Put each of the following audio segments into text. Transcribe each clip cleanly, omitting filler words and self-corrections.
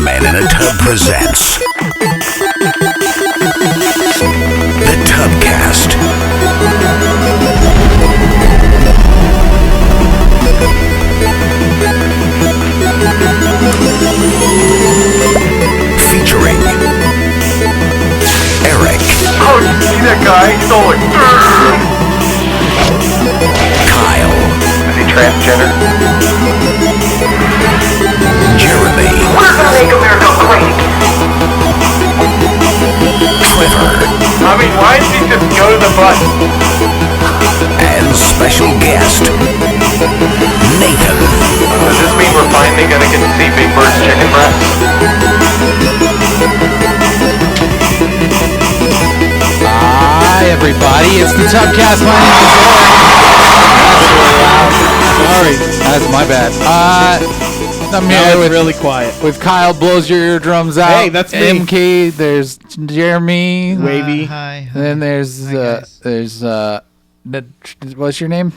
Man in a Tub presents the Tubcast. Featuring Eric. Oh, you see that guy? He's all like, Kyle. is he transgender? Jeremy. We're gonna make America great. Trevor. I mean, why did he just go to the bus? And special guest Nathan. Does this mean we're finally gonna get to see Big Bird's chicken breast? Hi, everybody. It's the Tubcast. My name is Eric. That's really loud. Sorry. That's my bad. I'm here with, really quiet. with Kyle. Blows your eardrums out. Hey, that's me. MK. There's Jeremy. Wavy. Hi. And then there's what's your name?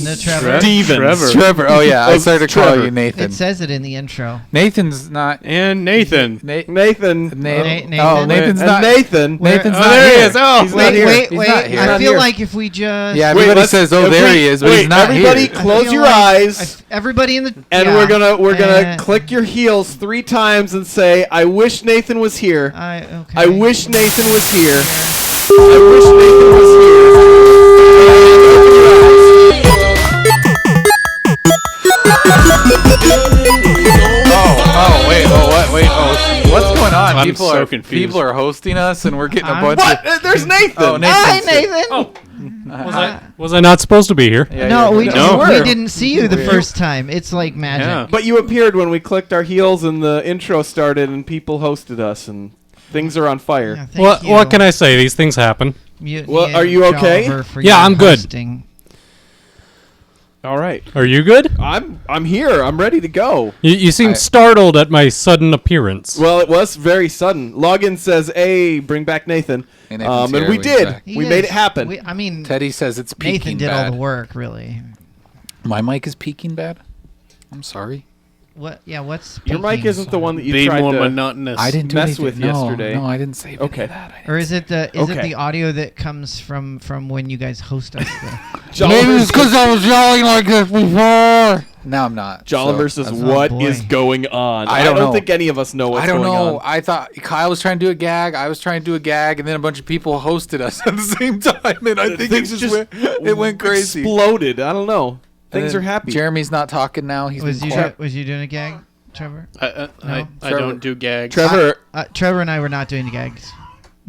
No, Trevor. Stevens. Trevor. Oh yeah, I started to call Trevor. you Nathan. It says it in the intro. Nathan's not. And Nathan. Nathan. Nathan. Nathan. Oh, Nathan's And not. Nathan. Nathan's Oh, not there here. he is. Oh, He's not Wait, here. wait, He's wait. not here. I feel here. like if we just... Yeah, Wait, everybody let's- says, "Oh, if there we- he is," but wait, he's not everybody here. close feel your like eyes. everybody in the... And yeah. we're gonna click your heels 3 times and say, "I wish Nathan was here. Okay. I wish Nathan was here. I wish Nathan was here." What's going on? I'm People so are confused. People are hosting us, and we're getting a bunch What? of. There's Nathan. Oh, Hi, Nathan's here. Nathan. Was I not supposed to be here? Yeah, No, yeah, we, No. we didn't see you the first time. It's like magic. Yeah. But you appeared when we clicked our heels and the intro started and people hosted us and things are on fire. Yeah, thank you. What can I say? These things happen. Well, are you okay? Jolliver, for Yeah, your I'm good. hosting. All right. Are you good? I'm here. I'm ready to go. You seem startled at my sudden appearance. Well, it was very sudden. Login says, "Hey, bring back Nathan." And Nathan's And here, we he's did. back. He We made is- it happen. I mean, Teddy says it's peaking Nathan did bad. all the work, really. My mic is peaking bad. I'm sorry. What? Yeah, what's... Your mic peaking? isn't the one that you Be tried more to monotonous. I didn't do mess anything. with No, yesterday. No, I didn't say any Okay. of that. I Or is it the is Okay. it the audio that comes from when you guys host us? Jolliver says, I was yelling like this before. No, I'm not. Jolliver So says, that's- "What Oh, is boy. going on?" I don't know. think any of us know what's I don't going know. on. I thought Kyle was trying to do a gag. I was trying to do a gag, and then a bunch of people hosted us at the same time. And I think it Things just went crazy. Exploded. I don't know. And Things then are happy. Jeremy's not talking now. He's was been you quiet. was you doing a gag, Trevor? I Trevor. don't do gags. Trevor, Trevor and I were not doing gags.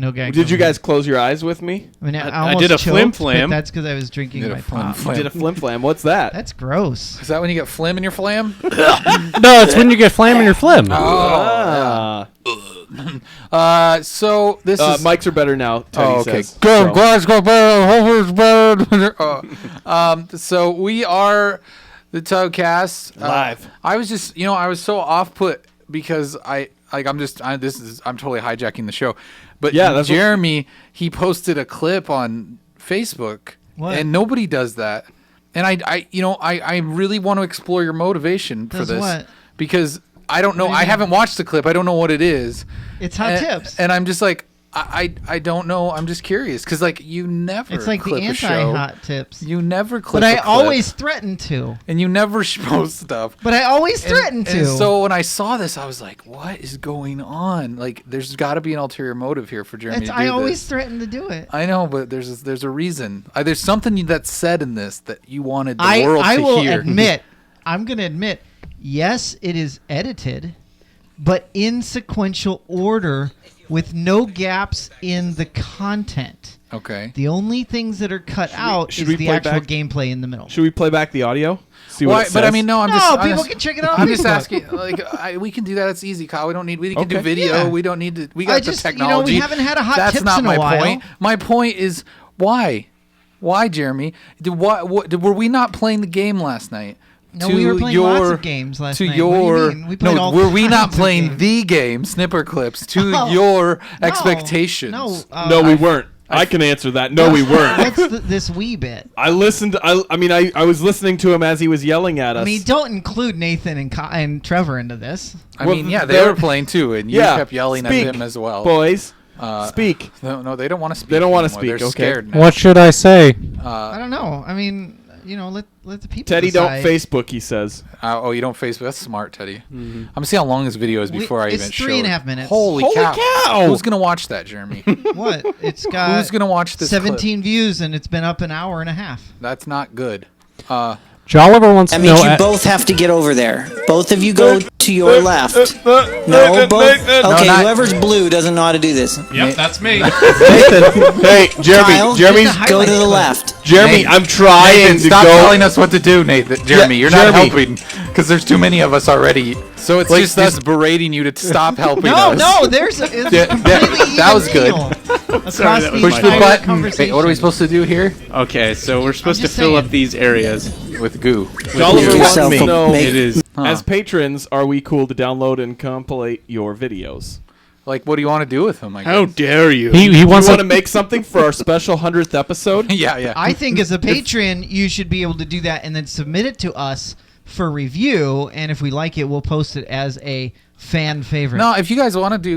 No gags. did you over here. guys close your eyes with me? I mean, I almost did a choked, flim but flam. That's because I was drinking Did a my flim pop. flam. Did a flim flam. What's that? That's gross. Is that when you get phlegm in your phlegm? No, it's when you get phlegm in your phlegm. Ah. So this is. Mics are better now. Teddy Okay. says. Go, So- Glasgow Bears, better. So we are the Tubcast Live. I was just, I was so off put because I'm totally hijacking the show, but Yeah, that's what- Jeremy he posted a clip on Facebook, What? and nobody does that, and I really want to explore your motivation for Does this what? because I don't know. What do you I mean? haven't watched the clip. I don't know what it is. It's hot and, tips. And I'm just like, I don't know. I'm just curious because like you never. It's like the clip a show. anti-hot tips. You never clip. But I a clip, always threaten to. and you never post stuff. But I always threaten to. And so when I saw this, I was like, "What is going on? Like, there's got to be an ulterior motive here for Jeremy to do I always this." threaten to do it. I know, but there's a reason. There's something that's said in this that you wanted the world I to will hear. admit, I'm going to admit, yes, it is edited, but in sequential order with no gaps in the content. Okay. The only things that are cut out should is we the play actual back- gameplay in the middle. Should we play back the audio? See what it But I says? mean, no, I'm No, just. I'm people just- can check it out on I'm just Facebook. asking. We can do that. It's easy, Kyle. We don't need. We can do Okay. video. Yeah. We don't need to. We got the we technology. haven't had a hot That's tips not in my a while. point. My point is why? Why, Jeremy? Were we not playing the game last night? No, we were playing lots of games last night. What do you mean? We played all were we not kinds of playing games. the game, Snipper Clips, to Oh, your No, expectations? No, No, we weren't. I can answer that. No, we weren't. What's this wee bit? I listened. I mean, I was listening to him as he was yelling at us. I mean, don't include Nathan and Trevor into this. I Well, mean, yeah, they they're- were playing too, and you yeah, kept yelling speak, at them as well. boys. Uh, Speak. No, they don't want to speak. They don't wanna anymore. speak, They're okay. scared now. What should I say? I don't know. I mean, let the people Teddy, decide. don't Facebook. He says. Oh, you don't Facebook? That's smart, Teddy. I'm gonna see how long this video is before I it's even show 3.5 it. minutes. Holy Holy cow. cow! Who's gonna watch that, Jeremy? What? It's got Who's gonna watch this? 17 views and it's been up an hour and a half. Clip? That's not good. Jolliver wants That to means know. you both have to get over there. Both of you go to your left. No, both. Okay, not- whoever's blue doesn't know how to do this. Yep, that's me. Nathan, hey, Jeremy, Kyle, Jeremy's, just Go to highlight the clip. left. Jeremy, Nathan, I'm trying Nathan, to stop go. telling us what to do, Nathan. Jeremy, you're not Jeremy. helping because there's too many of us already. So it's Like, just us berating you to stop helping No, us. no, there's it's Yeah, completely that was even good. deal across that was the Push the entire button. conversation. Wait, what are we supposed to do here? Okay, so we're supposed to just fill saying. up these areas. With goo. Jolliver wants yourself to a know, make- It is. as patrons, are we cool to download and compilate your videos? Like, what do you want to do with them? I How guess. dare you? He You wants want to to make something for our special 100th episode? Yeah. I think as a patron, you should be able to do that and then submit it to us for review. And if we like it, we'll post it as a fan favorite. No, if you guys want to do,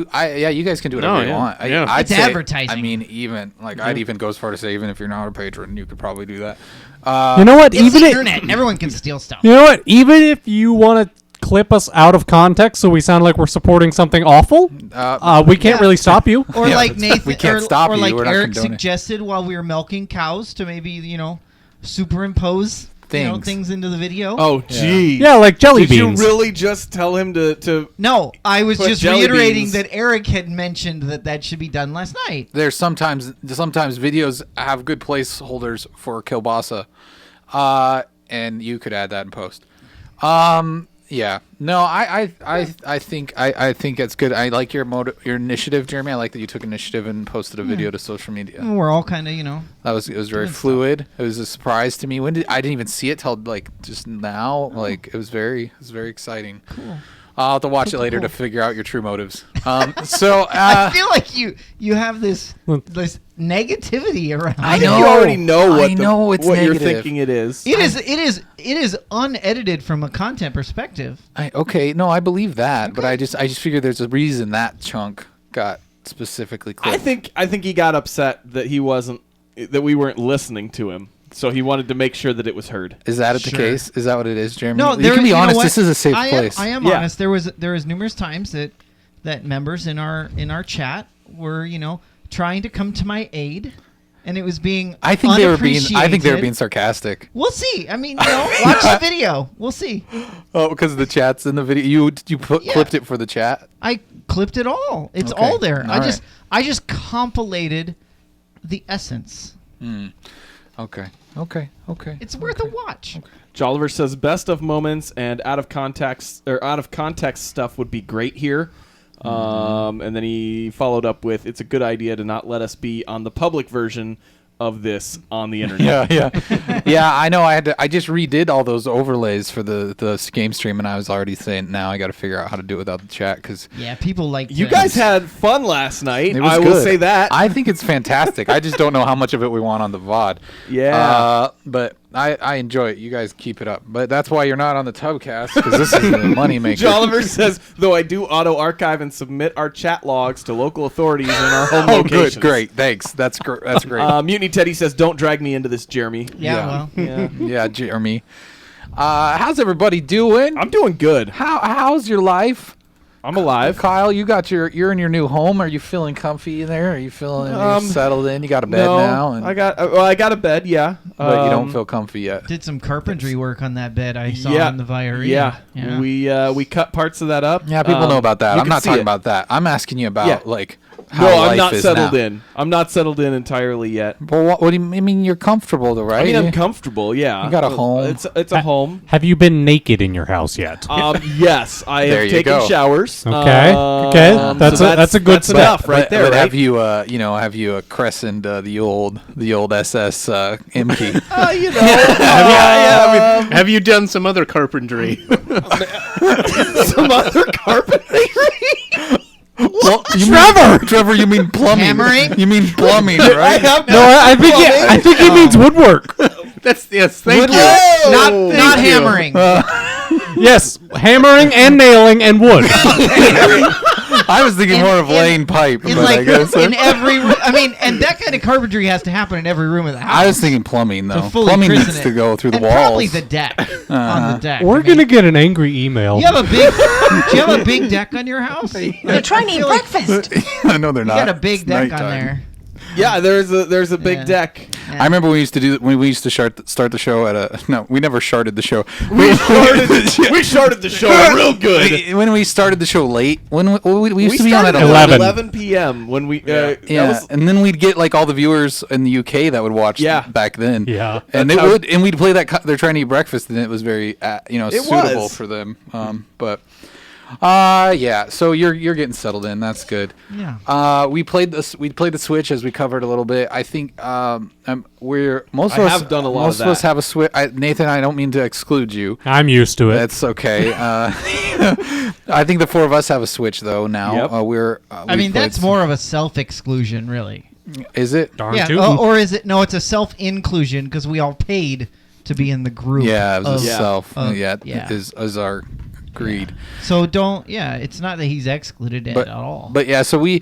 you guys can do whatever No, you yeah, want. yeah. I'd It's say, advertising. I mean, even I'd even go as far to say, even if you're not a patron, you could probably do that. You know what? it's Even the if, internet. Everyone can steal stuff. you know what? Even if you want to clip us out of context so we sound like we're supporting something awful, we can't Yeah. really stop you. Or Yeah, like that's- Nathan, we can't or, stop or you. like We're not Eric condoning. suggested while we were milking cows to maybe superimpose Things. things into the video. Oh, gee. Yeah, like jelly Did beans. you really just tell him to No, I was Put just jelly reiterating beans. that Eric had mentioned that should be done last night. There's sometimes videos have good placeholders for kielbasa, and you could add that in post. Yeah. No, I think it's good. I like your initiative, Jeremy. I like that you took initiative and posted a video to social media. We're all kind of, It was very Doing fluid. It was a surprise to me. I didn't even see it till like just now. Like it was very exciting. cool. I'll have to watch it later to figure out your true motives. So I feel like you have this negativity around. I think know. you already know what, I know it's what you're negative. thinking it is. It is unedited from a content perspective. Okay, no, I believe that, but I just figured there's a reason that chunk got specifically clipped. I think he got upset that we weren't listening to him. So he wanted to make sure that it was heard. Is that the Sure. case? Is that what it is, Jeremy? No, you can be know honest. what? This is a safe I place. am Yeah. honest. There was numerous times that members in our chat were trying to come to my aid, and it was being I think they were being unappreciated. sarcastic. We'll see. I mean, watch the video. We'll see. Oh, because of the chats in the video. You Yeah. clipped it for the chat. I clipped it all. It's Okay. all there. All I just compilated the essence. Okay. It's worth a watch. Jolliver says best of moments and out of context stuff would be great here. And then he followed up with, "It's a good idea to not let us be on the public version of this on the internet." Yeah. I know. I just redid all those overlays for the game stream, and I was already saying now I got to figure out how to do it without the chat because Yeah, people like You guys had fun last night. it was I good. will say that. I think it's fantastic. I just don't know how much of it we want on the VOD. Yeah. But I enjoy it. You guys keep it up. But that's why you're not on the Tubcast because this is the money maker. Jolliver says, though I do auto archive and submit our chat logs to local authorities in our home Oh, locations. good, great, thanks. That's that's great. Mutiny Teddy says, "Don't drag me into this, Jeremy." Yeah, well. Yeah. Yeah, Jeremy. How's everybody doing? I'm doing good. How's your life? I'm alive. Kyle, you're in your new home. Are you feeling comfy in there? Are you feeling you're settled in? You got a bed now? I got a bed, yeah. But you don't feel comfy yet. Did some carpentry work on that bed I saw Yeah. in the Vireo. Yeah. We cut parts of that up. Yeah, people know about that. you I'm can not see talking it. about that. I'm asking you about how No, life I'm not is settled now. in. I'm not settled in entirely yet. Well, what do you mean? You're comfortable though, right? I mean, I'm comfortable, yeah. You got a home. It's a home. Have you been naked in your house yet? Yes, I There have you taken go. showers. Okay. So That's a good that's step. enough right there, But right? have you, have you crescented the old SS Imke? Have you done some other carpentry? Some other carpentry. Well, Trevor, you mean plumbing? Hammering? You mean plumbing, right? I think he means woodwork. Thank you. Not hammering. Yes, hammering and nailing and wood. I was thinking more of laying pipe, In but I guess in every, and that kind of carpentry has to happen in every room of the house. I was thinking plumbing though. to fully Plumbing christen needs it. to go through the And walls. Probably the deck on the deck. We're gonna get an angry email. You have a big. Do you have a big deck on your house? They're trying to eat breakfast. I know they're You not. got a big It's deck on nighttime. there. Yeah, there's a big Yeah. deck. I remember when we used to start the show at a no, we never started the show. We started the show real good. When we started the show late, when we used to be on at started 11. 11 p.m. when we Yeah, and then we'd get like all the viewers in the UK that would watch back then. Yeah. and we'd play that. They're trying to eat breakfast, and it was very suitable was. for them. Yeah. So you're getting settled in. That's good. Yeah. We played the Switch as we covered a little bit. I think we're most of I us have done a lot most of of us that. have a Switch. Nathan, I don't mean to exclude you. I'm used to it. That's okay. I think the four of us have a Switch though now. Yep. I mean, that's more of a self-exclusion, really. Is it? Darn Yeah. tootin'. Or is it? No, it's a self-inclusion because we all paid to be in the group. Yeah, it was of- a self. of- yeah, yeah. is our greed. So don't. Yeah, it's not that he's excluded it But at all. But yeah, so how's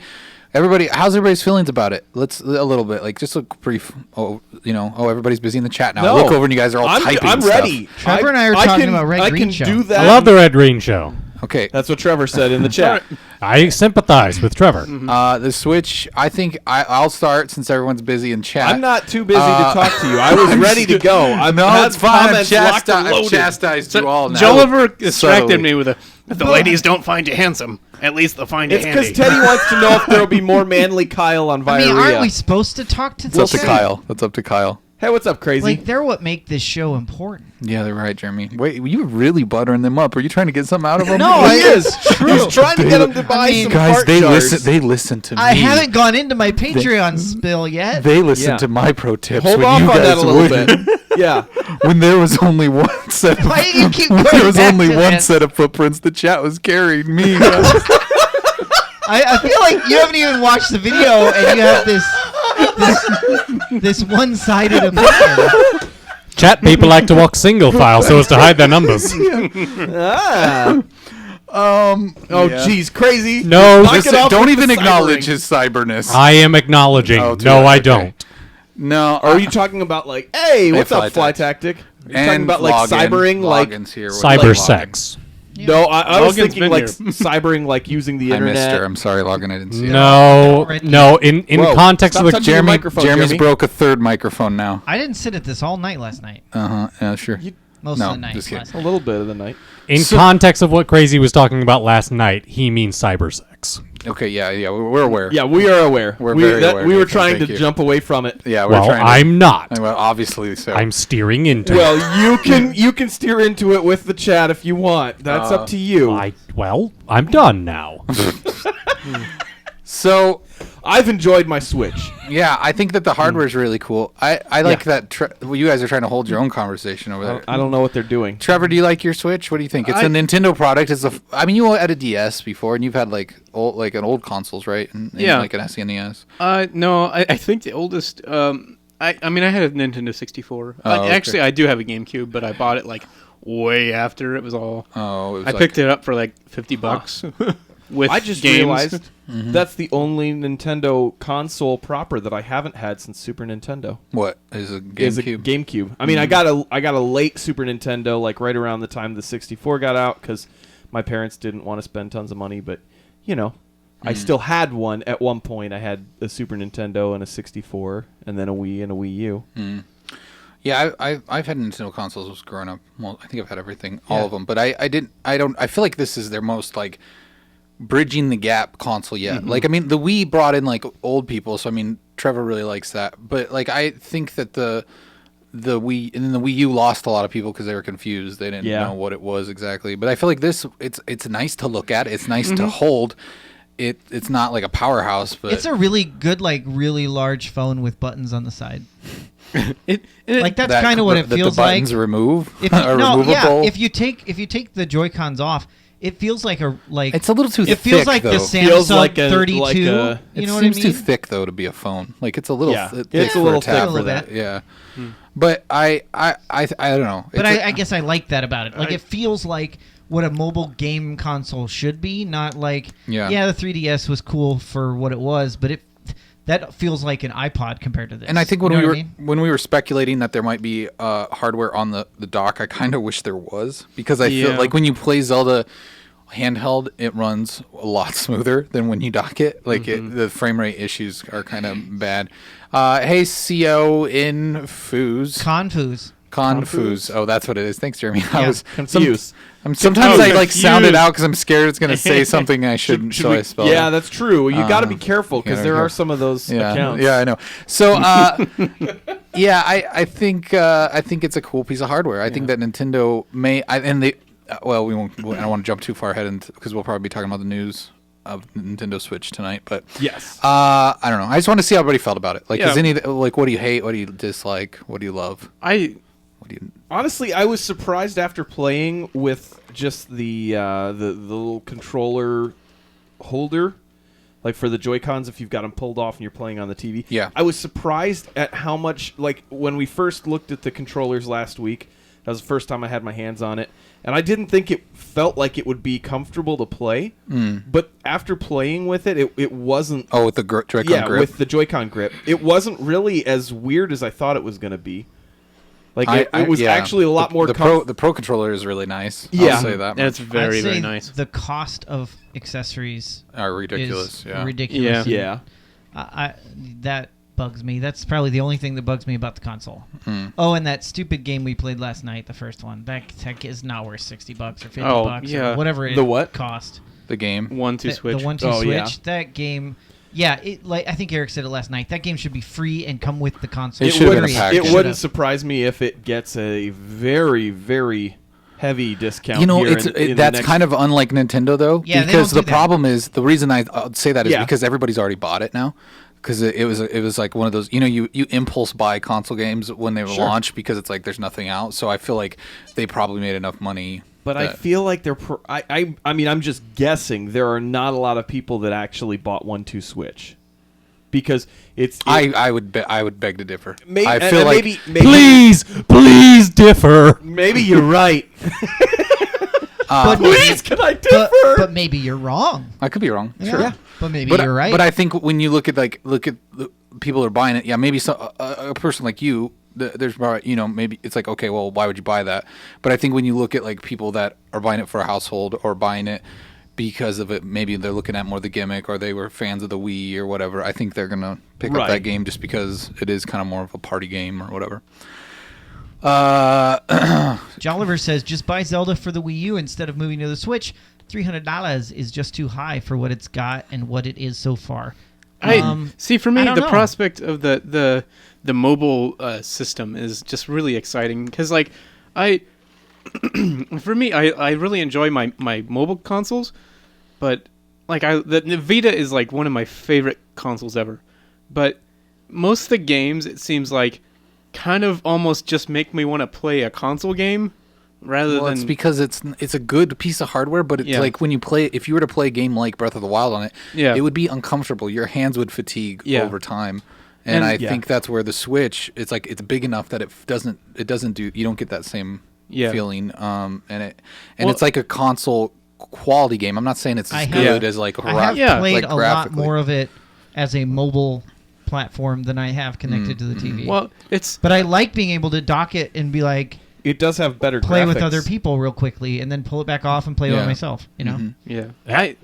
everybody's feelings about it? Let's a little bit, like just a brief. Everybody's busy in the chat now. No. I look over and you guys are all I'm typing. I'm stuff. ready. Trevor and I are talking about Red I Green can Show. do that. I love the Red Green Show. Okay, That's what Trevor said in the chat. I sympathize with Trevor. the Switch. I think I'll start since everyone's busy in chat. I'm not too busy to talk to you. I was ready to go. I've No, had it's fine. I've comments locked and I've loaded. chastised you all now. Jolliver distracted Subtly. me with if the ladies don't find you handsome, at least they'll find you It's because handy. Teddy wants to know if there will be more manly Kyle on I mean, aren't Virea. we supposed to talk to It's up to this guy? Kyle. That's up to Kyle. Hey, what's up, crazy? Like, they're what make this show important. Yeah, they're right, Jeremy. Wait, you were really buttering them up. Are you trying to get something out of them? No, he is. true. He's trying to get him to buy mean, some Guys, fart they jars. listen. They listen to me. I haven't gone into my Patreon spill yet. They listen Yeah. to my pro tips. Hold when off you on guys that a little wouldn't. bit. Yeah. When there was only one set. Of, Why do you keep when going there was back only to one this? set of footprints. The chat was carrying me. I feel like you haven't even watched the video, and you have this one-sided opinion. Chat people like to walk single file so as to hide their numbers. Jeez, crazy. No, Knock this- it off Don't with even the acknowledge cybering. his cyberness. I am acknowledging. Oh, too no, bad. I Okay. don't. No. Or are you talking about like, hey, what's Fly up, Fly Tactic. Tactic? Are you talking about like cybering, like logins here. Cyber sex. no? I was Logan's thinking been like cybering, like using the I internet. missed her. I'm sorry, Logan. I didn't see it. No, Right. no. In Whoa, context stop of the touching your microphone, Jeremy's Jeremy. broke a third microphone now. I didn't sit at this all night last night. Yeah, sure. Most No, of the night. just kidding. last A night. little bit of the night. in context of what Crazy was talking about last night, he means cyber sex. Okay, yeah, we're aware. Yeah, we are aware. We're very aware, We were Nathan, trying thank to you. jump away from it. Yeah, we're Well, trying. I'm not. Well, obviously so. I'm steering into it. Well, you can steer into it with the chat if you want. That's up to you. I'm done now. So I've enjoyed my Switch. yeah, I think that the hardware is really cool. I like that. Well, you guys are trying to hold your own conversation over there. I don't know what they're doing. Trevor, do you like your Switch? What do you think? It's a Nintendo product. I mean, you had a DS before, and you've had like an old consoles, right? And Yeah. like an SNES. No, I think the oldest. I mean, I had a Nintendo 64. Oh, okay. Actually, I do have a GameCube, but I bought it like way after it was all. Oh, it was I picked it up for like $50 with I just games. realized that's the only Nintendo console proper that I haven't had since Super Nintendo. What is a Is a GameCube? GameCube. I mean, I got a late Super Nintendo, like right around the time the 64 got out, because My parents didn't want to spend tons of money, but I still had one at one point. I had a Super Nintendo and a 64, and then a Wii and a Wii U. Yeah, I've had Nintendo consoles growing up. Well, I think I've had everything, all of them. But I feel like this is their most like bridging the gap console yet. Like, I mean, the Wii brought in like old people, so I mean, Trevor really likes that. But like, I think that the Wii and then the Wii U lost a lot of people because they were confused. They didn't know what it was exactly. But I feel like this, it's nice to look at. It's nice to hold. It's not like a powerhouse, but it's a really good, like really large phone with buttons on the side. Like that's kind of what it feels the buttons like. remove If you, are removable. yeah, if you take the Joy-Cons off, it feels like it's a little too thick. It feels like though. the Samsung Feels like 32. like a- you It know what I mean? seems too thick though to be a phone. Like it's a little. It's a little for tab. thick for that. Yeah, but I don't know. But I guess I like that about it. Like it feels like what a mobile game console should be, not like the 3DS was cool for what it was, but that feels like an iPod compared to this. And I think when you know when we were speculating that there might be hardware on the dock, I kind of wish there was, because I feel like when you play Zelda handheld, it runs a lot smoother than when you dock it. Like the frame rate issues are kind of bad. Hey, CO in Foos. Confuse. Oh, that's what it is. Thanks, Jeremy. I was confused. Sometimes I like sound it out because I'm scared it's going to say something I shouldn't. So I spell it. Yeah, that's true. You got to be careful because there are some of those accounts. Yeah, I know. So, yeah, I think it's a cool piece of hardware. I think that Nintendo may well, we won't. I don't want to jump too far ahead because we'll probably be talking about the news of Nintendo Switch tonight. But yes, I don't know. I just want to see how everybody felt about it. Like, is any like, what do you hate? What do you dislike? What do you love? Honestly, I was surprised after playing with just the little controller holder, like for the Joy-Cons, if you've got them pulled off and you're playing on the TV. Yeah. I was surprised at how much, like, when we first looked at the controllers last week, that was the first time I had my hands on it, and I didn't think it felt like it would be comfortable to play, but after playing with it, it wasn't... Oh, with the Joy-Con grip? Yeah, with the Joy-Con grip. It wasn't really as weird as I thought it was going to be. Like it was actually a lot more. The Pro controller is really nice. Yeah, I'll say that. That's very I'd say very nice. The cost of accessoriries are ridiculous. Is ridiculous. Yeah. That bugs me. That's probably the only thing that bugs me about the console. Oh, and that stupid game we played last night, the first one. That tech is not worth $60 or $50 or whatever it cost. The game 1-2 Switch. The 1-2 Switch. That game. Yeah, like I think Eric said it last night. That game should be free and come with the console. It wouldn't surprise me if it gets a very, very heavy discount. You know, that's kind of unlike Nintendo though, because the problem is the reason I'd say that is because everybody's already bought it now. Because it was like one of those, you impulse buy console games when they were launched because it's like there's nothing out. So I feel like they probably made enough money. But I feel like I mean, I'm just guessing there are not a lot of people that actually bought 1-2 Switch, because I would beg to differ. I feel like maybe please differ. Maybe you're right. But please, can I differ? But maybe you're wrong. I could be wrong. Yeah. Sure. Yeah. But maybe you're right. But I think when you look at the people who are buying it, maybe a person like you. There's maybe it's like, okay, well, why would you buy that? But I think when you look at like people that are buying it for a household or buying it because of it, maybe they're looking at more the gimmick or they were fans of the Wii or whatever. I think they're gonna pick up that game just because it is kind of more of a party game or whatever. Jolliver says just buy Zelda for the Wii U instead of moving to the Switch. $300 is just too high for what it's got and what it is so far. See, for me, the know. prospect of the mobile system is just really exciting because, like, for me, I really enjoy my mobile consoles, but like the Vita is like one of my favorite consoles ever. But most of the games, it seems like, kind of almost just make me want to play a console game rather than. It's because it's a good piece of hardware, but it's like when you play, if you were to play a game like Breath of the Wild on it, it would be uncomfortable. Your hands would fatigue over time. And I think that's where the Switch, it's like it's big enough that it doesn't do, you don't get that same feeling. It's like a console quality game. I'm not saying it's as good as like I have played a lot more of it as a mobile platform than I have connected to the TV. Well, but I like being able to dock it and be like, It does have better play graphics. with other people real quickly, and then pull it back off and play by myself. You know. Yeah.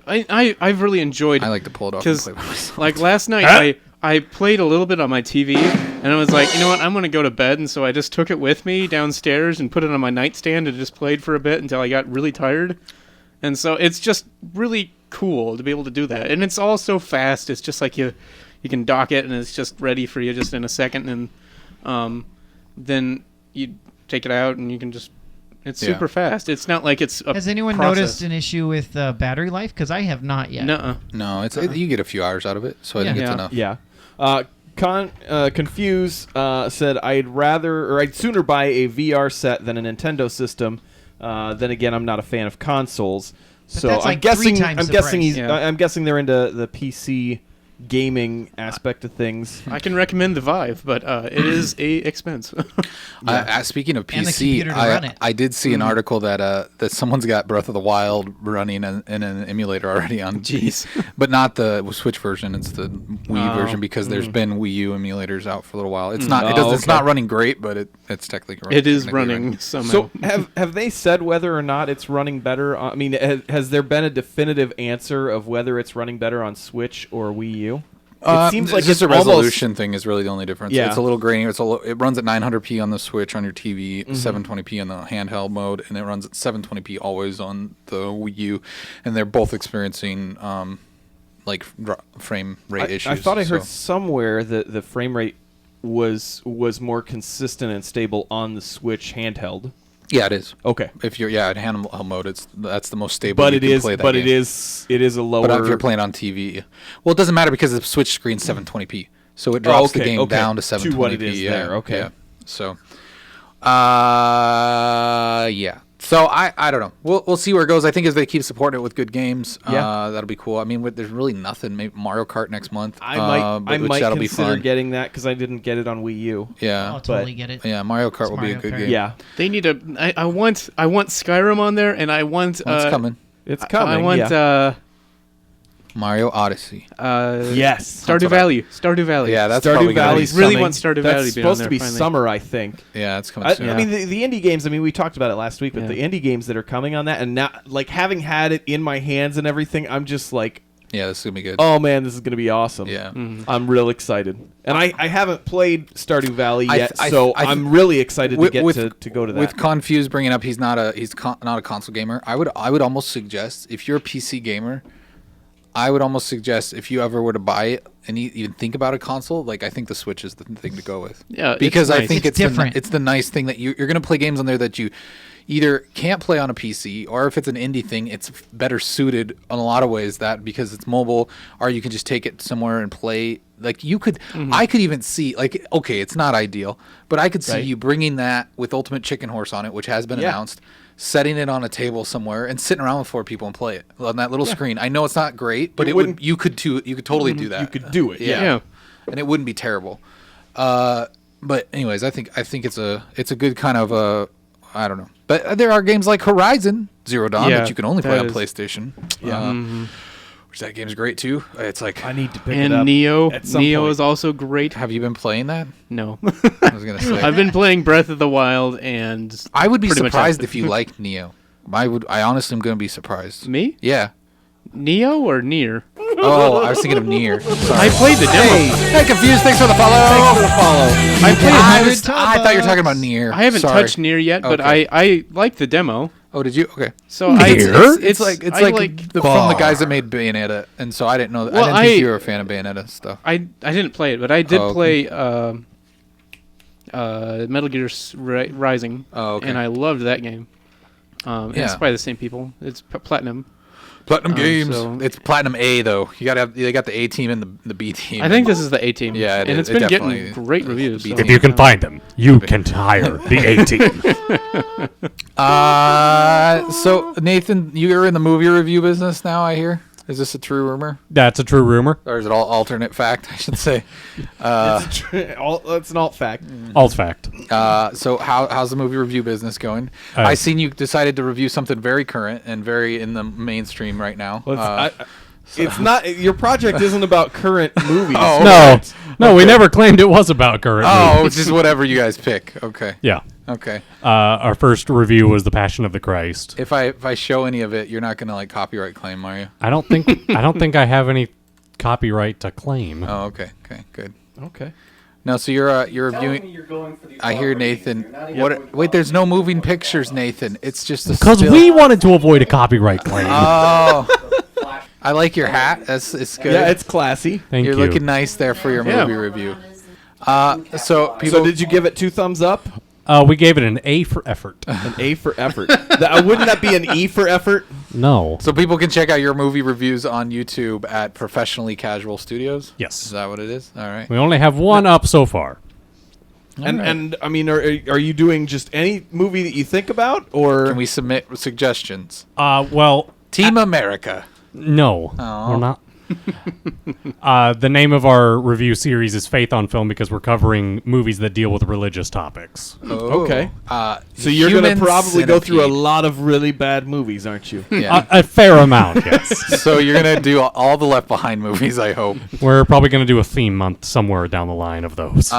I've really enjoyed. I like to pull it off and play by myself. Like last night, I played a little bit on my TV, and I was like, you know what, I'm going to go to bed, and so I just took it with me downstairs and put it on my nightstand and just played for a bit until I got really tired. And so it's just really cool to be able to do that. And it's all so fast. It's just like you can dock it, and it's just ready for you just in a second, and then you take it out, and you can just... It's super fast. It's not like it's a Has anyone process. noticed an issue with battery life? Because I have not yet. Nuh-uh. No, you get a few hours out of it, so I think it's enough. Yeah. Confuse said I'd sooner buy a VR set than a Nintendo system. Then again, I'm not a fan of consoles, so that's like I'm 3 times guessing the price. I'm guessing they're into the PC gaming aspect of things. I can recommend the Vive, but it is a expense. Speaking of And the PC, computer to run it. I did see an article that someone's got Breath of the Wild running in an emulator already on. Jeez. But not the Switch version. It's the Wii version because there's been Wii U emulators out for a little while. It's not. It's not running great, but it's technically. It is running somehow. So have they said whether or not it's running better? I mean, has there been a definitive answer of whether it's running better on Switch or Wii U? It seems like just it's a resolution thing is really the only difference. Yeah. It's a little grainy. It runs at 900p on the Switch on your TV, 720p on the handheld mode, and it runs at 720p always on the Wii U. And they're both experiencing frame rate issues. I thought I heard somewhere that the frame rate was more consistent and stable on the Switch handheld. Yeah, it is. Okay. If you're in handheld mode, that's the most stable. But you it can is. play that But game. it is a lower. But if you're playing on TV, well, it doesn't matter because the Switch screen's 720p, so it drops the game down to 720p. To what it is there. Okay. Yeah. So, yeah. So I don't know. We'll see where it goes. I think as they keep supporting it with good games, that'll be cool. I mean, there's really nothing. Maybe Mario Kart next month. I might that'll be consider fun. getting that because I didn't get it on Wii U. Yeah. I'll totally get it. Yeah, Mario Kart will be a good game. Yeah. They need I want Skyrim on there, and I want. It's coming. It's coming. I want. Mario Odyssey. Yes. Stardew Valley. Stardew Valley. Yeah, that's Stardew probably gonna Valley's be- really coming. want Stardew That's Valley to be on supposed there to be finally. summer, I think. Yeah, it's coming soon. I mean, the indie games. I mean, we talked about it last week, but Yeah. the indie games that are coming on that, and now, like having had it in my hands and everything, I'm just like, Yeah, this is gonna be good. oh man, this is gonna be awesome. Yeah. I'm real excited, and I haven't played Stardew Valley I yet, th- I so th- I th- I'm really excited with- to get with- to go to that. With Confused bringing up, he's not a console gamer. I would almost suggest if you're a PC gamer, I would almost suggest if you ever were to buy it and even think about a console, like I think the Switch is the thing to go with. Yeah, it's because I nice. think It's it's different. it's the nice thing that you're going to play games on there that you either can't play on a PC, or if it's an indie thing, it's better suited in a lot of ways because it's mobile, or you can just take it somewhere and play. Like you could, I could even see okay, it's not ideal, but I could see you bringing that with Ultimate Chicken Horse on it, which has been announced, setting it on a table somewhere and sitting around with 4 people and play it on that little screen. I know it's not great, but you could totally do that. You could do it. Yeah. And it wouldn't be terrible. But anyways, I think it's a good kind of I don't know. But there are games like Horizon Zero Dawn that you can only play on PlayStation. Yeah. Which that game's great too. It's like I need to pick it And up. Neo. at some Neo point. is also great. have you been playing that? No. I was gonna say. I've been playing Breath of the Wild, and I would be pretty much surprised have if you liked Neo. I honestly am gonna be surprised. Me? Yeah. Neo or Nier? Oh, I was thinking of Nier. I played the demo. Hey, Confused. Thanks for the follow. I played it. I thought you were talking about Nier. I haven't Sorry. touched Nier yet, but Okay. I liked the demo. Oh, did you? Okay. So It's like I from the guys that made Bayonetta, and so I didn't know. Well, I didn't think you were a fan of Bayonetta stuff. I didn't play it, but I did Oh, play Metal Gear Rising. Oh, okay. And I loved that game. And it's Yeah. by the same people. It's Platinum. Platinum Games. so- It's Platinum A though. They got the A team and the B team. I think this is the A team. Yeah, it and is. it's been It getting definitely great is reviews. the so- B If you can find them, you can hire the A team. So Nathan, you're in the movie review business now. I hear. Is this a true rumor, That's a true rumor. or is it all alternate fact? I should say. It's an alt fact. Alt fact. So how's the movie review business going? Uh, I seen you decided to review something very current and very in the mainstream right now. It's not your project isn't about current movies. No, No, we never claimed it was about current Oh, movies. just whatever you guys pick. Okay. Yeah. Okay. Our first review was The Passion of the Christ. If I show any of it, you're not gonna like copyright claim, are you? I don't think I have any copyright to claim. Oh, okay. Okay. Good. Okay. No, so you're reviewing. I hear Nathan. What? Wait, there's no moving pictures, Nathan. It's just a. Because we wanted to avoid a copyright claim. Oh. I like your hat. It's good. Yeah, it's classy. Thank You're you. looking nice there for your movie review. So people. So did you give it 2 thumbs up? We gave it an A for effort. An A for effort. Wouldn't that be an E for effort? No. So people can check out your movie reviews on YouTube at Professionally Casual Studios. Yes. Is that what it is? All right. We only have one up so far. And I mean, are you doing just any movie that you think about, or Can we submit suggestions? Well, Team America. no. Aw. We're not. The name of our review series is Faith on Film because we're covering movies that deal with religious topics. Oh. Okay. So you're Human going to probably go through a Centipede. lot of really bad movies, aren't you? Yeah. A fair amount, yes. So you're gonna do all the Left Behind movies, I hope. We're probably going to do a theme month somewhere down the line of those.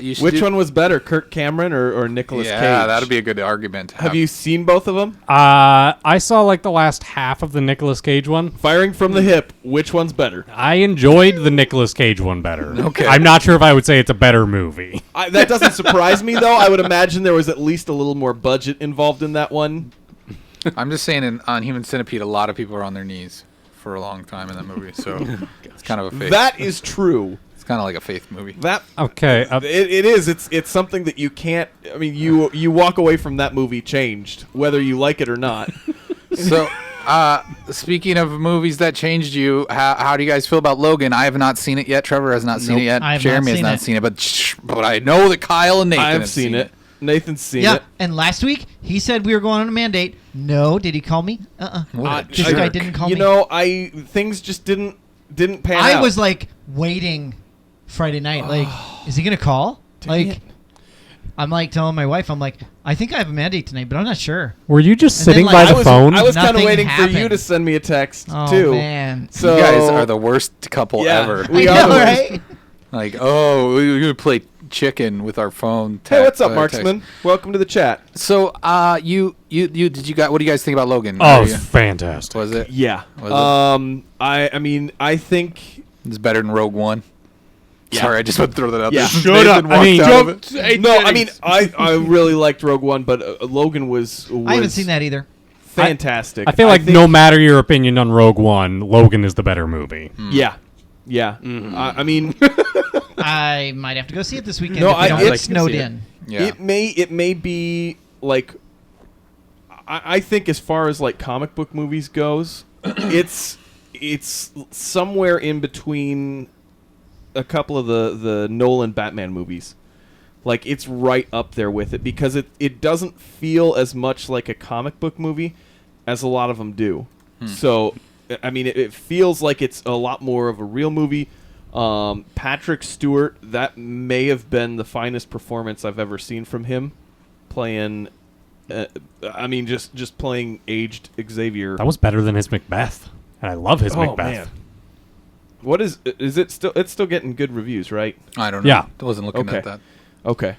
You should Which one was better, Kirk Cameron or Nicolas Cage? Yeah, that'd be a good argument. Have you seen both of them? I saw like the last half of the Nicolas Cage one. Firing from the hip, which one's better? I enjoyed the Nicolas Cage one better. Okay. I'm not sure if I would say it's a better movie. That doesn't surprise me, though. I would imagine there was at least a little more budget involved in that one. I'm just saying, on Human Centipede, a lot of people are on their knees for a long time in that movie, so it's kind of a faith. That is true. It's kind of like a faith movie. That Okay. it is. It's something that you can't. I mean, you walk away from that movie changed, whether you like it or not. So, speaking of movies that changed you, how do you guys feel about Logan? I have not seen it yet. Trevor has not seen it yet. I have Jeremy has not seen it, but I know that Kyle and Nathan I've have seen it. Nathan's seen Yeah, it. and last week he said we were going on a mandate. No, did he call me? What a This guy jerk. didn't call You me. know, things just didn't pan out. I was like waiting Friday night. Like, is he gonna call? Like, I'm like telling my wife, I'm like, I think I have a mandate tonight, but I'm not sure. Were you just And then, sitting like, by I the phone? I was kind of Nothing waiting for you happened. to send me a text Oh too. man, So You guys are the worst couple Yeah. ever. We I are know, the right? Like, oh, we're gonna play chicken with our phone. Hey, what's up, text. Marksman? Welcome to the chat. So, what do you guys think about Logan? Oh, Are it's you- fantastic. was it? Yeah. Was it? I mean, I think. It's better than Rogue One. Yeah. Sorry, I just want to throw that out Yeah. there. Shut up. I mean, No, I mean, I really liked Rogue One, but Logan was I haven't seen that either. fantastic. I feel like think- no matter your opinion on Rogue One, Logan is the better movie. Yeah. Yeah. I mean, I might have to go see it this weekend No, if we I- don't it's- get snowed in. Yeah. it may be like I think as far as like comic book movies goes, it's somewhere in between a couple of the Nolan Batman movies. Like it's right up there with it because it doesn't feel as much like a comic book movie as a lot of them do. So I mean it feels like it's a lot more of a real movie. Patrick Stewart, that may have been the finest performance I've ever seen from him playing I mean just playing aged Xavier. That was better than his Macbeth, and I love his Oh, Macbeth. man. What is it still it's still getting good reviews, right? I don't know. Yeah. I wasn't looking Okay. at that. Okay.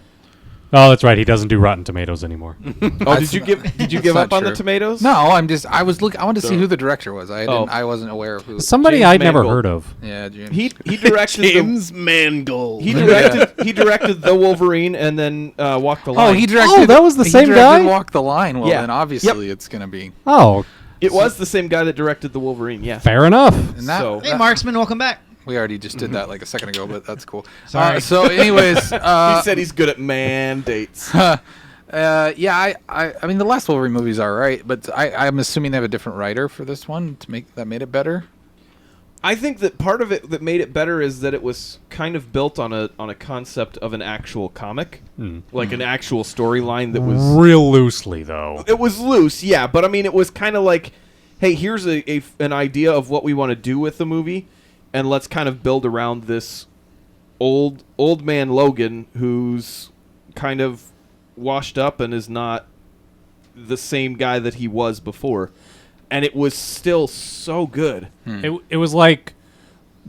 Oh, that's right. He doesn't do Rotten Tomatoes anymore. Oh, did you give not up on the true. tomatoes? No, I wanted to see who the director was. I wasn't aware of who. Somebody James I'd never Mangold. heard of. Yeah, James. He directed James Mangold. he directed The Wolverine and then Walk the Line. Oh, he directed. Oh, that was the he same directed guy? Walk the Line. Well, Yeah. then obviously it's gonna be. Oh, It was the same guy that directed The Wolverine, yeah. fair enough. And that, So- Hey, Marksman, welcome back. we already just did that like a second ago, but that's cool. Sorry. So, anyways, He said he's good at mandates. yeah, I mean, the last Wolverine movie's all right, but I'm assuming they have a different writer for this one to make that made it better. I think that part of it that made it better is that it was kind of built on a concept of an actual comic, like an actual storyline that was Real loosely, though. It was loose, yeah, but I mean, it was kind of like, hey, here's an idea of what we want to do with the movie, and let's kind of build around this old man Logan who's kind of washed up and is not the same guy that he was before, and it was still so good. It was like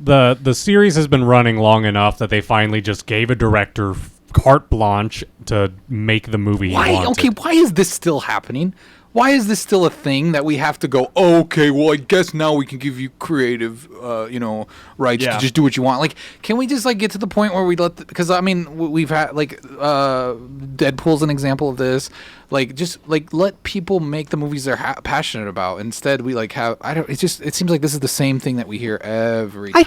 the series has been running long enough that they finally just gave a director carte blanche to make the movie he wanted. Okay, why is this still happening? Why is this still a thing that we have to go, oh, okay, well, I guess now we can give you creative, rights to just do what you want. Like, can we just, like, get to the point where we because, I mean, we've had, like, Deadpool's an example of this. Like, just, like, let people make the movies they're passionate about. Instead, we, like, it seems like this is the same thing that we hear every time.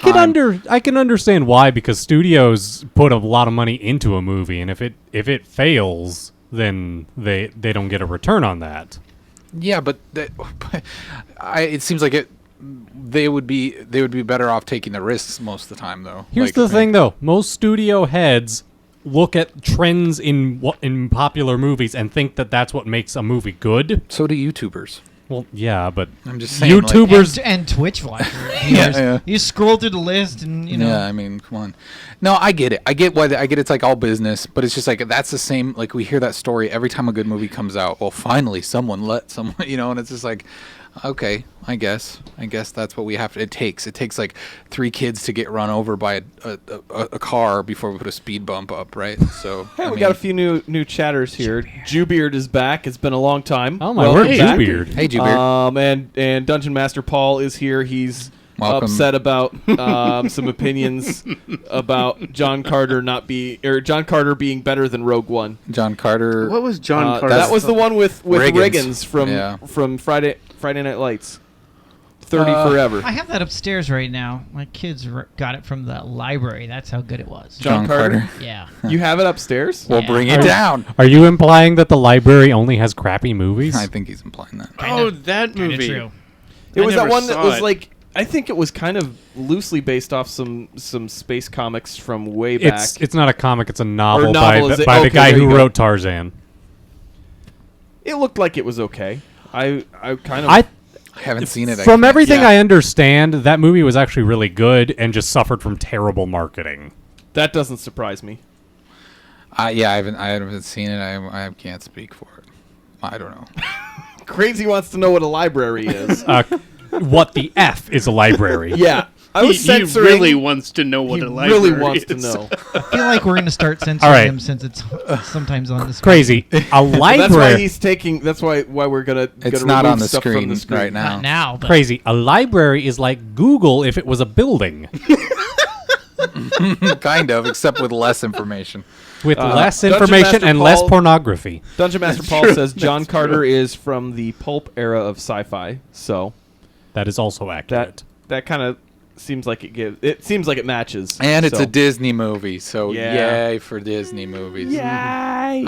I can understand why, because studios put a lot of money into a movie, and if it fails, then they don't get a return on that. Yeah, but it seems like they would be better off taking the risks most of the time, though. Here's the thing, though: most studio heads look at trends in popular movies and think that that's what makes a movie good. So do YouTubers. Well, yeah, but I'm just saying, YouTubers and Twitch vloggers. You scroll through the list, and Yeah, I mean, come on. No, I get it. I get it's like all business, but it's just like that's the same. Like we hear that story every time a good movie comes out. Well, finally, someone let someone, and it's just like, okay, I guess that's what we have to. It takes like 3 kids to get run over by a car before we put a speed bump up, right? So hey, we got a few new chatters here. Jewbeard is back. It's been a long time. Oh my word, Jewbeard. Hey, Jewbeard. And Dungeon Master Paul is here. He's welcome. Upset about some opinions about John Carter being better than Rogue One. John Carter. What was John Carter? That was the one with Riggins from Friday Night Lights. 30 Forever. I have that upstairs right now. My kids got it from the library. That's how good it was. John Carter? Yeah. You have it upstairs? Well, bring it down. Are you implying that the library only has crappy movies? I think he's implying that. That movie. True. It was that one that was like, I think it was kind of loosely based off some space comics from way back. It's not a comic, it's a novel by the okay, guy who wrote Tarzan. It looked like it was okay. I haven't seen it. From everything I understand, that movie was actually really good and just suffered from terrible marketing. That doesn't surprise me. I haven't seen it. I can't speak for it. I don't know. Crazy wants to know what a library is. What the F is a library? Yeah. I was he really wants to know what a library is. He really wants to know. I feel like we're going to start censoring him since it's sometimes on the screen. Crazy. A library. That's why he's taking. That's why we're gonna. It's not on the screen, from the screen right now. Not now. But Crazy. A library is like Google if it was a building. Kind of, except with less information. With less information and less pornography. Dungeon Master Paul says John Carter is from the pulp era of sci-fi, so that is also accurate. That kind of seems like it seems like it matches. And it's a Disney movie, so yay for Disney movies. Yay!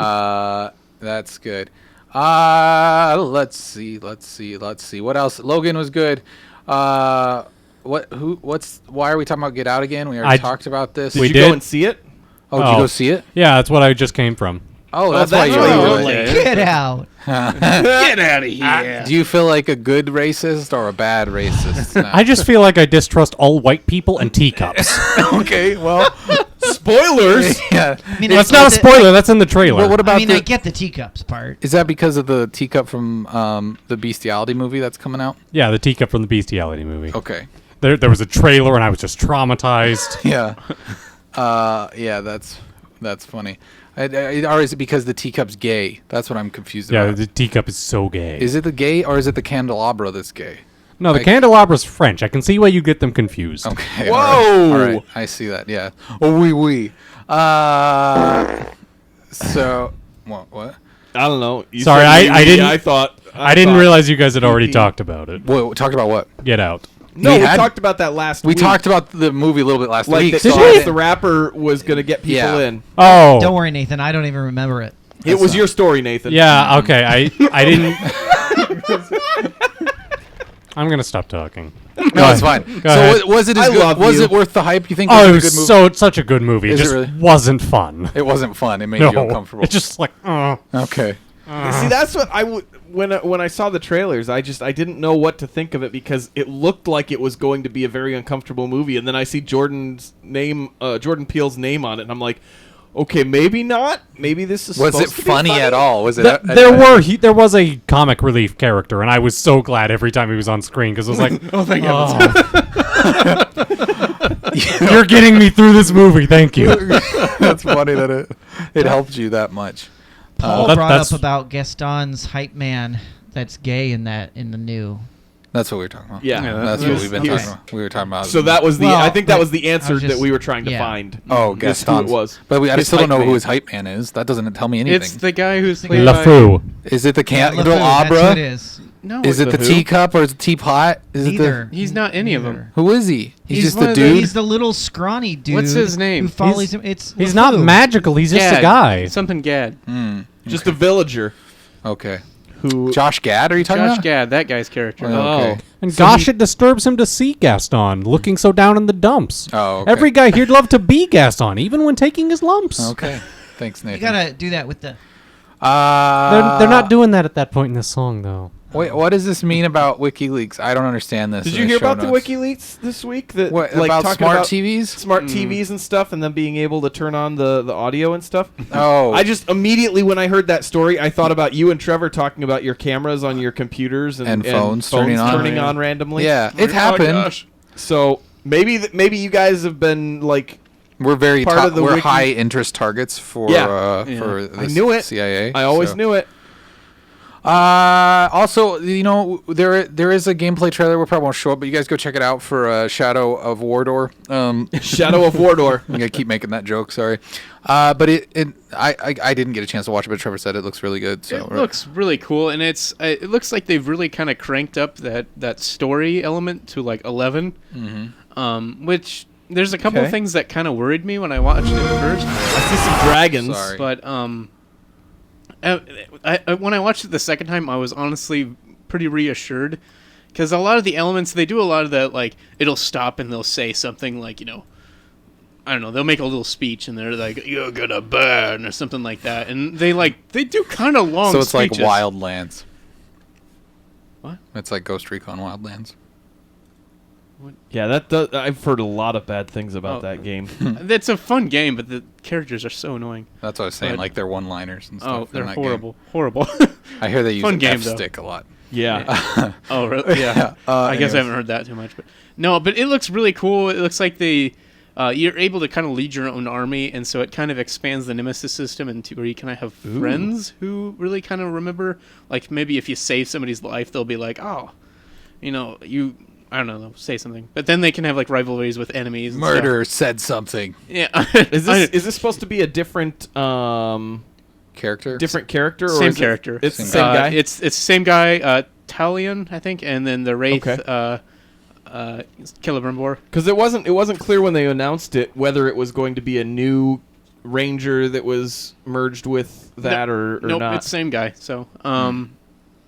That's good. Let's see. What else? Logan was good. Why are we talking about Get Out again? We already talked about this. Did you go and see it? Oh, did you go see it? Yeah, that's what I just came from. Oh, that's why you were late. Get out. Get out of here. Do you feel like a good racist or a bad racist now? I just feel like I distrust all white people and teacups. Okay, well, spoilers. Yeah, I mean, that's not a spoiler. That's in the trailer. Well, what about I get the teacups part. Is that because of the teacup from the Bestiality movie that's coming out? Yeah, the teacup from the Bestiality movie. Okay. There was a trailer and I was just traumatized. Yeah. Yeah, that's funny. Or is it because the teacup's gay? That's what I'm confused about. Yeah, the teacup is so gay. Is it the gay or is it the candelabra that's gay? No, the candelabra's French. I can see why you get them confused. Okay. Whoa! All right. I see that. Yeah. Oh, oui. So, what? I don't know. Sorry, I didn't. I didn't realize you guys had already talked about it. Wait, talked about what? Get Out. No, we talked about that last week. We talked about the movie a little bit last week. The rapper was going to get people in. Oh. Don't worry, Nathan. I don't even remember it. It was your story, Nathan. Yeah, okay. I didn't... I'm going to stop talking. No, it's fine. So was it as good? Was it worth the hype, you think? Oh, it was such a good movie. It just wasn't fun. It wasn't fun. It made you uncomfortable. It's just like, Okay. See, that's what I would... When I saw the trailers, I didn't know what to think of it because it looked like it was going to be a very uncomfortable movie, and then I see Jordan Peele's name on it, and I'm like, okay, maybe not. Maybe this is. Was it funny at all? Was it? There was a comic relief character, and I was so glad every time he was on screen because I was like, oh, thank You're getting me through this movie. Thank you. That's funny that it helped you that much. Paul brought up about Gaston's hype man that's gay in the new. That's what we were talking about. Yeah, that's what we've been talking about. We were talking about. So that was I think that was the answer that we were trying to find. Oh, Gaston. It was. But I still don't know who his hype man is. That doesn't tell me anything. It's the guy who's played LeFou. Is it the LeFou, candelabra? that's who it is. No, is it the teacup or is it the teapot? Is Neither. He's not any of them. Who is he? He's just one the of dude. He's the little scrawny dude. What's his name? Who follows him? He's not magical. He's just a guy. Something Gad. Just a villager. Okay. Who? Josh Gad? Are you talking about? Josh Gad, that guy's character. Okay. And gosh, it disturbs him to see Gaston looking so down in the dumps. Oh, okay. Every guy here'd love to be Gaston, even when taking his lumps. Okay. Thanks, Nathan. You gotta do that with the. They're not doing that at that point in this song, though. Wait, what does this mean about WikiLeaks? I don't understand this. Did you hear about the WikiLeaks this week? That about smart TVs? Smart TVs and stuff, and them being able to turn on the audio and stuff? Oh. I just immediately, when I heard that story, I thought about you and Trevor talking about your cameras on your computers and phones turning on randomly. Yeah, it happened. Gosh. So maybe you guys have been like... We're very part of the we're high interest targets for the I knew it. CIA. I always knew it. Also, there is a gameplay trailer. We probably won't show it, but you guys go check it out for Shadow of Mordor. Shadow of Mordor. I'm gonna keep making that joke. Sorry, but I didn't get a chance to watch it, but Trevor said it looks really good. So it looks really cool, and it looks like they've really kind of cranked up that story element to like 11. Mm-hmm. Which there's a couple things that kind of worried me when I watched it first. I see some dragons, but when I watched it the second time, I was honestly pretty reassured, because a lot of the elements, they do a lot of that, like, it'll stop and they'll say something like, I don't know, they'll make a little speech and they're like, "You're gonna burn," or something like that, and they do kind of long speeches. So it's like Wildlands. What? It's like Ghost Recon Wildlands. Yeah, I've heard a lot of bad things about that game. It's a fun game, but the characters are so annoying. That's what I was saying, like their one-liners and stuff. Oh, they're horrible. Horrible. I hear they use fun game, F-stick a lot. Yeah. Oh, really? Yeah. I guess I haven't heard that too much. But it looks really cool. It looks like you're able to kind of lead your own army, and so it kind of expands the Nemesis system into where you kind of have friends who really kind of remember. Like, maybe if you save somebody's life, they'll be like, "Oh, I don't know, they'll say something." But then they can have like rivalries with enemies. Murder said something. Yeah. Is this supposed to be a different character? Different character? Or same character. It's the same guy? It's the same guy, Talion, I think, and then the Wraith, Celebrimbor. Because it wasn't clear when they announced it whether it was going to be a new ranger that was merged with that or nope, not. It's the same guy. So,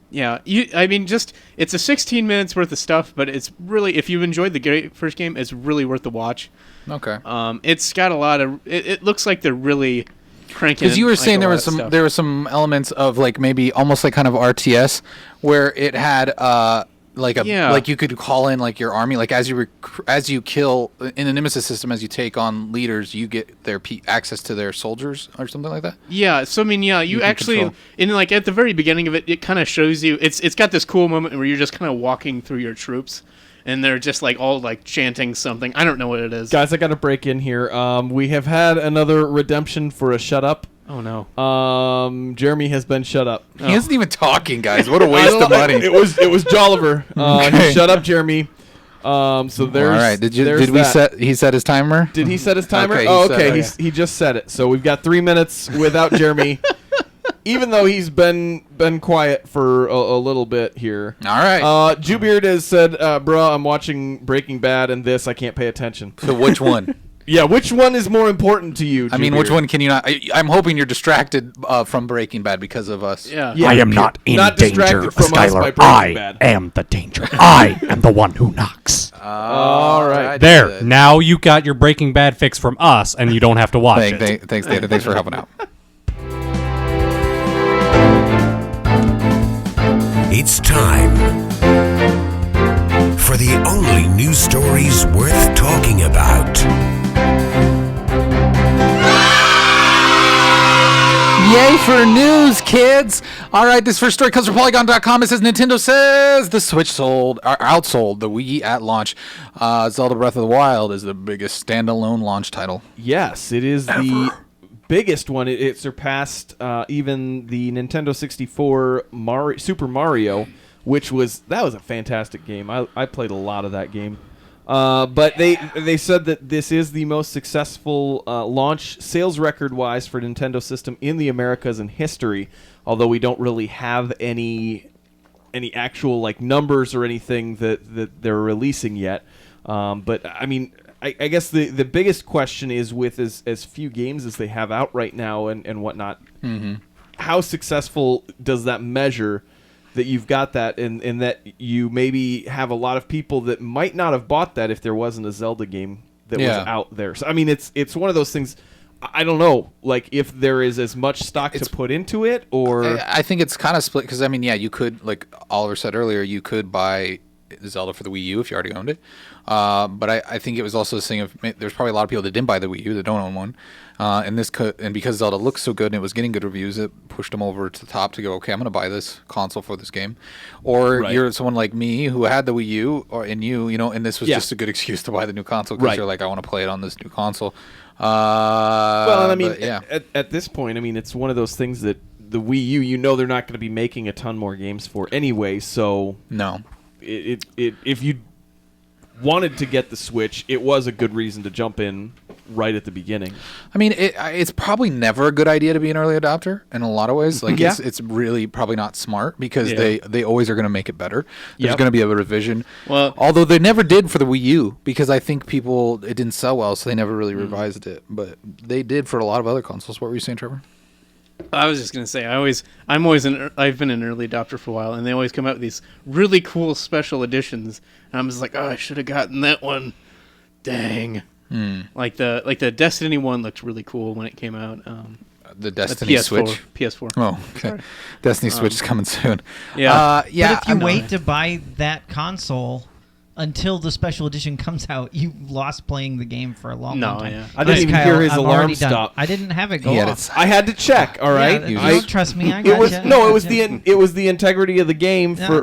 yeah, it's a 16 minutes worth of stuff, but it's really, if you enjoyed the first game, it's really worth the watch. Okay. It's got a lot of. It looks like they're really cranking. Because you were saying there were some elements of like maybe almost like kind of RTS where it had like you could call in like your army, like as you kill in the Nemesis system, as you take on leaders, you get their access to their soldiers or something like that. Yeah, so I mean, you actually control. In like at the very beginning of it kind of shows you it's got this cool moment where you're just kind of walking through your troops, and they're just like all like chanting something. I don't know what it is. Guys, I got to break in here. We have had another redemption for a shut up. Oh no. Jeremy has been shut up. He isn't even talking, guys. What a waste of money. It was Jolliver. He shut up Jeremy. So there's. All right. He set his timer? Did he set his timer? Okay, okay. He just set it. So we've got 3 minutes without Jeremy. Even though he's been quiet for a little bit here. All right. Jewbeard has said, "Bruh, I'm watching Breaking Bad and this. I can't pay attention." So which one? Yeah, which one is more important to you, I mean, which one can you not... I'm hoping you're distracted from Breaking Bad because of us. Yeah. I am not in danger, Skylar. I am the danger. I am the one who knocks. All right. There. Now you got your Breaking Bad fix from us, and you don't have to watch it. Thanks, Data. Thanks for helping out. It's time for the only news stories worth talking about. Yay Twofer news, kids. All right, this first story comes from Polygon.com. It says Nintendo says the Switch outsold the Wii at launch. Zelda Breath of the Wild is the biggest standalone launch title. Yes, it is the biggest one. It surpassed even the Nintendo 64 Super Mario, which was a fantastic game. I played a lot of that game. But they said that this is the most successful launch sales record-wise for Nintendo system in the Americas in history, although we don't really have any actual like numbers or anything that they're releasing yet. But I mean, I guess the biggest question is with as few games as they have out right now and whatnot, how successful does that measure that you've got that and that you maybe have a lot of people that might not have bought that if there wasn't a Zelda game that was out there. So I mean, it's one of those things. I don't know, like if there is as much stock to put into it, or I think it's kind of split because I mean, yeah, you could, like Oliver said earlier, you could buy Zelda for the Wii U if you already owned it. But I think it was also this thing of there's probably a lot of people that didn't buy the Wii U that don't own one. And because Zelda looks so good and it was getting good reviews, it pushed them over to the top to go, okay, I'm going to buy this console for this game. Or you're someone like me who had the Wii U, and this was just a good excuse to buy the new console because you're like, I want to play it on this new console. Well, and I mean, at this point, I mean, it's one of those things that the Wii U, they're not going to be making a ton more games for anyway. So no, if you wanted to get the Switch, it was a good reason to jump in right at the beginning. I mean, it's probably never a good idea to be an early adopter in a lot of ways. Like, it's really probably not smart because they always are going to make it better. There's going to be a revision. Well, although they never did for the Wii U because I think it didn't sell well, so they never really revised it. But they did for a lot of other consoles. What were you saying, Trevor? I was just gonna say I've been an early adopter for a while, and they always come out with these really cool special editions, and I'm just like, oh, I should have gotten that one. Dang. Like the Destiny one looked really cool when it came out. The Destiny Switch? PS4. Oh, okay. Sorry. Destiny Switch is coming soon. Yeah. But if you wait to buy that console until the special edition comes out, you lost playing the game for a long time. Yeah. I didn't even hear his alarm stop. I didn't have it go off. I had to check. All right, you don't trust me. I got it was the integrity of the game for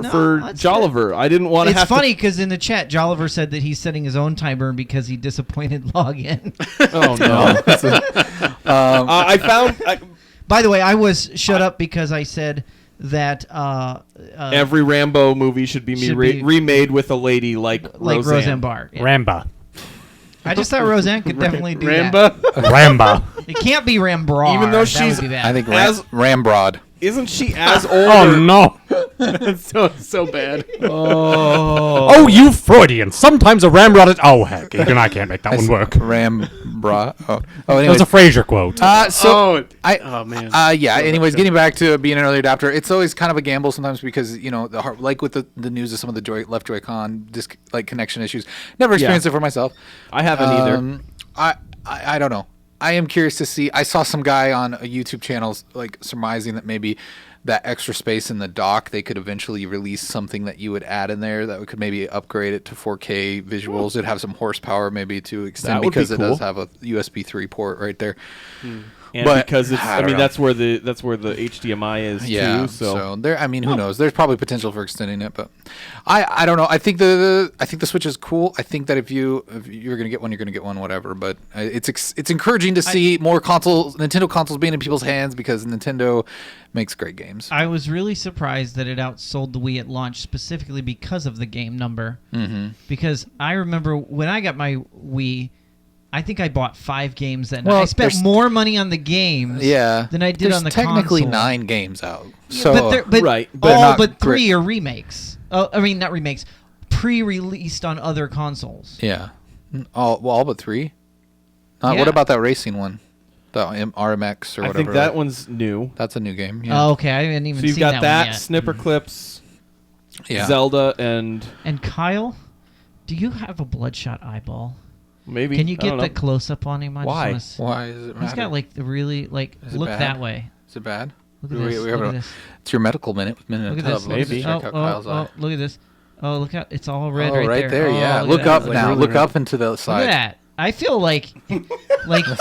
Jolliver. I didn't want to. It's funny because in the chat, Jolliver said that he's setting his own timer because he disappointed login. Oh no! I found. By the way, I was shut up because I said that every Rambo movie should be remade with a lady like Roseanne Barr. Yeah. Ramba. I just thought Roseanne could definitely do that. Ramba. It can't be Rambra. Even though she's, I think Rambrod. Isn't she as old? Oh no! so bad. Oh, you Freudian. Sometimes a ramrod is. Oh heck, I can't make that one work. Rambra. Oh, that was a Frasier quote. Oh man. Yeah. Anyways, getting back to being an early adopter, it's always kind of a gamble sometimes because like with the news of some of the left Joy-Con connection issues. Never experienced it for myself. I haven't either. I don't know. I am curious to see. I saw some guy on a YouTube channel surmising that maybe that extra space in the dock, they could eventually release something that you would add in there that could maybe upgrade it to 4K visuals. It'd have some horsepower maybe to extend because it does have a USB 3 port right there. And because it's, that's where the HDMI is too. So there. I mean, who knows? There's probably potential for extending it, but I don't know. I think the Switch is cool. I think that if you're gonna get one, you're gonna get one, whatever. But it's encouraging to see more Nintendo consoles being in people's hands because Nintendo makes great games. I was really surprised that it outsold the Wii at launch specifically because of the game number. Mm-hmm. Because I remember when I got my Wii, I think I bought 5 games that night. I spent more money on the games than I did on the console. There's technically 9 games out. But 3 are remakes. I mean, not remakes. Pre-released on other consoles. Yeah. All but 3? What about that racing one? The RMX or whatever. I think that one's new. That's a new game. Yeah. Oh, okay. I haven't even seen that. So you've got that, Snipper Clips, Zelda, and Kyle, do you have a bloodshot eyeball? Maybe. Can you get the close up on him? Why? Why does it matter? He's got the really look that way. Is it bad? Look at this. Look at this. It's your medical minute with Minute Look at this. Maybe. Look at this. Oh, look out! It's all red right there. Oh, yeah. Look up now. Look up into the side. Look at that. I feel like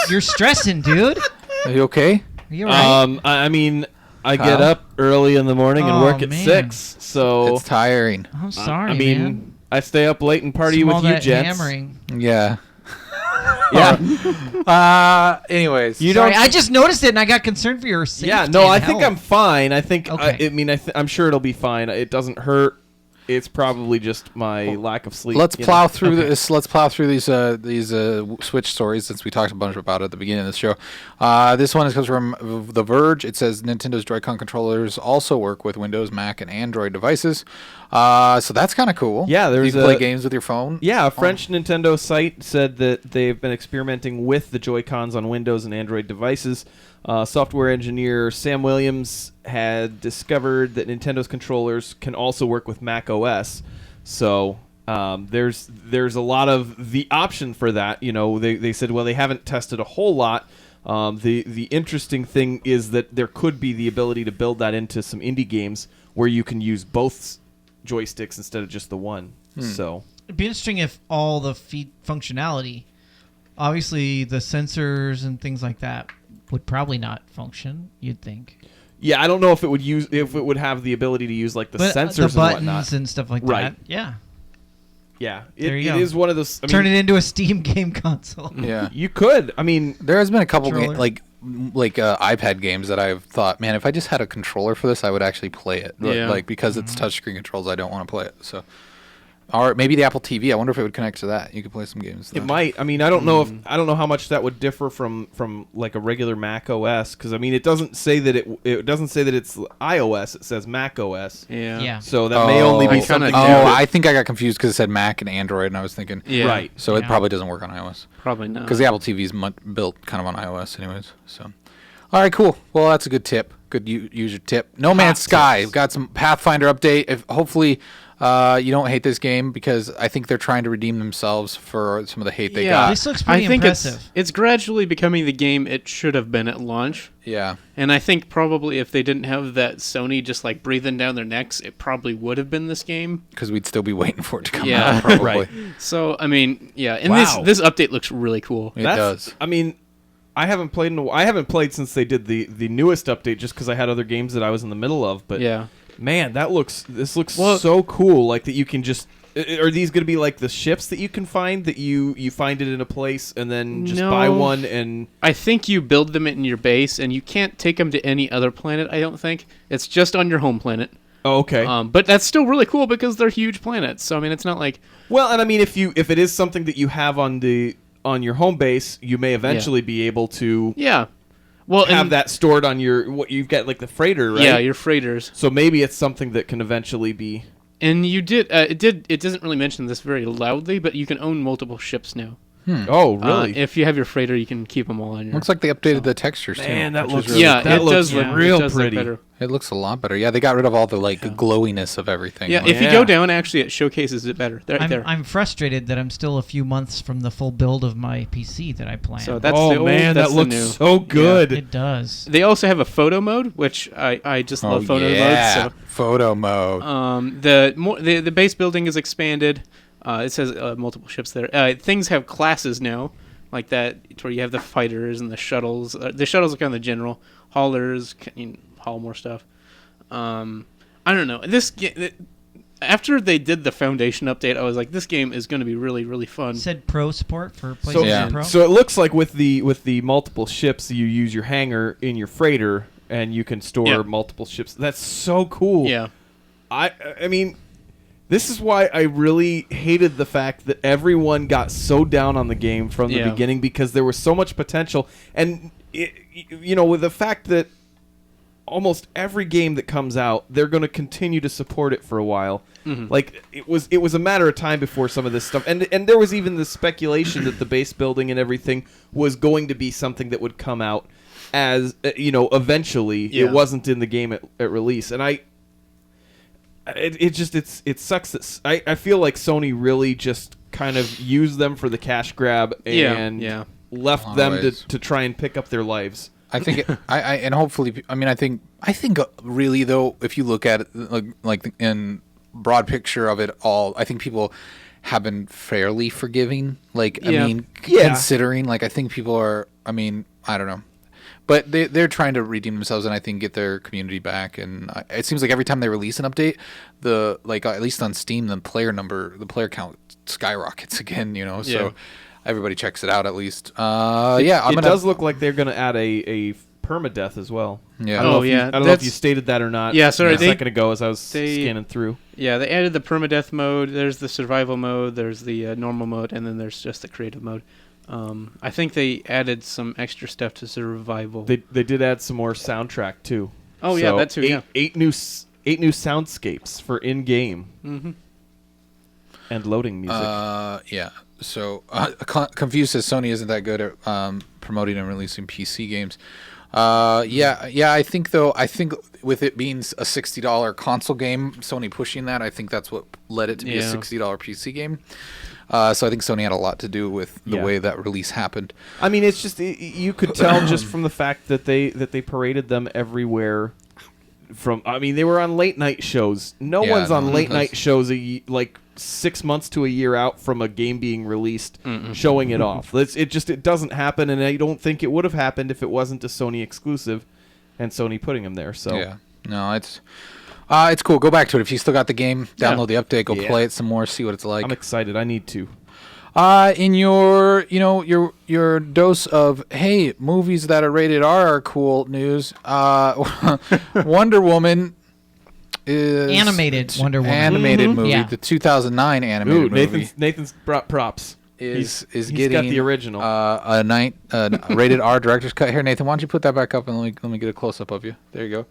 you're stressing, dude. Are you okay? you right? I mean, I get up early in the morning and work at 6, so it's tiring. I'm sorry, I mean, man. I stay up late and party with you, gents. Hammering. Yeah. Yeah. Anyways, Sorry, I just noticed it and I got concerned for your safety. Yeah, no, I and think health. I'm fine. I think Okay. I'm sure it'll be fine. It doesn't hurt. It's probably just my lack of sleep. Let's plow through this. Let's plow through these Switch stories since we talked a bunch about it at the beginning of the show. This one comes from The Verge. It says Nintendo's Joy-Con controllers also work with Windows, Mac, and Android devices. So that's kind of cool. Yeah, you can play games with your phone. Yeah, a French Nintendo site said that they've been experimenting with the Joy-Cons on Windows and Android devices. Software engineer Sam Williams had discovered that Nintendo's controllers can also work with Mac OS. So there's a lot of the option for that. You know, they said, well, they haven't tested a whole lot. The interesting thing is that there could be the ability to build that into some indie games where you can use both joysticks instead of just the one. So it'd be interesting if all the functionality, obviously the sensors and things like that, would probably not function. You'd think. Yeah, I don't know if it would have the ability to use like the sensors the and buttons whatnot. and stuff like Right. that. Yeah. Yeah, There you it go. is one of those. Turn it into a Steam game console. Yeah. You could. I mean, There has been a couple Controller. like iPad games that I've thought, man, if I just had a controller for this, I would actually play it. Yeah. Like because it's touchscreen controls, I don't want to play it. So, or maybe the Apple TV. I wonder if it would connect to that. You could play some games. it might. I mean, I don't know how much that would differ from like a regular Mac OS, because I mean, it doesn't say that it doesn't say that it's iOS. It says Mac OS. Yeah. Yeah. So that may only be I kinda something. do. I think I got confused because it said Mac and Android, and I was thinking, Yeah. Right. so it Yeah. probably doesn't work on iOS Probably not. because the Apple TV is built kind of on iOS, anyways. So, all right, cool. Well, that's a good tip. Good user tip. No Man's Sky. We've got some Pathfinder update. If hopefully you don't hate this game, because I think they're trying to redeem themselves for some of the hate they got. This looks pretty I think impressive. it's gradually becoming the game it should have been at launch. Yeah. And I think probably if they didn't have that Sony just like breathing down their necks, it probably would have been this game. Because we'd still be waiting for it to come Yeah. out, probably. Right. So I mean, yeah, and Wow. this update looks really cool. It does. I mean, I haven't played since they did the newest update, just because I had other games that I was in the middle of. But Yeah. man, this looks Well- so cool. Like that you can just. Are these going to be like the ships that you can find, that you find it in a place and then just buy No. one and... I think you build them in your base, and you can't take them to any other planet. I don't think it's just on your home planet. Oh, okay. But that's still really cool because they're huge planets. So I mean, it's not like Well, and I mean, if it is something that you have on your home base, you may eventually be able to yeah. Well, have and, that stored on what you've got, like the freighter, right? Yeah, your freighters. So maybe it's something that can eventually be. And you did. It doesn't really mention this very loudly, but you can own multiple ships now. Oh, really? If you have your freighter, you can keep them all on your. Looks like they updated the textures too. Man, that which is looks- really yeah, that it looks does look real it does pretty. Look better. It looks a lot better. Yeah, they got rid of all the glowiness of everything. Yeah, Like, if you go down, actually, it showcases it better. Right there. I'm frustrated that I'm still a few months from the full build of my PC that I planned. So that's oh the old, man, that's that the looks new. so good. it does. They also have a photo mode, which I just love photo yeah. mode. Photo mode. So the base building is expanded. It says multiple ships there. Things have classes now, like that, where you have the fighters and the shuttles. The shuttles are kind of the general. Haulers can haul more stuff. I don't know. After they did the Foundation update, I was like, this game is going to be really, really fun. It said Pro support for PlayStation Pro. So it looks like with the multiple ships, you use your hangar in your freighter, and you can store multiple ships. That's so cool. Yeah. I mean, this is why I really hated the fact that everyone got so down on the game from the beginning, because there was so much potential. And, with the fact that almost every game that comes out, they're going to continue to support it for a while. Mm-hmm. Like, it was a matter of time before some of this stuff. And there was even the speculation that the base building and everything was going to be something that would come out as, eventually. Yeah. It wasn't in the game at release. And it sucks that I feel like Sony really just kind of used them for the cash grab and left them to try and pick up their lives. I think and hopefully, I think really though, if you look at it like in broad picture of it all, I think people have been fairly forgiving. Considering, I think people are. I mean, I don't know. but they're trying to redeem themselves and I think get their community back. And it seems like every time they release an update, at least on Steam, the player count skyrockets again. So everybody checks it out at least. It does look like they're going to add a permadeath as well. Yeah. I don't know if you stated that or not. Yeah, sorry. A second ago as I was scanning through. Yeah, they added the permadeath mode. There's the survival mode. There's the normal mode, and then there's just the creative mode. I think they added some extra stuff to survival. They did add some more soundtrack too. Oh yeah, that too. Eight new soundscapes for in-game and loading music. Yeah. So Confused says Sony isn't that good at promoting and releasing PC games. I think with it being a $60 console game, Sony pushing that, I think that's what led it to be a $60 PC game. So I think Sony had a lot to do with the way that release happened. I mean, it's just you could tell just from the fact that they paraded them everywhere. They were on late night shows. No one's on late night shows like 6 months to a year out from a game being released, showing it off. It doesn't happen, and I don't think it would have happened if it wasn't a Sony exclusive, and Sony putting them there. So yeah, no, it's cool. Go back to it if you still got the game. Download the update. Go play it some more. See what it's like. I'm excited. I need to. In your dose of movies that are rated R are cool news. Wonder Woman is animated Wonder Woman movie, the 2009 animated movie. Nathan's brought props. He's getting got the original rated R director's cut here. Nathan, why don't you put that back up and let me get a close up of you. There you go.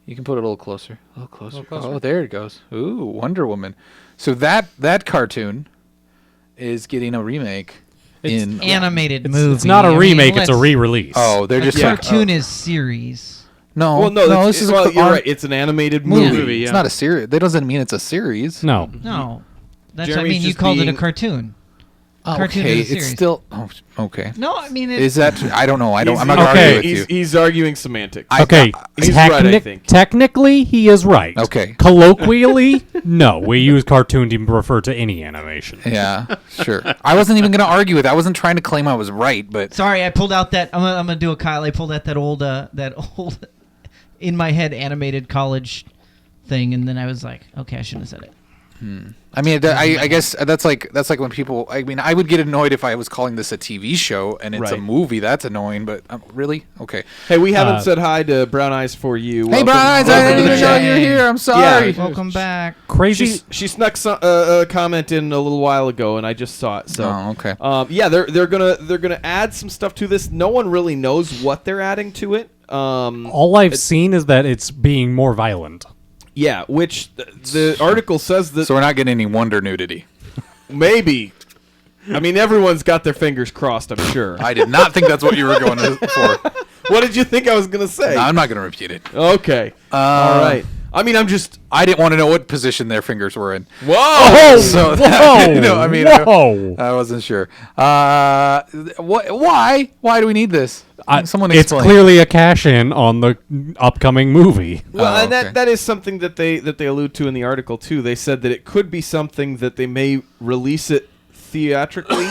You can put it a little closer. Oh, there it goes. Ooh, Wonder Woman. So that cartoon is getting a remake. It's animated movie. It's not a remake. It's a re-release. Oh, they're just cartoon is series. No, this is you're right. It's an animated movie. It's not a series. That doesn't mean it's a series. No. That's what I mean. You called it a cartoon. Cartoon is a series. It's still okay. No, I mean is that? I don't know. I'm not going to argue with you. He's arguing semantics. He's right. I think technically he is right. Okay. Colloquially, no. We use cartoon to refer to any animation. Yeah, sure. I wasn't even going to argue with it. I wasn't trying to claim I was right, but sorry, I pulled out that. I'm gonna do a Kyle. I pulled out that old in my head animated college thing, and then I was like, okay, I shouldn't have said it. I mean, I guess that's like when people. I mean, I would get annoyed if I was calling this a TV show and it's a movie. That's annoying, but really, okay. Hey, we haven't said hi to Brown Eyes for you. Hey, Brown Eyes, I didn't even know you're here. I'm sorry. Yeah. Welcome back. Crazy. She snuck a comment in a little while ago, and I just saw it. So, okay. They're gonna add some stuff to this. No one really knows what they're adding to it. All I've seen is that it's being more violent. Yeah, which the article says that... So we're not getting any Wonder nudity. Maybe. I mean, everyone's got their fingers crossed, I'm sure. I did not think that's what you were going for. What did you think I was going to say? No, I'm not going to repeat it. Okay. All right. I mean, I didn't want to know what position their fingers were in. Whoa! I wasn't sure. Why? Why do we need this? Someone explain. It's clearly a cash-in on the upcoming movie. Well, that is something that they allude to in the article too. They said that it could be something that they may release it theatrically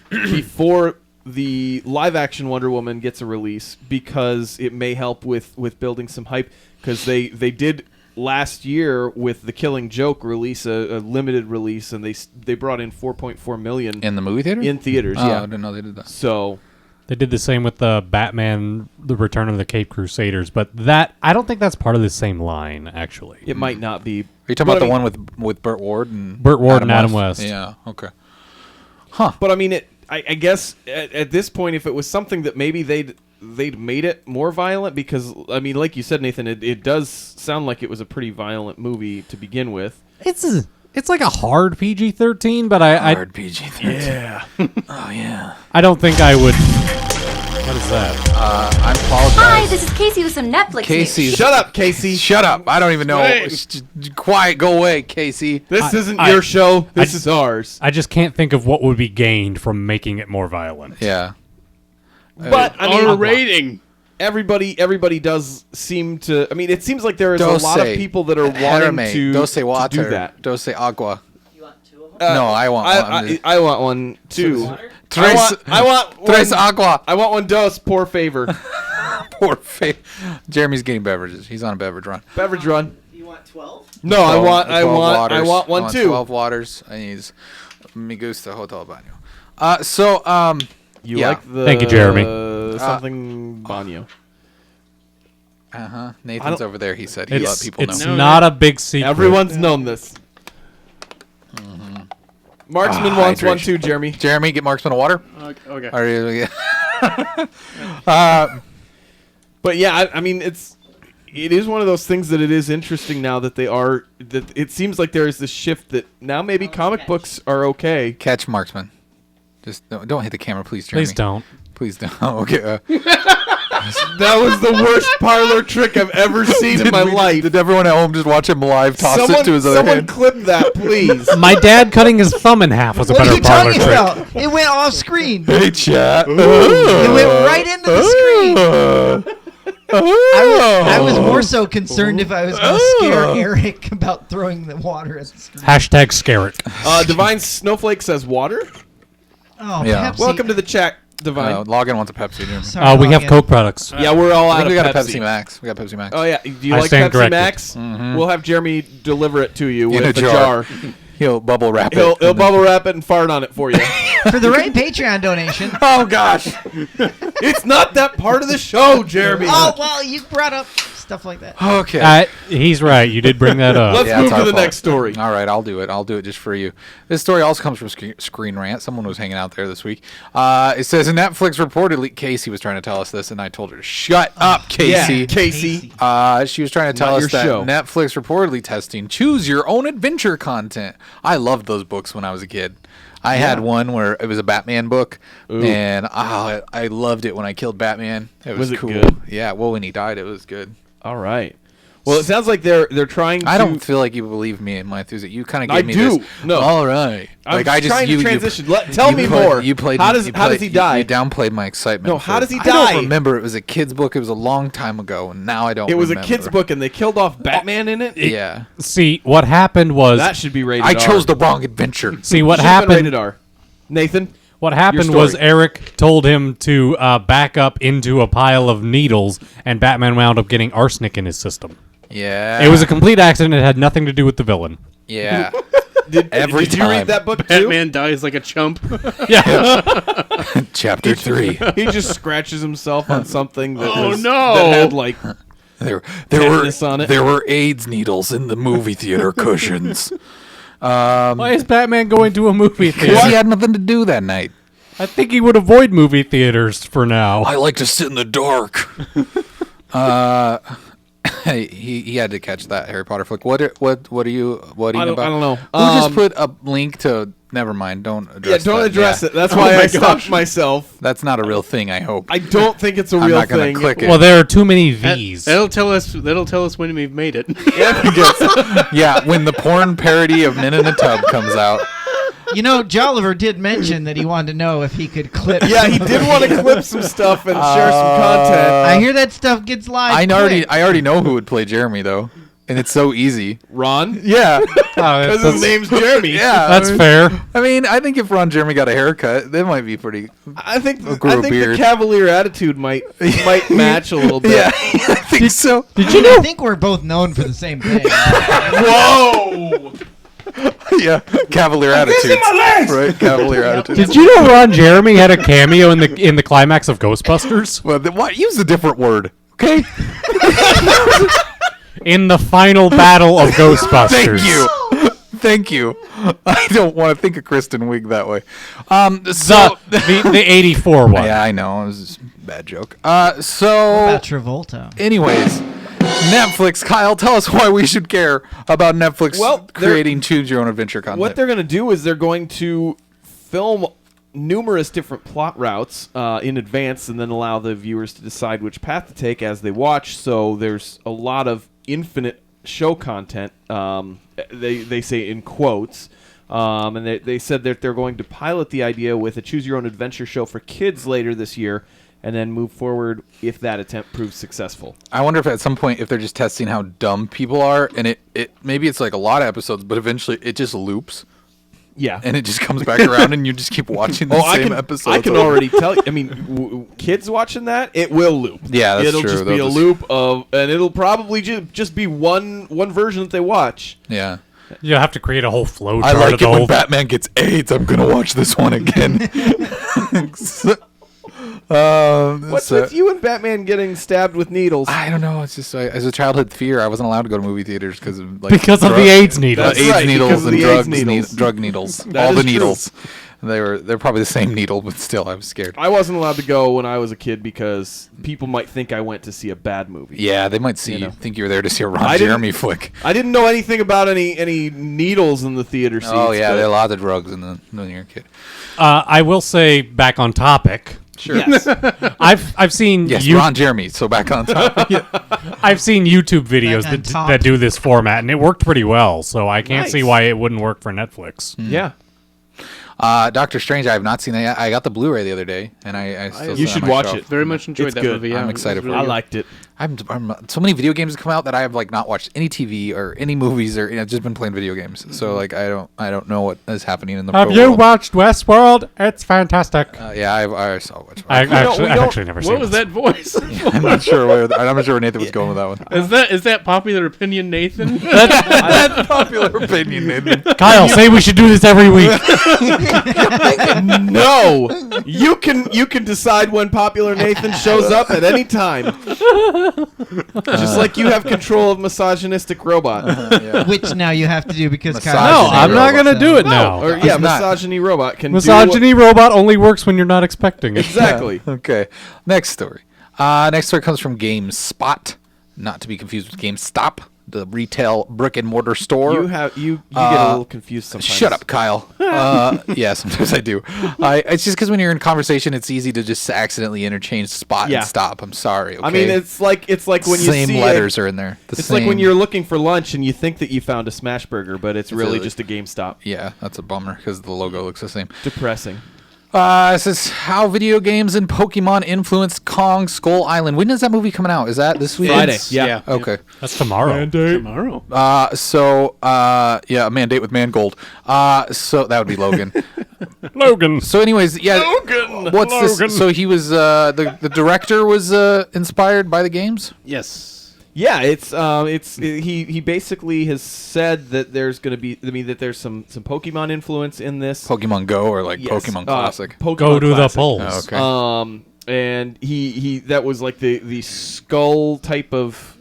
before the live-action Wonder Woman gets a release, because it may help with building some hype. Because they did last year with The Killing Joke release a limited release, and they brought in $4.4 million in the movie theater. In theaters, yeah. I didn't know they did that. So they did the same with the Batman: The Return of the Caped Crusaders, but I don't think that's part of the same line. Actually, it might not be. Are you talking about the one with Burt Ward and Adam West? Yeah. Okay. Huh. But I mean, I guess at this point, if it was something that maybe they'd made it more violent, because I mean, like you said, Nathan, it does sound like it was a pretty violent movie to begin with. It's like a hard PG-13, but hard PG-13. Yeah. Oh yeah. I don't think I would. What is that? I apologize. Hi, this is Casey with some Netflix Casey, news. Shut up, Casey. Shut up. I don't even know. Quiet. Go away, Casey. This isn't your show. This is ours. I just can't think of what would be gained from making it more violent. Yeah. But I mean, R rating. Everybody does seem to. I mean, it seems like there is a lot of people that are wanting to do that. Dose agua. You want two of them? No, I want one. I want one too. I want one, tres agua. I want one. Dos, por favor. Poor face. Jeremy's getting beverages. He's on a beverage run. Beverage run. You want 12? No, 12 I want one too. 12 waters. And he's Me Gusta Hotel Baño. You yeah. like the Thank you, Jeremy. Something Baño. Nathan's over there. He said he let people know. It's not a big secret. Everyone's known this. Marksman wants hydration. one too, Jeremy. Jeremy, get Marksman a water. Okay. Are you, But yeah, I mean, it is one of those things that it is interesting now that it seems like there is this shift that now maybe comic books are okay. catch Marksman. Just don't hit the camera, please, Jeremy. Please don't. Please don't. Okay. That was the worst parlor trick I've ever seen in my life. Did everyone at home just watch him live toss it to his other hand? Clip that, please. My dad cutting his thumb in half was a What are better you parlor talking trick. about? It went off screen. Hey, chat. It went right into the screen. I was more so concerned if I was going to scare Eric about throwing the water at the screen. Hashtag scare it. Divine Snowflake says water. Oh, Yeah. Pepsi. Welcome to the chat, Divine. Logan wants a Pepsi, Jeremy. Sorry, We have Logan. Coke products. Yeah, we're all I out think of we got Pepsi. a Pepsi Max. We got Pepsi Max. Oh yeah, do you I like stand Pepsi corrected. Max? We'll have Jeremy deliver it to you In with a a jar. He'll bubble wrap it. He'll bubble wrap it and fart on it for you. For the right Patreon donation. Oh, gosh. It's not that part of the show, Jeremy. Oh, well, you brought up stuff like that. Okay. He's right. You did bring that up. Let's Yeah, move it's to our the fault. next story. All right, I'll do it. I'll do it just for you. This story also comes from Screen Rant. Someone was hanging out there this week. It says Netflix reportedly. Casey was trying to tell us this, and I told her to shut up, Casey. Yeah, Casey. She was trying to tell Not us your that show. Netflix reportedly testing choose your own adventure content. I loved those books when I was a kid. I had one where it was a Batman book, and I loved it when I killed Batman. It was it cool. good? Yeah, well, when he died, it was good. All right. Well, it sounds like they're trying to... I don't feel like you believe me in my enthusiasm. You kind of I gave me do. this. No. All right. I'm trying to transition. Tell you me play- more. You played. How does he die? You downplayed my excitement. No, how for does he it. die? I don't remember. It was a kid's book. It was a long time ago, and now I don't. It was remember. a kid's book, and they killed off Batman in it? Yeah. See, what happened was... That should be rated I R. chose the wrong adventure. See, what Should've been happened... rated R. Nathan? What happened Your was story. Eric told him to back up into a pile of needles, and Batman wound up getting arsenic in his system. Yeah. It was a complete accident. It had nothing to do with the villain. Yeah. Did Every you time. read that book too? Batman dies like a chump. Chapter 3. He just scratches himself on something that Oh, was, no. that had like There Tetanus on it. were AIDS needles in the movie theater cushions. Why is Batman going to a movie Because theater? he had nothing to do that night. I think he would avoid movie theaters for now. I like to sit in the dark. He had to catch that Harry Potter flick. What are you about? I don't know. Who just put a link to? Never mind. Don't address. don't that. address Yeah. it. That's why I stopped myself. That's not a real thing. I hope. I don't think it's a I'm real not gonna thing. click it. Well, there are too many V's. That'll tell us when we've made it. Yeah, when the porn parody of Men in a Tub comes out. You know, Jolliver did mention that he wanted to know if he could clip. Yeah, he did want to clip some stuff and share some content. I hear that stuff gets live. I quick. already know who would play Jeremy though, and it's so easy. Ron? Yeah, Because his name's Jeremy. yeah. That's fair. I mean, I think if Ron Jeremy got a haircut, that might be pretty. I think grew a the beard. cavalier attitude might match a little bit. Yeah, I think so. I think we're both known for the same thing. Whoa! Yeah, cavalier attitude. Right, cavalier attitude. Did you know Ron Jeremy had a cameo in the climax of Ghostbusters? Well, what? Use a different word, okay? In the final battle of Ghostbusters. Thank you. I don't want to think of Kristen Wiig that way. The 84 one. Yeah, I know. It was just a bad joke. About Travolta. Anyways, Netflix. Kyle, tell us why we should care about Netflix creating choose your own adventure content. What they're going to do is they're going to film numerous different plot routes in advance and then allow the viewers to decide which path to take as they watch. So there's a lot of infinite show content, they say in quotes. And they said that they're going to pilot the idea with a choose your own adventure show for kids later this year and then move forward if that attempt proves successful. I wonder if at some point if they're just testing how dumb people are, and it maybe it's like a lot of episodes, but eventually it just loops. Yeah. And it just comes back around, and you just keep watching the same episode. I can already tell you. I mean, kids watching that, it will loop. Yeah, that's it'll true. Just be a loop of, and it'll probably just be one version that they watch. Yeah. You have to create a whole flow I chart. like of it the when whole Batman gets AIDS. I'm gonna watch this one again. What's with you and Batman getting stabbed with needles? I don't know. It's just as a childhood fear, I wasn't allowed to go to movie theaters because of the AIDS needles. AIDS needles and AIDS needles. drug needles. That All the is true. needles. They're probably the same needle, but still, I was scared. I wasn't allowed to go when I was a kid because people might think I went to see a bad movie. Yeah, they might think you were there to see a Ron Jeremy flick. I didn't know anything about any needles in the theater seats. Oh yeah, there are a lot of drugs when you're a kid. I will say, back on topic. Sure. Yes. I've seen Ron Jeremy. So back on top. I've seen YouTube videos that do this format, and it worked pretty well. So I can't see why it wouldn't work for Netflix. Yeah. Doctor Strange, I have not seen that yet. I got the Blu-ray the other day, and I still you should watch it. Very much enjoyed It's that good. movie. Yeah, I'm excited for it. I liked it. I'm so many video games have come out that I have not watched any TV or any movies or I've just been playing video games. So I don't know what is happening in the. Have you watched Westworld? It's fantastic. Yeah, I saw Westworld. I've actually never seen it. What was that voice? I'm not sure where Nathan was going with that one. Is that popular opinion, Nathan? That's popular opinion, Nathan. Kyle, say we should do this every week. No, you can decide when popular Nathan shows up at any time. Just like you have control of misogynistic robot. Yeah. Which now you have to do because Misogyny Kyle. No, I'm not gonna do it now. Or misogyny robot can. Misogyny robot only works when you're not expecting it. Exactly. Okay. Next story. Next story comes from GameSpot, not to be confused with GameStop, the retail brick and mortar store. You get a little confused sometimes. Shut up, Kyle. Yeah, sometimes I do. It's just because when you're in conversation, it's easy to just accidentally interchange spot and stop. I'm sorry. Okay? I mean, it's like when you see same letters are in there. It's like when you're looking for lunch and you think that you found a Smash Burger, but it's really just a GameStop. Yeah, that's a bummer because the logo looks the same. Depressing. It says how video games and Pokemon influenced Kong Skull Island. When is that movie coming out? Is that this week? Friday. Yeah. Okay. That's tomorrow. Tomorrow. Yeah, a mandate with Mangold. So that would be Logan. Logan. So, anyways, yeah. Logan. What's this? So he was the director was inspired by the games. Yes. Yeah, he basically has said that there's going to be that there's some Pokemon influence in this. Pokemon Go or Yes. Pokemon Classic. Pokemon Go to Classic. the polls. Oh, okay. And he that was like the skull type of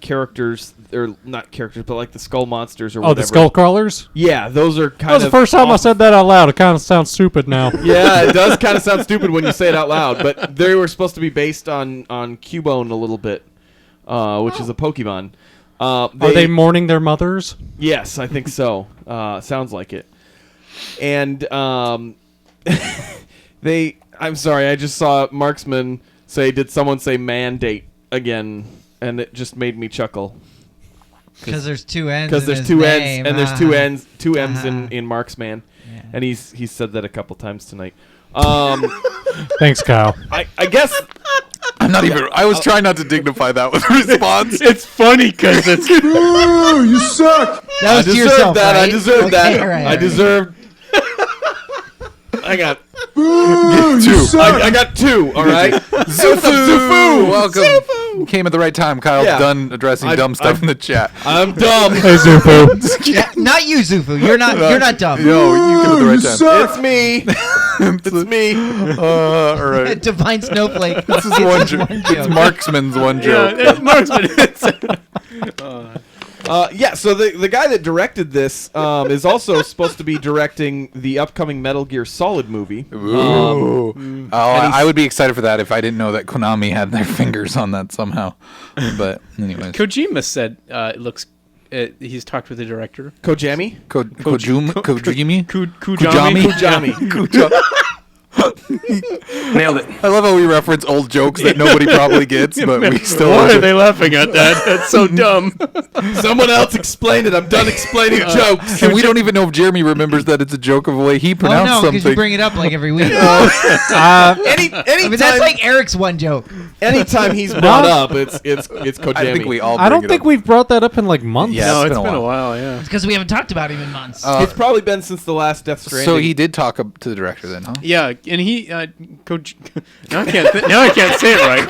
characters, or not characters, but like the skull monsters or whatever. Oh, the skull crawlers? Yeah, those are kind That was of. the first time I said that out loud. It kind of sounds stupid now. Yeah, it does kind of sound stupid when you say it out loud, but they were supposed to be based on Cubone a little bit. Which is a Pokemon. Are they mourning their mothers? Yes, I think so. Sounds like it. And I'm sorry, I just saw Marksman say, did someone say mandate again? And it just made me chuckle. Because there's two N's. Because there's two N's, and there's two M's in Marksman. Yeah. And he's said that a couple times tonight. Thanks, Kyle. I guess... I'm not even. I was trying not to dignify that with a response. It's funny because it's. Ooh, you suck. That was I to deserved yourself, that. right? I deserved Okay, that. right, I right. deserved. I got two. I got two. All right. Zufu. Welcome. Zufu. Came at the right time. Kyle's done addressing dumb stuff in the chat. I'm dumb. Hey, Zufu. Yeah, not you, Zufu. You're not dumb. No, you came at the right time. It's me. It's me. All right. Divine snowflake. This is one joke. It's Marksman's one joke. Yeah, it's Marksman. So the guy that directed this is also supposed to be directing the upcoming Metal Gear Solid movie. Ooh. I would be excited for that if I didn't know that Konami had their fingers on that somehow. But anyways. Kojima said it looks. He's talked with the director. Kojami? Kojimi? Kujami. Kujami. Nailed it. I love how we reference old jokes that nobody probably gets, but we still. Why are they laughing at that? That's so dumb. Someone else explain it. I'm done explaining jokes. And we don't even know if Jeremy remembers that it's a joke of the way he pronounced no, because something. you bring it up like every week. Anytime, that's like Eric's one joke. anytime he's brought up, it's Kojami. I think we all. I don't bring it think up. we've brought that up in like months. Yeah, No, it's it's been a while. Yeah. It's because we haven't talked about him in months. It's probably been since the last Death Stranding. So he did talk to the director then, huh? Yeah, and he now I can't say it right.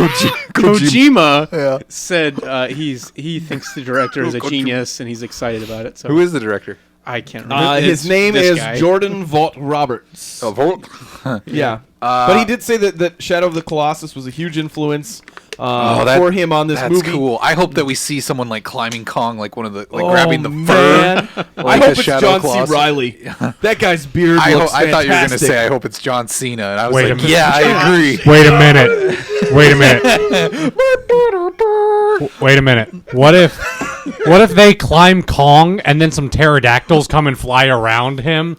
Kojima said he thinks the director is a genius and he's excited about it. So Who is the director? I can't remember. His name this is guy. Jordan Vogt Roberts. Oh, Volt. Yeah. But he did say that Shadow of the Colossus was a huge influence for him on this that's movie. cool. I hope that we see someone like climbing Kong, like one of the grabbing the man. fur. I like hope a it's Shadow John Colossus. C. Riley. That guy's beard I looks fantastic. thought you were going to say, I hope it's John Cena. And I was Wait a like, minute. yeah, I agree. Wait a minute. What if they climb Kong and then some pterodactyls come and fly around him?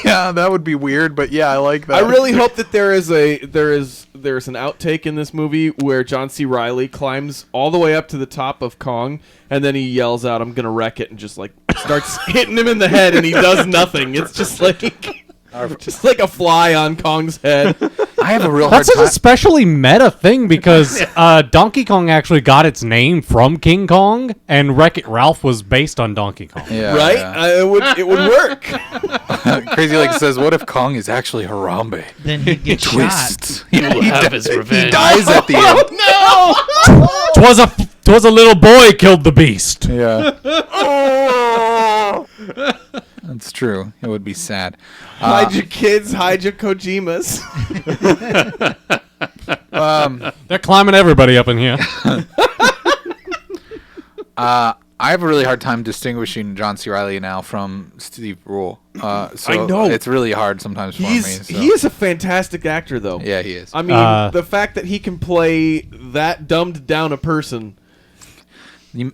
Yeah, that would be weird, but yeah, I like that. I really hope that there's an outtake in this movie where John C. Riley climbs all the way up to the top of Kong and then he yells out, "I'm gonna wreck it," and just like starts hitting him in the head and he does nothing. It's just like a fly on Kong's head. I have a real hard That's time. an especially meta thing because Donkey Kong actually got its name from King Kong, and Wreck-It Ralph was based on Donkey Kong. Yeah, Right? yeah. It would work. Crazy Lake says, what if Kong is actually Harambe? Then he'd get shot. Twists. He will have his revenge. He dies at the end. No! Twas a little boy killed the beast. Yeah. That's true. It would be sad. Hide your kids, hide your Kojimas. They're climbing everybody up in here. I have a really hard time distinguishing John C. Reilly now from Steve Rule. So I know. It's really hard sometimes for me. So. He is a fantastic actor, though. Yeah, he is. I mean, the fact that he can play that dumbed down a person.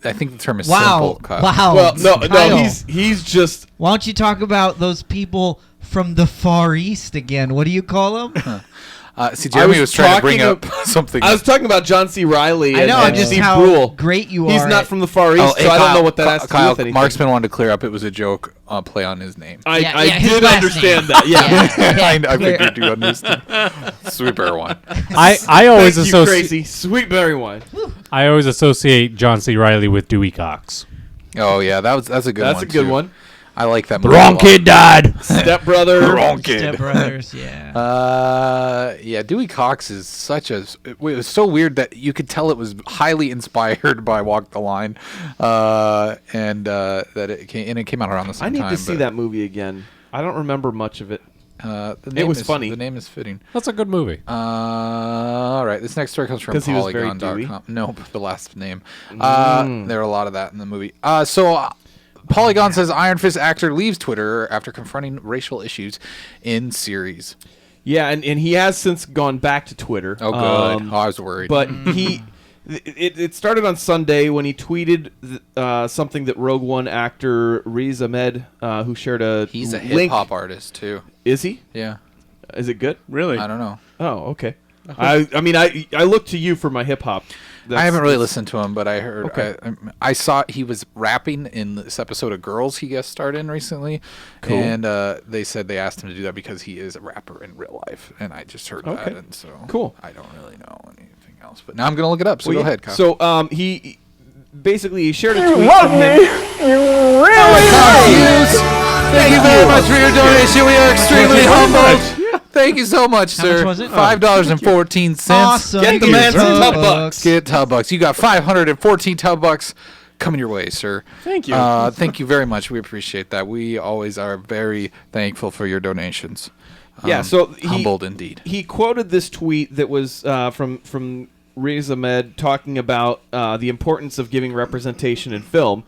I think the term is Wow. simple. Kyle. Wow. Well, no, Kyle. he's just. Why don't you talk about those people from the Far East again? What do you call them? See, Jeremy was trying to bring up something. I was talking about John C. Reilly. I know, and just Steve how Brule. great you are. He's not at- from the Far East, hey, so I don't Kyle, know what that has to do Kyle, with anything. Marksman wanted to clear up it was a joke play on his name. I his did last understand name. that. Yeah. I figured you understood. Sweet bear one. I always Thank you, crazy. Sweet berry wine. I always associate John C. Reilly with Dewey Cox. Oh yeah, that's a good one. That's a good too. one. I like that. The movie a wrong lot. kid died. Stepbrother. Wrong kid. Step Brothers, yeah. Yeah, Dewey Cox is such a. It was so weird that you could tell it was highly inspired by Walk the Line, and that it came out around the same I need time. to see that movie again. I don't remember much of it. It was funny. The name is fitting. That's a good movie. All right, this next story comes from 'Cause he was very Polygon.com. Nope, the last name. There are a lot of that in the movie. Polygon says Iron Fist actor leaves Twitter after confronting racial issues in series. Yeah, and he has since gone back to Twitter. Oh, good. I was worried. But it started on Sunday when he tweeted something that Rogue One actor Riz Ahmed, who shared a He's a link. hip hop artist too. Is he? Yeah. Is it good? Really? I don't know. Oh, okay. I mean, I look to you for my hip hop. I haven't really listened to him, but I heard. Okay. I saw he was rapping in this episode of Girls he guest starred in recently, Cool. and they said they asked him to do that because he is a rapper in real life, and I just heard that, Okay. and so Cool. I don't really know anything else, but now I'm gonna look it up. So Well, go yeah. ahead, Kyle. So he basically shared a tweet. From him. Thank you very much for your donation. We are extremely humbled. Thank you so much, How sir. much was it? $5.14. Awesome. Get the man some Tubbucks. Get Tubbucks. You got 514 Tubbucks coming your way, sir. Thank you. Thank you very much. We appreciate that. We always are very thankful for your donations. Yeah, so humbled indeed. He quoted this tweet that was from Riz Ahmed talking about the importance of giving representation in film,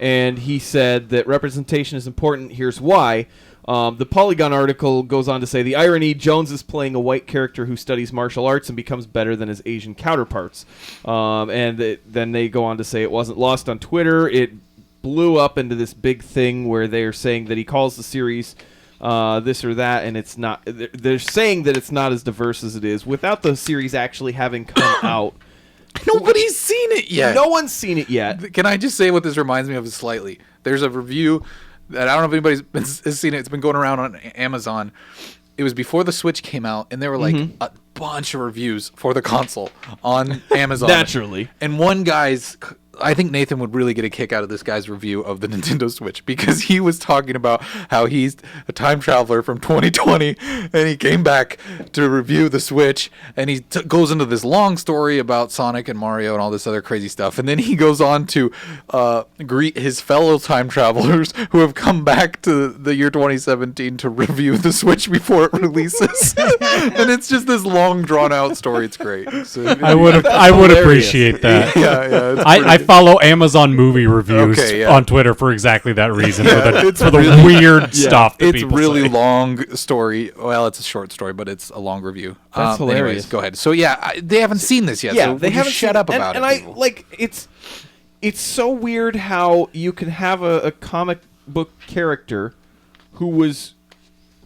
and he said that representation is important. Here's why. The Polygon article goes on to say, the irony, Jones is playing a white character who studies martial arts and becomes better than his Asian counterparts. Then they go on to say it wasn't lost on Twitter. It blew up into this big thing where they're saying that he calls the series this or that, and it's not. They're saying that it's not as diverse as it is without the series actually having come out. Nobody's seen it yet. No one's seen it yet. Can I just say what this reminds me of slightly? There's a review that I don't know if anybody's has seen it. It's been going around on Amazon. It was before the Switch came out, and there were like a bunch of reviews for the console on Amazon. Naturally. And one guy's... I think Nathan would really get a kick out of this guy's review of the Nintendo Switch, because he was talking about how he's a time traveler from 2020 and he came back to review the Switch, and he goes into this long story about Sonic and Mario and all this other crazy stuff. And then he goes on to greet his fellow time travelers who have come back to the year 2017 to review the Switch before it releases. And it's just this long drawn out story. It's great. So, I would appreciate that. Yeah. I follow Amazon movie reviews on Twitter for exactly that reason, for the weird stuff that it's people really say. long story. Well, it's a short story, but it's a long review. That's hilarious. Anyways, go ahead. So they haven't seen this yet. Yeah, so they haven't shut up about it. And people. it's so weird how you can have a comic book character who is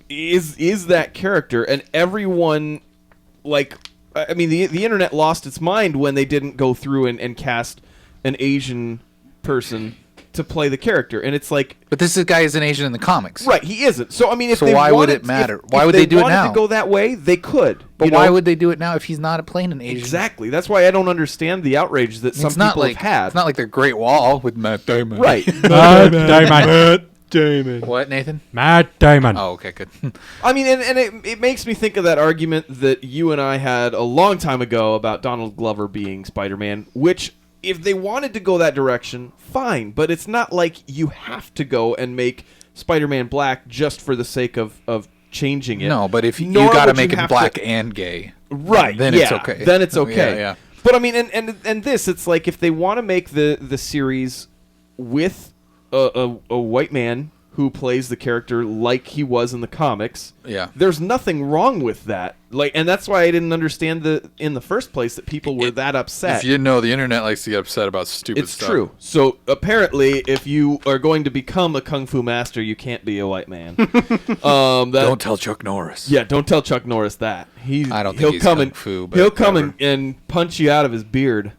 that character, and everyone I mean the internet lost its mind when they didn't go through and cast an Asian person to play the character, and it's like, but this guy is an Asian in the comics, right? He isn't. So I mean, why would it matter? Why would they do it now? If they wanted to go that way, they could. But why would they do it now if he's not playing an Asian? Exactly. That's why I don't understand the outrage that some people have had. It's not like the Great Wall with Matt Damon, right? Matt Damon. What, Nathan? Matt Damon. Oh, okay, good. I mean, and it makes me think of that argument that you and I had a long time ago about Donald Glover being Spider-Man, which, if they wanted to go that direction, fine. But it's not like you have to go and make Spider-Man black just for the sake of changing it. No, but if you got to make him black and gay, right? Then it's okay. Then it's okay. Yeah. But I mean, and this, it's like if they want to make the series with a white man who plays the character like he was in the comics, there's nothing wrong with that. And that's why I didn't understand in the first place that people were that upset. If you know, the internet likes to get upset about stupid stuff. It's true. So apparently, if you are going to become a kung fu master, you can't be a white man. Don't tell Chuck Norris. Yeah, don't tell Chuck Norris that. I don't think he's kung fu. But he'll come and punch you out of his beard.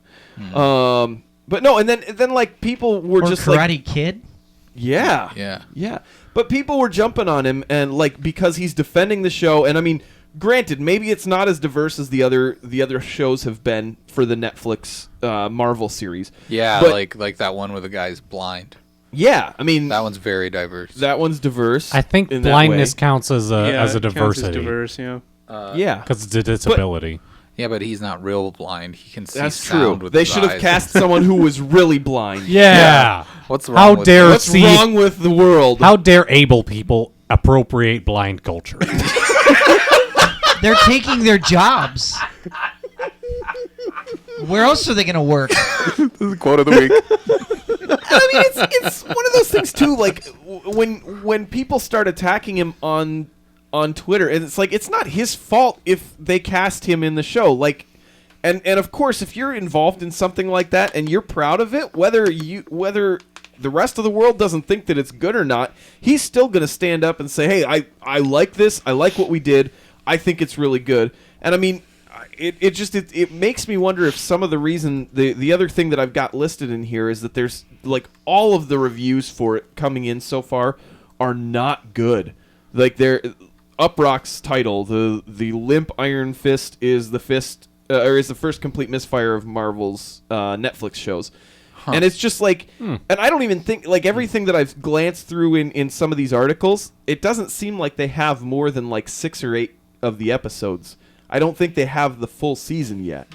But no, and then like people were just Karate Kid. Yeah. But people were jumping on him, and because he's defending the show, and I mean, granted, maybe it's not as diverse as the other shows have been for the Netflix Marvel series. Yeah, but, like that one where the guy's blind. Yeah, I mean, that one's very diverse. That one's diverse. I think blindness counts as a diversity. Counts as diverse, yeah, because it's a disability. Yeah, but he's not real blind. He can see That's sound true. with They his should have eyes. cast someone who was really blind. Yeah. What's wrong with What's wrong with the world? How dare able people appropriate blind culture? They're taking their jobs. Where else are they going to work? This is the quote of the week. I mean, it's one of those things too. Like when people start attacking him on Twitter, and it's like, it's not his fault if they cast him in the show. Like, and of course, if you're involved in something like that and you're proud of it, whether the rest of the world doesn't think that it's good or not, he's still going to stand up and say, hey, I like this. I like what we did. I think it's really good. And I mean, it makes me wonder if some of the reason, the other thing that I've got listed in here is that there's like all of the reviews for it coming in so far are not good. Like Uprock's title, the Limp Iron Fist is the first complete misfire of Marvel's Netflix shows. And it's just like, and I don't even think, like, everything that I've glanced through in some of these articles, it doesn't seem like they have more than like 6 or 8 of the episodes. I don't think they have the full season yet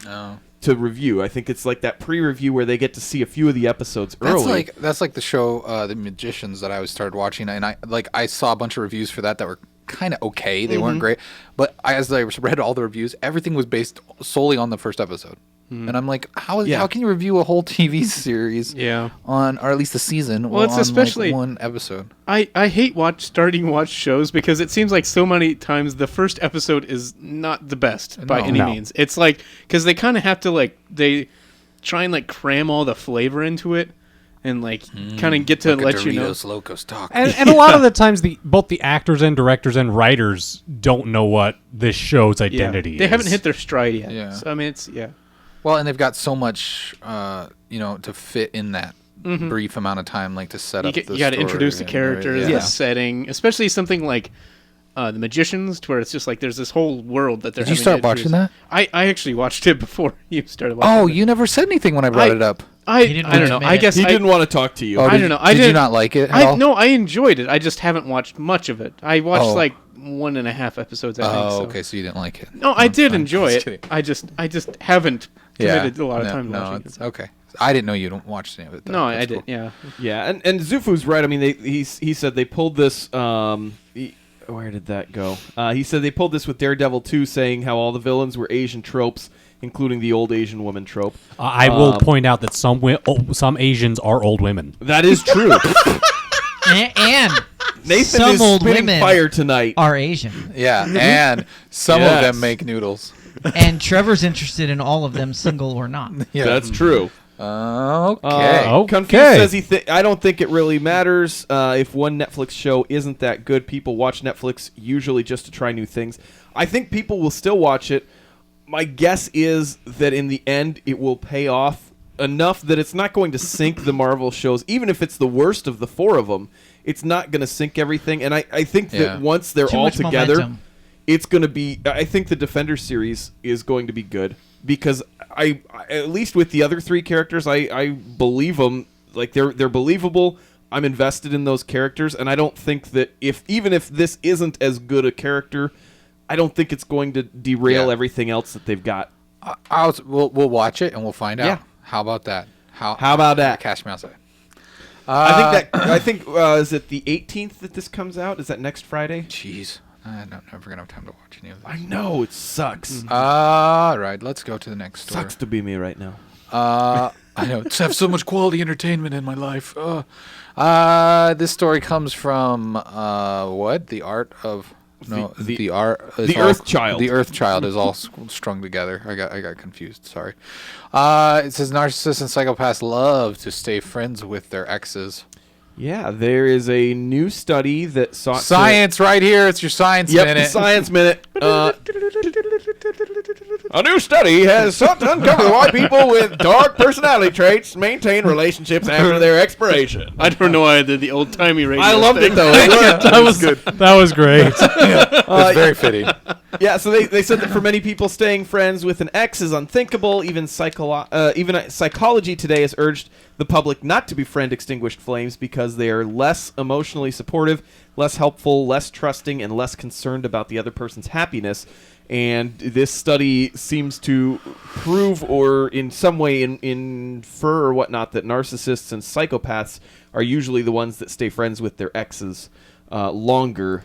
to review. I think it's like that pre-review where they get to see a few of the episodes early. That's like the show The Magicians that I started watching, and I saw a bunch of reviews for that were kind of okay. They weren't great, but as I read all the reviews, everything was based solely on the first episode. And I'm like, how can you review a whole TV series on, or at least a season, well, it's on especially one episode? I hate starting to watch shows because it seems like so many times the first episode is not the best by any means. It's like, because they kind of have to they try and cram all the flavor into it. and like kind of get to let you know. Locos talk. And a lot of the times, both the actors and directors and writers don't know what this show's identity is. They haven't hit their stride yet. Yeah. So, I mean, it's Well, and they've got so much, to fit in that brief amount of time, like to set up. You got to introduce the characters, the setting, especially something like the Magicians, to where it's just like there's this whole world that they're. Did you start watching that? I actually watched it before you started watching. Oh, it. You never said anything when I brought it up. I don't know. I guess he didn't want to talk to you. Oh, I don't know. Did you not like it? No, I enjoyed it. I just haven't watched much of it. I watched like 1.5 episodes. I think. Oh, so. Okay. So you didn't like it? No, I did enjoy it. Kidding. I just haven't committed a lot of time watching it's it. Okay. I didn't know you don't watch any of it. Though. No, That's I did. cool. Yeah. Yeah, and Zufu's right. I mean, he said they pulled this. Where did that go? He said they pulled this with Daredevil 2, saying how all the villains were Asian tropes, including the old Asian woman trope. I will point out that some Asians are old women. That is true. and Nathan some is old spitting women fire tonight. are Asian. Yeah, and some of them make noodles. And Trevor's interested in all of them, single or not. Yeah, That's true. Okay. Confused says I don't think it really matters if one Netflix show isn't that good. People watch Netflix usually just to try new things. I think people will still watch it. My guess is that in the end it will pay off enough that it's not going to sink the Marvel shows. Even if it's the worst of the four of them, it's not going to sink everything. And I think that once they're all together, momentum. It's going to be... I think the Defender series is going to be good. Because I at least with the other three characters, I believe them. Like they're believable. I'm invested in those characters, and I don't think that even if this isn't as good a character, I don't think it's going to derail everything else that they've got. We'll watch it and we'll find out. Yeah. How about that? How about that? Cash me outside. I think is it the 18th that this comes out? Is that next Friday? Jeez. I'm never gonna have time to watch any of this. I know, it sucks. All right, let's go to the next story. Sucks to be me right now. I know. To have so much quality entertainment in my life. This story comes from what? The Art of... No, the Earth Child. The Earth Child is all strung together. I got confused. Sorry. It says narcissists and psychopaths love to stay friends with their exes. Yeah, there is a new study that sought science right here. It's your science minute. Yep, science minute. A new study has sought to uncover why people with dark personality traits maintain relationships after their expiration. I don't know why I did the old-timey radio I loved thing. it, though. That was good. That was great. It's very fitting. Yeah, so they said that for many people, staying friends with an ex is unthinkable. Even psychology today has urged the public not to befriend extinguished flames because they are less emotionally supportive, less helpful, less trusting, and less concerned about the other person's happiness. And this study seems to prove or in some way infer or whatnot that narcissists and psychopaths are usually the ones that stay friends with their exes longer.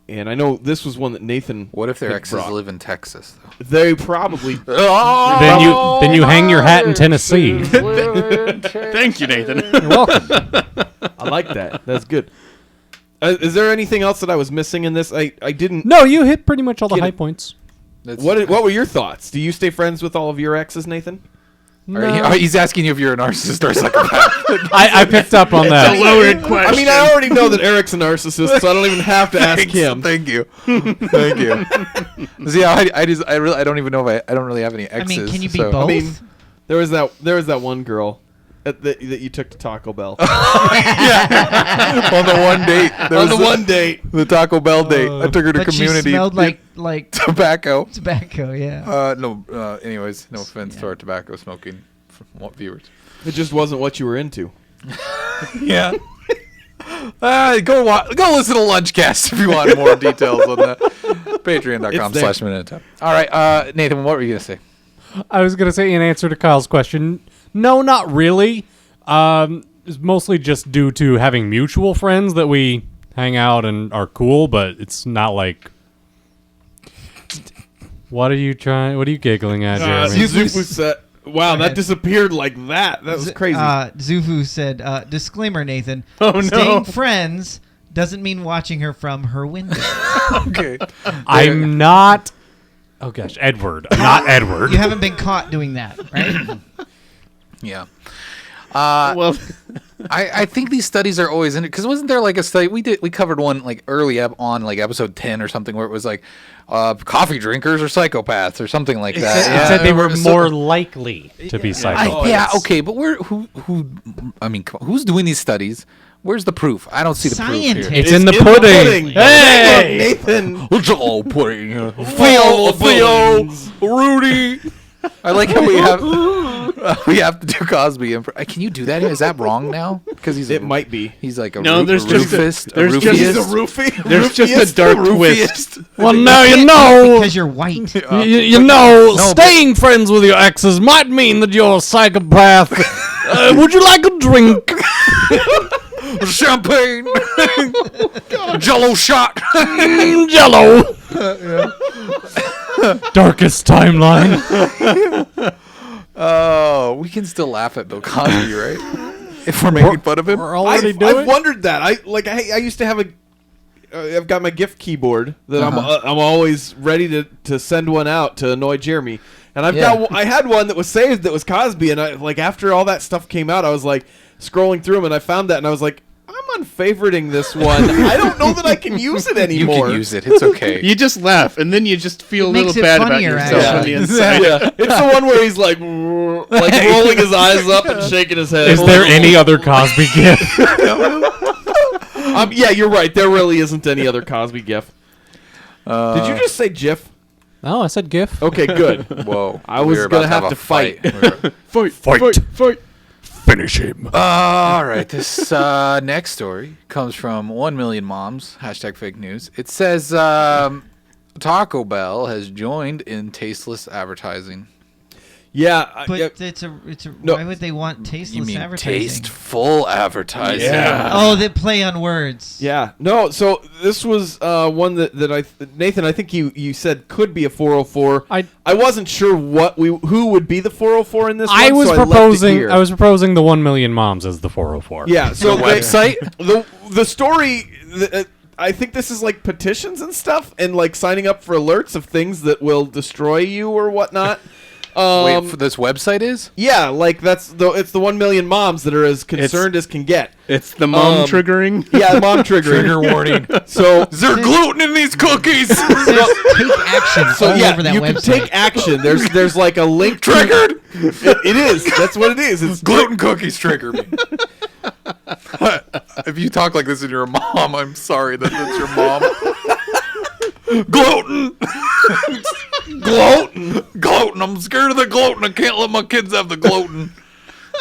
And I know this was one that Nathan. What if their exes live in Texas, though? They probably. Then you hang your hat in Tennessee. Thank you, Nathan. You're welcome. I like that. That's good. Is there anything else that I was missing in this? I didn't. No, you hit pretty much all the high points. What were your thoughts? Do you stay friends with all of your exes, Nathan? No. He's asking you if you're a narcissist or a psychopath. I picked up on that. It's a loaded question. I mean, I already know that Eric's a narcissist, so I don't even have to ask him. Thank you. Thank you. See, I don't even know if I don't really have any exes. I mean, can you be both? I mean, there was that one girl that you took to Taco Bell. Yeah. On the one date. One date. The Taco Bell date. I took her to but community. She smelled like tobacco. Tobacco, yeah. Anyways, no offense to our tobacco smoking viewers. It just wasn't what you were into. Yeah. Go listen to Lunchcast if you want more details on that. Patreon.com/minute. All right, Nathan, what were you going to say? I was going to say in answer to Kyle's question, no, not really. It's mostly just due to having mutual friends that we hang out and are cool, but it's not like... What are you giggling at, Jeremy? Wow, that disappeared like that. That was crazy. Zufu said, disclaimer, Nathan. Oh, no. Staying friends doesn't mean watching her from her window. Okay. I'm not... Oh, gosh, Edward. I'm not Edward. You haven't been caught doing that, right? Yeah. Well, I think these studies are always in it because wasn't there like a study we covered one like early on like episode 10 or something where it was like coffee drinkers or psychopaths or something like that. It said they were more likely to be psychopaths. Okay, but who's doing these studies? Where's the proof? I don't see the proof here. It's in the pudding. Hey, Nathan. Oh, pudding. Theo, Rudy. I like how we have to do Cosby. Can you do that? Is that wrong now? Because it might be. He's like a there's just a roofist. There's just a dark twist. Well, now you know. Because you're white. Staying friends with your exes might mean that you're a psychopath. Would you like a drink? Champagne. Jello shot. Jello. Darkest timeline. Oh, we can still laugh at Bill Cosby, right? If we're making fun of him. We're already doing it. I've wondered that. I used to have I've got my gift keyboard that I'm always ready to send one out to annoy Jeremy. And I had one that was saved that was Cosby, and after all that stuff came out, I was like scrolling through them, and I found that, and I was like, I'm unfavoriting this one. I don't know that I can use it anymore. You can use it. It's okay. You just laugh, and then you just feel a little bad about yourself on the inside. Yeah. It's the one where he's like rolling his eyes up and shaking his head. Is there any other Cosby gift? Yeah, you're right. There really isn't any other Cosby gif. Did you just say GIF? Oh, I said GIF. Okay, good. Whoa. I was going to have to fight. Fight. Finish him. All right. This next story comes from 1 Million Moms. #fake news. It says Taco Bell has joined in tasteless advertising. Yeah, but why would they want tasteless you mean advertising? Tasteful advertising. Yeah. Oh, they play on words. Yeah. No, so this was one that Nathan, I think you said could be a 404. I wasn't sure who would be the 404 in this one. I was proposing I was proposing the 1 Million Moms as the 404. Yeah, so the website? The story I think this is like petitions and stuff and like signing up for alerts of things that will destroy you or whatnot. Wait, for this website is? Yeah, like it's the 1 Million Moms that are as concerned as can get. It's the mom triggering. Yeah, mom triggering. Trigger warning. So is there gluten in these cookies? Take action over that you website. can take action. There's like a link. Triggered. It is. That's what it is. It's gluten cookies trigger me. If you talk like this in your mom, I'm sorry that that's your mom. Gluten. Gluten. I'm scared of the gluten. I can't let my kids have the gluten.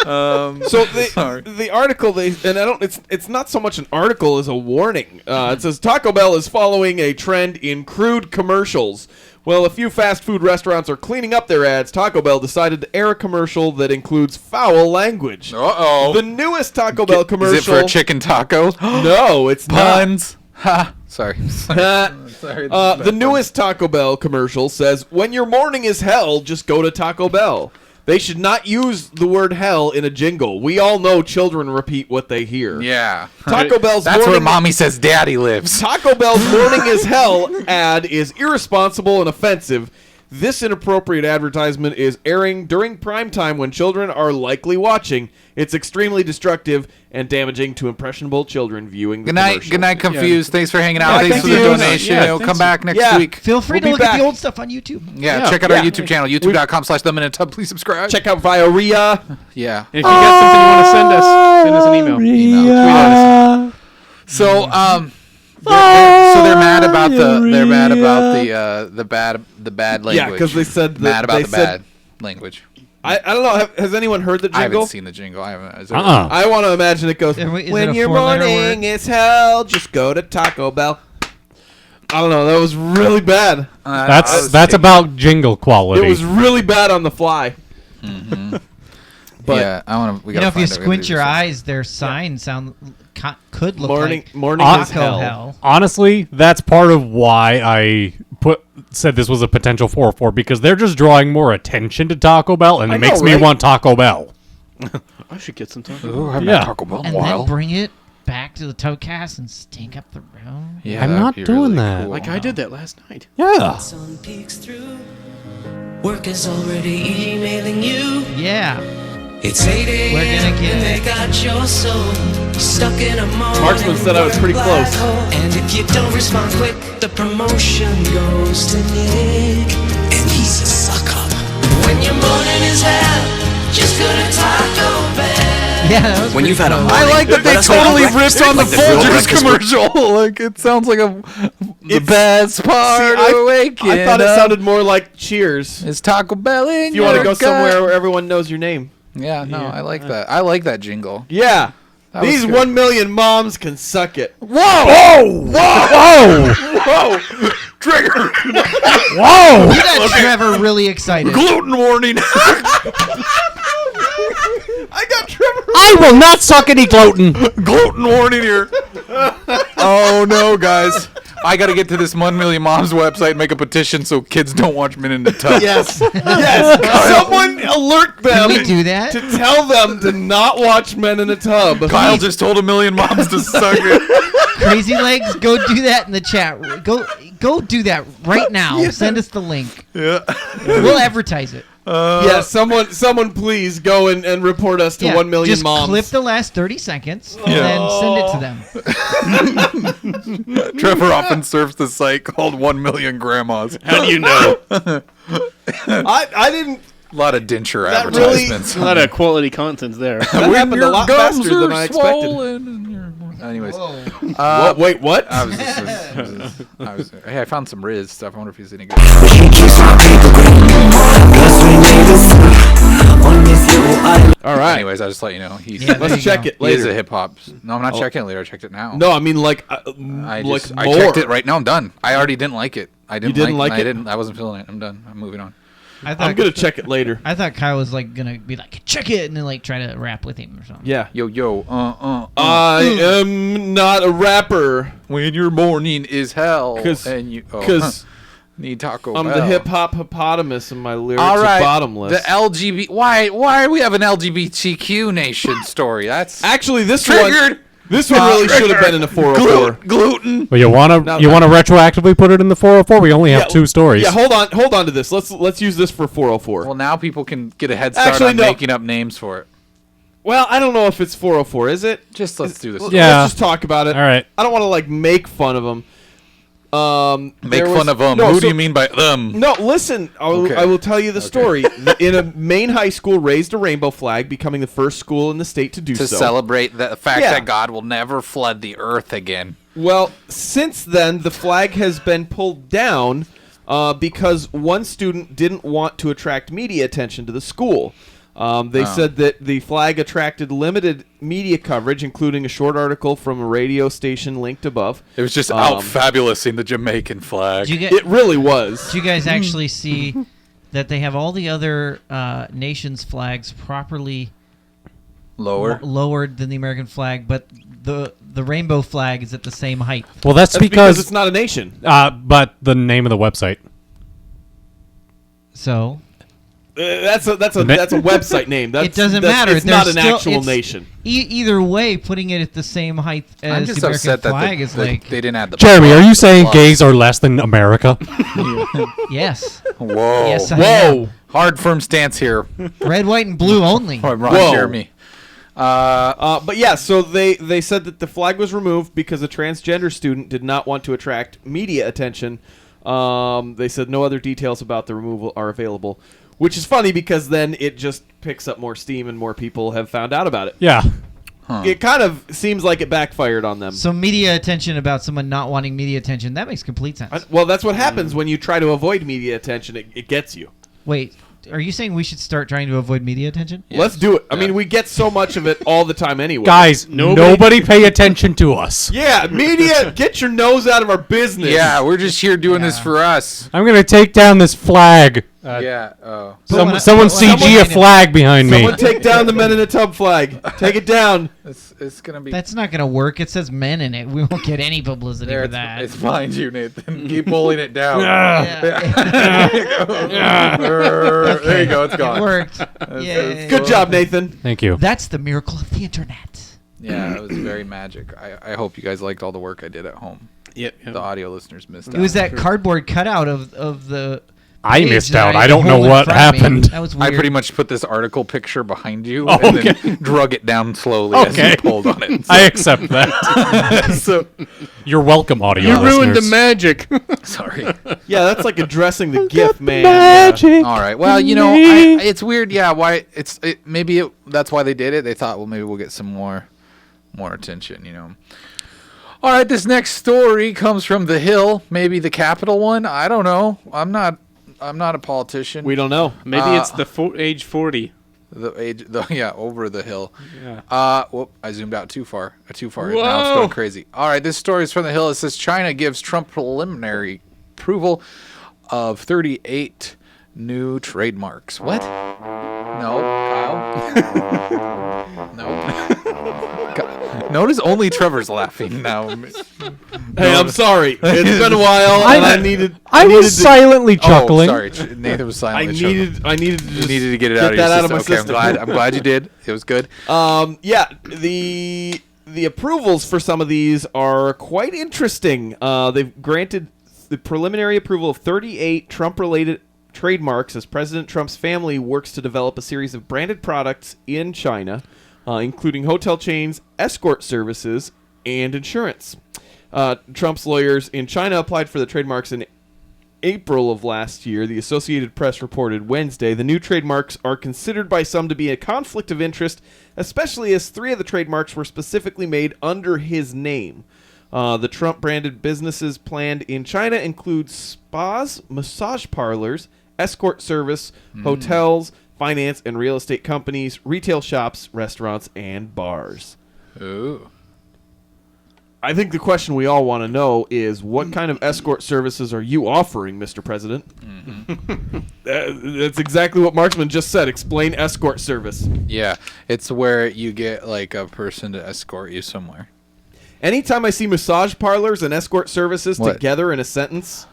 So the article it's not so much an article as a warning. It says Taco Bell is following a trend in crude commercials. Well, a few fast food restaurants are cleaning up their ads. Taco Bell decided to air a commercial that includes foul language. Uh-oh. The newest Taco Bell commercial. Is it for a chicken taco? No, it's puns. Ha. Sorry. Sorry. The newest Taco Bell commercial says, "When your morning is hell, just go to Taco Bell." They should not use the word hell in a jingle. We all know children repeat what they hear. Yeah. Taco Bell's That's where mommy says daddy lives. Taco Bell's morning is hell ad is irresponsible and offensive. This inappropriate advertisement is airing during prime time when children are likely watching. It's extremely destructive and damaging to impressionable children viewing the commercial. Good night, Confused. Thanks for hanging out. Yeah, thanks for the donation. We'll come back next week. Feel free to look at the old stuff on YouTube. Yeah, check out our YouTube channel, youtube.com/theminute. Please subscribe. Check out via RIA. Yeah. And if you got something you want to send us an email. Tweet at us. So, they're mad about the bad language. Yeah, because they said mad about the bad language. I don't know. Has anyone heard the jingle? I haven't seen the jingle. I haven't. I want to imagine it goes. When your morning is hell, just go to Taco Bell. I don't know. That was really bad. That's about jingle quality. It was really bad on the fly. Mm-hmm. But yeah, I want to. If you squint your eyes, their sign could look like morning is hell. Honestly, that's part of why I said this was a potential 404 because they're just drawing more attention to Taco Bell, and it makes me want Taco Bell. I should get some Taco Bell. I haven't had Taco Bell in a while. Then bring it back to the Tubcast and stink up the room. Yeah, I'm not doing really that. Cool. Like I did that last night. Yeah. Sun peeks through. Work is already emailing you. Yeah. It's 8 a.m. We're gonna get and they got your soul stuck in a moment. Marksman said I was pretty close. And if you don't respond quick, the promotion goes to Nick, and he's a suck up. When your morning is hell, just go to Taco Bell. Yeah, that was When you've had a I like that they totally ripped on the Folgers commercial. Like it sounds like the best part of waking I thought it up sounded more like Cheers. is Taco Bell in If you want to your go gut. somewhere where everyone knows your name. Yeah, no, I like that. I like that jingle. Yeah. That was These good. 1 million moms can suck it. Whoa! Whoa! Whoa! Whoa! Trigger! Whoa! You got Trevor really excited. Gluten warning! I got Trevor. I will not suck any gluten. Gluten warning here. Oh no, guys. I got to get to this 1 Million Moms website and make a petition so kids don't watch Men in the Tub. Yes. Yes. Someone alert them. Can we do that? To tell them to not watch Men in a Tub. Kyle just told 1 million moms to suck it. Crazy Legs, go do that in the chat. Go do that right now. Yeah. Send us the link. Yeah. We'll advertise it. Yeah, someone please go and report us to 1 million just moms. clip the last 30 seconds and then send it to them. Trevor often surfs the site called 1 Million Grandmas. How do you know? I didn't. A lot of denture That advertisements. A lot of quality content there. That happened a lot faster than I expected. Anyways, Wait, what? Hey, I found some Riz stuff. I wonder if he's any good. All right. Anyways, I just let you know. Let's check it He is later. a hip hop. No, I'm not checking it later. I checked it now. No, I mean like I more. checked it right now. I'm done. I already didn't like it. I didn't, didn't like like it. it? I wasn't feeling it. I'm done. I'm moving on. I'm gonna check it later. I thought Kyle was like gonna be like, check it, and then like try to rap with him or something. Yeah. Yo. I am not a rapper. When your morning is hell, 'Cause- and you 'cause need Taco I'm Bell. the hip hop hippopotamus, and my lyrics All right, are bottomless. the LGBT. Why do we have an LGBTQ nation story? That's Actually, this triggered. one. This one really should have been in a 404. Gluten. Well, you want to retroactively put it in the 404? We only have two stories. Yeah, hold on to this. Let's use this for 404. Well, now people can get a head start Actually, on no. making up names for it. Well, I don't know if it's 404. Is it? Let's do this. Yeah. Let's just talk about it. All right. I don't want to like make fun of them. Make fun of them. Who do you mean by them? No, listen. Okay. I will tell you the story. In a Maine high school raised a rainbow flag, becoming the first school in the state to do To so. celebrate the fact Yeah. that God will never flood the earth again. Well, since then, the flag has been pulled down because one student didn't want to attract media attention to the school. They said that the flag attracted limited media coverage, including a short article from a radio station linked above. It was just out fabulousing the Jamaican flag. It really was. Did you guys actually see that they have all the other nations' flags properly lowered than the American flag, but the rainbow flag is at the same height? Well, that's because it's not a nation. But the name of the website. So that's a website name. That's, it doesn't matter. It's not an actual nation. Either way, putting it at the same height I'm as just the American upset that flag is like. they didn't add the. Jeremy, are you saying plus. gays are less than America? Yes. Whoa. Yes, I am. Hard, firm stance here. Red, white, and blue only. Ron Whoa. Jeremy. But yeah, so they said that the flag was removed because a transgender student did not want to attract media attention. They said no other details about the removal are available, which is funny because then it just picks up more steam and more people have found out about it. Yeah. It kind of seems like it backfired on them. So media attention about someone not wanting media attention, that makes complete sense. Well, that's what happens when you try to avoid media attention. It gets you. Wait, are you saying we should start trying to avoid media attention? Yes. Let's do it. I Yeah. mean, we get so much of it all the time anyway. Guys, nobody pay attention to us. Yeah, media, get your nose out of our business. Yeah, we're just here doing this for us. I'm going to take down this flag. Yeah. Oh. Someone CG a flag behind me. Someone take down the Men in a Tub flag. Take it down. It's gonna be. That's not gonna work. It says men in it. We won't get any publicity There, for that. it's behind you, Nathan. Keep pulling it down. There you go. It's gone. It worked. Yay. Good job, Nathan. Thank you. That's the miracle of the internet. Yeah, it was very magic. I hope you guys liked all the work I did at home. Yep. The audio listeners missed out. It was that cardboard cutout of the I page missed that out. I don't know hold in what front of me. happened. That was I weird. pretty much put this article picture behind you Oh, and okay. then drug it down slowly as Okay. you pulled on it. I accept that. So You're welcome, audio you ruined the listeners. magic. Sorry. Yeah, that's like addressing the GIF, man. Magic. All right. Well, you know, me. it's weird. Yeah. Why? That's why they did it. They thought, well, maybe we'll get some more attention. You know. All right. This next story comes from The Hill, maybe the Capital one. I don't know. I'm not a politician. We don't know. Maybe it's the age 40. Over The Hill. Yeah. Whoop, I zoomed out too far. Now it's Whoa. going crazy. All right, this story is from The Hill. It says China gives Trump preliminary approval of 38 new trademarks. What? No, Kyle. No. Notice only Trevor's laughing now. Hey, I'm sorry. It's been a while, and I was silently chuckling. Oh, sorry. Nathan was silently chuckling. I needed to You just needed to get it get out of your that system. out of my Okay, system. I'm glad you did. It was good. Yeah, the approvals for some of these are quite interesting. They've granted the preliminary approval of 38 Trump-related trademarks as President Trump's family works to develop a series of branded products in China, including hotel chains, escort services, and insurance. Trump's lawyers in China applied for the trademarks in April of last year. The Associated Press reported Wednesday the new trademarks are considered by some to be a conflict of interest, especially as 3 of the trademarks were specifically made under his name. The Trump-branded businesses planned in China include spas, massage parlors, escort service, hotels, finance and real estate companies, retail shops, restaurants, and bars. Ooh. I think the question we all want to know is, what kind of escort services are you offering, Mr. President? That's exactly what Marksman just said. Explain escort service. Yeah, it's where you get like a person to escort you somewhere. Anytime I see massage parlors and escort services What? together in a sentence,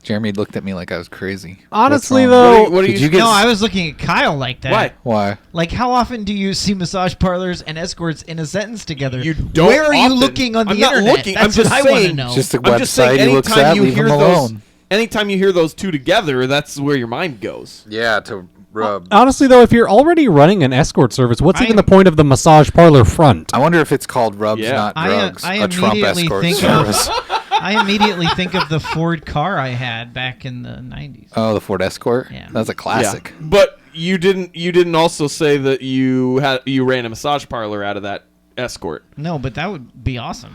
Jeremy looked at me like I was crazy. Honestly, What's wrong? though, what do Did you you get No, I was looking at Kyle like that. Why? Why? Like, how often do you see massage parlors and escorts in a sentence together? You don't Where are you often. looking on the I'm not internet? looking. That's I'm what just I want to saying. know. Just a I'm just saying, website. He looks anytime at. you Leave hear him those, alone. anytime you hear those two together, that's where your mind goes. Yeah, to rub. honestly, though, if you're already running an escort service, what's even I- the point of the massage parlor front? I wonder if it's called rubs, Yeah. not drugs. I a Trump immediately escort think service. I immediately think of the Ford car I had back in the 90s. Oh, the Ford Escort. Yeah. That's a classic. Yeah. But you didn't also say that you ran a massage parlor out of that escort. No, but that would be awesome.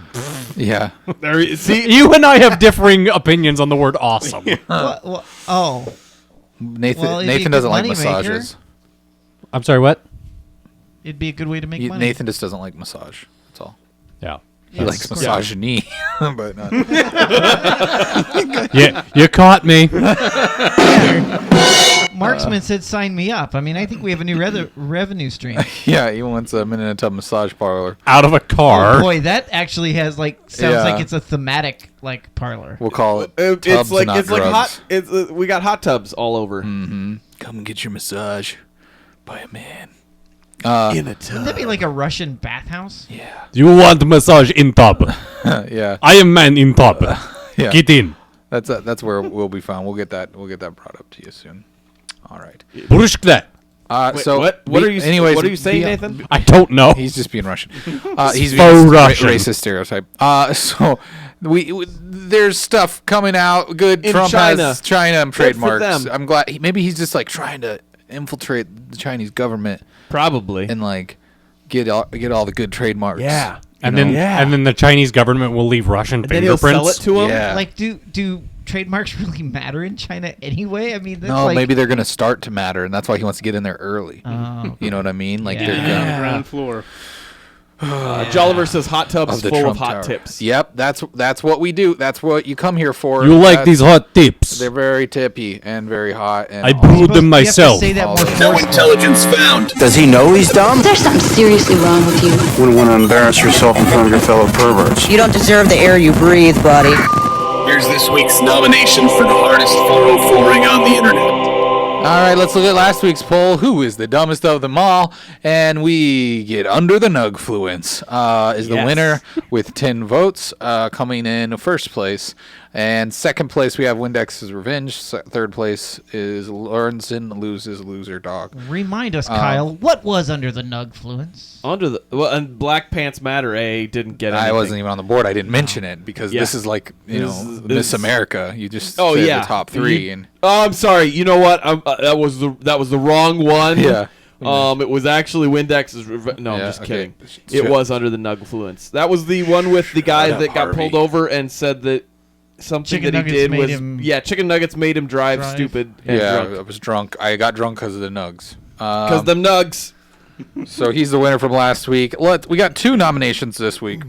Yeah. See, You and I have differing opinions on the word awesome. Oh, Nathan Well, it'd be a Nathan good doesn't like moneymaker. massages. I'm sorry, what? it'd be a good way to make money. Nathan just doesn't like massage. That's all. Yeah. He likes misogyny, but not. Yeah, you caught me. Marksman said, "Sign me up." I mean, I think we have a new revenue stream. Yeah, he wants a minute in a tub massage parlor. Out of a car. Oh boy, that actually has sounds Yeah. like it's a thematic parlor. We'll call it it's tubs, like not it's like drugs. hot. It's we got hot tubs all over. Come and get your massage by a man. In a tub. Wouldn't that be like a Russian bathhouse? You want massage in tub. Yeah, I am man in tub. yeah. Get in. That's where we'll be found. We'll get that brought up to you soon. All right. Brushk that. Wait, So what are you? Anyways, what are you saying, Nathan? I don't know. He's just being Russian. He's Faux being Russian. racist stereotype. So there's stuff coming out. Good. In Trump China. has China for trademarks. them. I'm glad. Maybe he's just like trying to infiltrate the Chinese government Probably. and like get all the good trademarks. Yeah. And You know? then Yeah. and then the Chinese government will leave Russian Then he'll fingerprints. sell it to him. Yeah. Like, do trademarks really matter in China anyway? I mean, that's No, like, maybe they're gonna start to matter, and that's why he wants to get in there early. Oh, You know what I mean? Like Yeah. they're On the gonna, ground floor. Jolliver says hot tubs of the full Trump of hot Tower. tips. Yep, that's what we do. That's what you come here for. You like That's- these hot tips. They're very tippy and very hot. And I all- brewed them you have to myself. say that All more those- forcefully. Intelligence found. Does he know he's dumb? There's something seriously wrong with you. Wouldn't want to embarrass yourself in front of your fellow perverts. You don't deserve the air you breathe, buddy. Here's this week's nomination for the hardest 404ing on the internet. All right, let's look at last week's poll. Who is the dumbest of them all? And we get Under the Nugfluence is the Yes. winner with 10 votes, coming in first place. And second place, we have Windex's Revenge. Third place is Lorenzen Loses Loser Dog. Remind us, Kyle, what was Under the Nugfluence? And Black Pants Matter A didn't get anything. I wasn't even on the board. I didn't mention it because this is like, Miss America. You just said the top three. I'm sorry. You know what? That was the wrong one. Yeah. It was actually Windex's No, I'm just kidding. It was Under the Nugfluence. That was the one with the guy that got pulled over and said that something Chicken that he nuggets did made was him chicken nuggets made him drive stupid and drunk. I was drunk. I got drunk because of the nugs. Because them nugs. So he's the winner from last week. We got 2 nominations this week.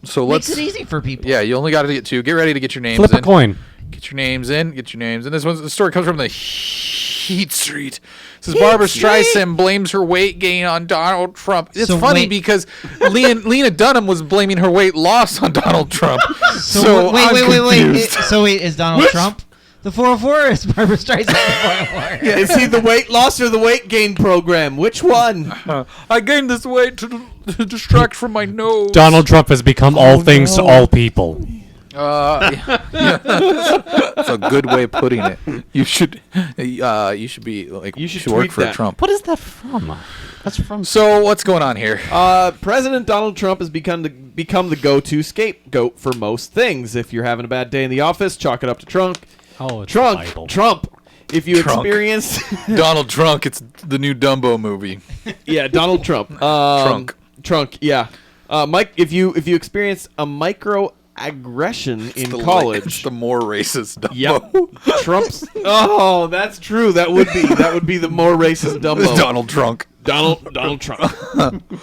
So Makes it easy for people. Yeah, you only got to get 2. Get ready to get your names Flip in. a coin. Get your names in. Get your names in. The story comes from the Heat Street. It says Barbara Streisand blames her weight gain on Donald Trump. It's funny because Lena Dunham was blaming her weight loss on Donald Trump. So wait. So is Donald Trump the 404 or is Barbara Streisand the 404? Yeah, is he the weight loss or the weight gain program? Which one? I gained this weight to distract from my nose. Donald Trump has become all things to all people. That's a good way of putting it. You should be like you should work for Trump. What is that from? That's from. So what's going on here? President Donald Trump has become the go-to scapegoat for most things. If you're having a bad day in the office, chalk it up to Trump. Oh, it's Trump. If you experienced Donald Trump, it's the new Dumbo movie. Yeah, Donald Trump. Trunk. Yeah. Mike, if you experience a microaggression in college, it's the more racist Dumbo. Yep. Trump's. Oh, that's true. That would be the more racist Dumbo. Donald Trump. Donald Trump.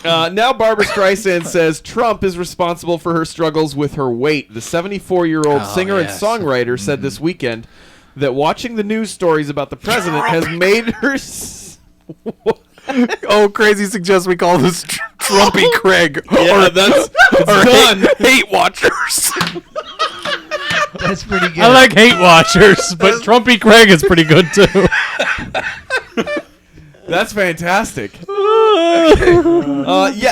Now Barbara Streisand says Trump is responsible for her struggles with her weight. The 74-year-old singer and songwriter said this weekend that watching the news stories about the president has made her... Crazy suggests we call this Trumpy Craig. Yeah, that's done. Hate watchers. That's pretty good. I like hate watchers, but Trumpy Craig is pretty good too. That's fantastic.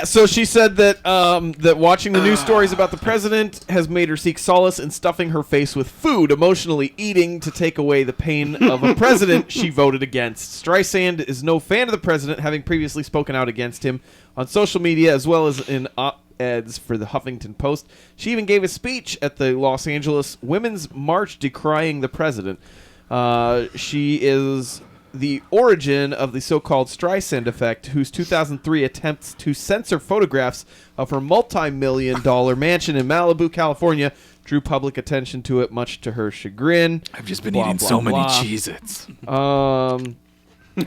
So she said that that watching the news stories about the president has made her seek solace in stuffing her face with food, emotionally eating to take away the pain of a president she voted against. Streisand is no fan of the president, having previously spoken out against him on social media as well as in op-eds for the Huffington Post. She even gave a speech at the Los Angeles Women's March decrying the president. She is the origin of the so-called Streisand effect, whose 2003 attempts to censor photographs of her multi-million-dollar mansion in Malibu, California, drew public attention to it, much to her chagrin. I've just been eating so many Cheez-Its.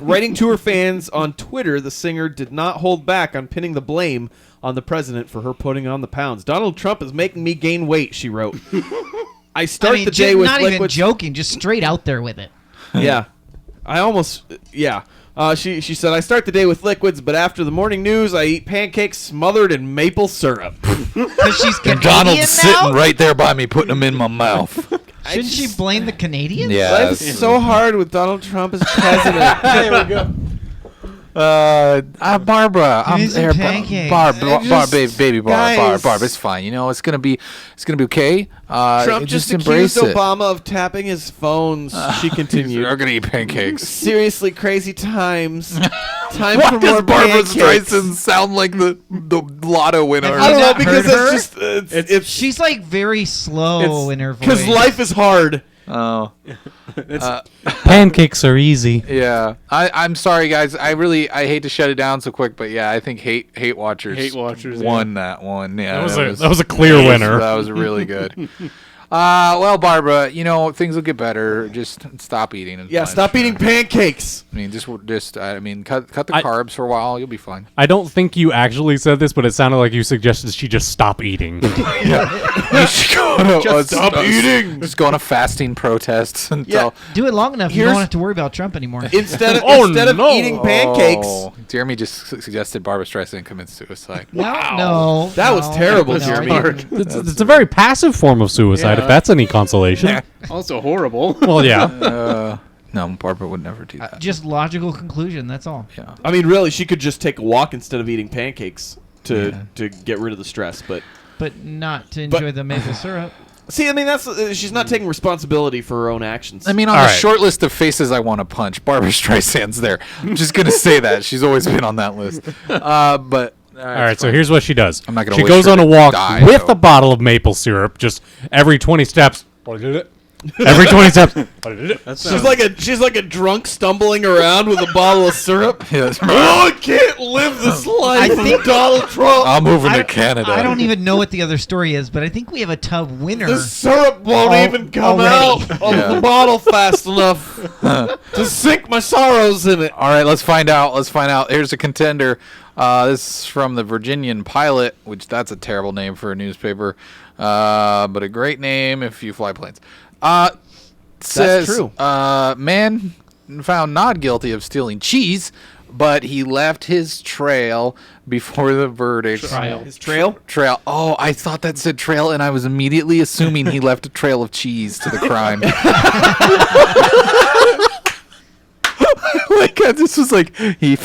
Writing to her fans on Twitter, the singer did not hold back on pinning the blame on the president for her putting on the pounds. Donald Trump is making me gain weight, she wrote. I start the day with not even joking, just straight out there with it. Yeah. She said, I start the day with liquids, but after the morning news, I eat pancakes smothered in maple syrup. Because she's Canadian Donald's now? sitting right there by me, putting them in my mouth. Shouldn't she blame the Canadians? Yeah. Life's so hard with Donald Trump as president. There we go. Barbara, I'm here. Barb, baby, guys. Barb, it's fine. You know, it's gonna be okay. Trump just embrace accused it. Obama of tapping his phones. She continued. They're gonna eat pancakes. Seriously, crazy times. Time Why for does more Barbara pancakes. Sound sound like the lotto winner? I don't know not because heard it's just it's she's like very slow in her voice. because life is hard. Oh, Pancakes are easy. yeah. I'm sorry, guys. I hate to shut it down so quick, but yeah, I think hate watchers won that one. Yeah, That was a clear winner. That was really good. Well, Barbara, you know things will get better. Just stop eating. Yeah, stop eating pancakes. I mean, cut the carbs for a while. You'll be fine. I don't think you actually said this, but it sounded like you suggested she just stop eating. You should go stop eating. Just go on a fasting protest until do it long enough. You don't have to worry about Trump anymore. Instead of eating pancakes. Jeremy just suggested Barbara Streisand commit suicide. No, that was terrible, Jeremy. It's a very passive form of suicide, if that's any consolation. Also horrible. Well, yeah. No, Barbara would never do that. Just logical conclusion. That's all. Yeah. I mean, really, she could just take a walk instead of eating pancakes to get rid of the stress, but not to enjoy the maple syrup. See, I mean, that's she's not taking responsibility for her own actions. I mean, on the short list of faces I want to punch, Barbara Streisand's there. I'm just gonna say that she's always been on that list. But all right, so here's what she does. I'm not gonna. She wish goes her on a to walk die, with though. a bottle of maple syrup, just every 20 steps. Every 20 steps. She's like a drunk stumbling around with a bottle of syrup. Yes. Oh, I can't live this life. I think Donald Trump. I'm moving to Canada. I don't even know what the other story is, but I think we have a tub winner. The syrup won't even come already. out of the bottle fast enough to sink my sorrows in it. All right, let's find out. Here's a contender. This is from the Virginian Pilot, which that's a terrible name for a newspaper, but a great name if you fly planes. Says, That's true. Man found not guilty of stealing cheese, but he left his trail before the verdict. His trail? Trail. Oh, I thought that said trail, and I was immediately assuming he left a trail of cheese to the crime. Like this was like they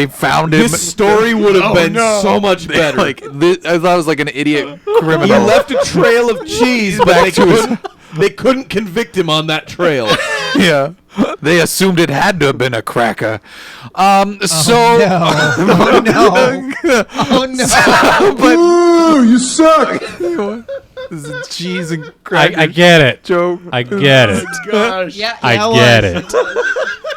found him. This story would have been so much better. Like I thought I was like an idiot criminal. He left a trail of cheese, but they couldn't convict him on that trail. Yeah, they assumed it had to have been a cracker. Oh no! But you suck. This is cheese and crackers. I get it. Joke. I get it. Gosh. I get it.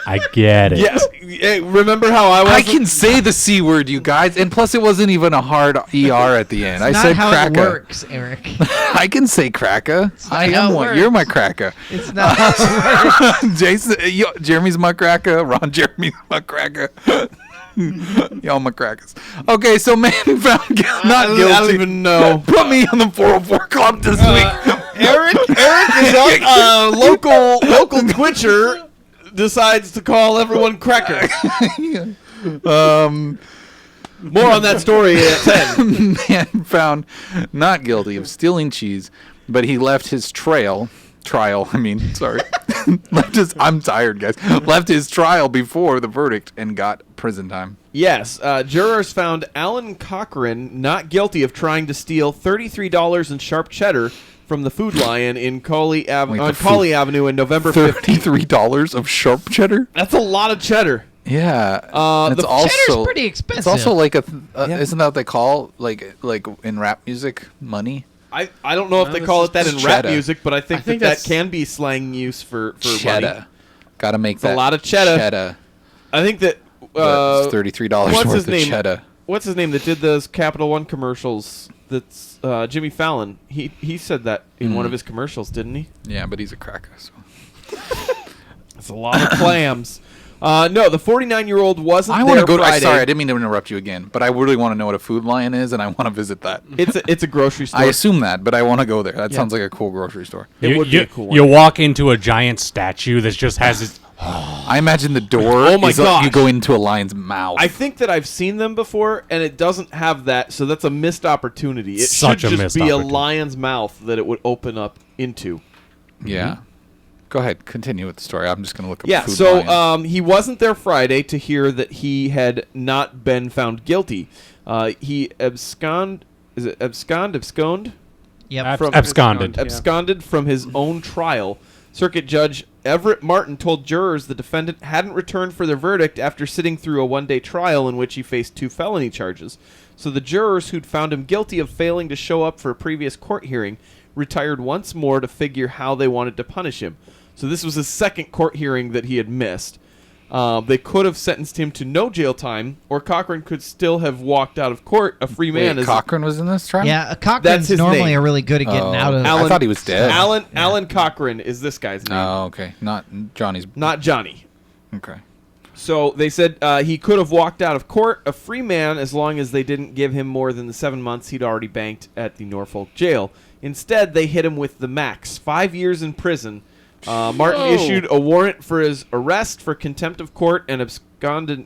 I get it. Yes. Hey, remember how I was? I can say the C word, you guys, and plus it wasn't even a hard ER at the end. I Not said how cracker. it works, Eric. I can say cracker. I how am it one. works. You're my cracker. It's not how it works. Jason, Jeremy's my cracker. Ron Jeremy's my cracker. Y'all my crackers. Okay, so man found not guilty. I don't even know. Put me on the 404 club this week. Eric is up. Local Twitcher decides to call everyone cracker. More on that story at 10. Man found not guilty of stealing cheese, but he left his trial. I'm tired, guys. Left his trial before the verdict and got prison time. Yes, jurors found Alan Cochran not guilty of trying to steal $33 in sharp cheddar from the Food Lion in Coley Avenue in November 15th. $33 of sharp cheddar? That's a lot of cheddar. Yeah. The cheddar's pretty expensive. It's also like isn't that what they call like in rap music money? I don't know if they call it that in rap music, but I think that can be slang use for cheddar. money. Got to make that a lot of cheddar. I think that it's $33 worth of cheddar. What's his name that did those Capital One commercials? That's Jimmy Fallon. He said that in one of his commercials, didn't he? Yeah, but he's a cracker. So. That's a lot of clams. No, the 49-year-old wasn't I there want to go. Friday. Sorry, I didn't mean to interrupt you again, but I really want to know what a Food Lion is, and I want to visit that. It's a grocery store. I assume that, but I want to go there. That sounds like a cool grocery store. It would be a cool one. You walk into a giant statue that just has its... I imagine the door. Oh my gosh. You go into a lion's mouth. I think that I've seen them before, and it doesn't have that, so that's a missed opportunity. It Such should a just missed be a opportunity. lion's mouth that it would open up into. Yeah. Go ahead. Continue with the story. I'm just going to look up Yeah, Food so Lion. he wasn't there Friday to hear that he had not been found guilty. He absconded? Yep. From Absconded. Absconded from his own trial. Circuit Judge Everett Martin told jurors the defendant hadn't returned for their verdict after sitting through a one-day trial in which he faced 2 felony charges. So the jurors who'd found him guilty of failing to show up for a previous court hearing retired once more to figure how they wanted to punish him. So this was his second court hearing that he had missed. They could have sentenced him to no jail time, or Cochran could still have walked out of court a free man. Wait, Cochran was in this trial? Yeah, That's Cochran's his normally name. are really good at getting out of. I thought he was dead. Alan Cochran is this guy's name. Oh, okay. Not Johnny's. Not Johnny. Okay. So they said he could have walked out of court a free man as long as they didn't give him more than the 7 months he'd already banked at the Norfolk jail. Instead, they hit him with the max, 5 years in prison. Martin issued a warrant for his arrest for contempt of court and absconded,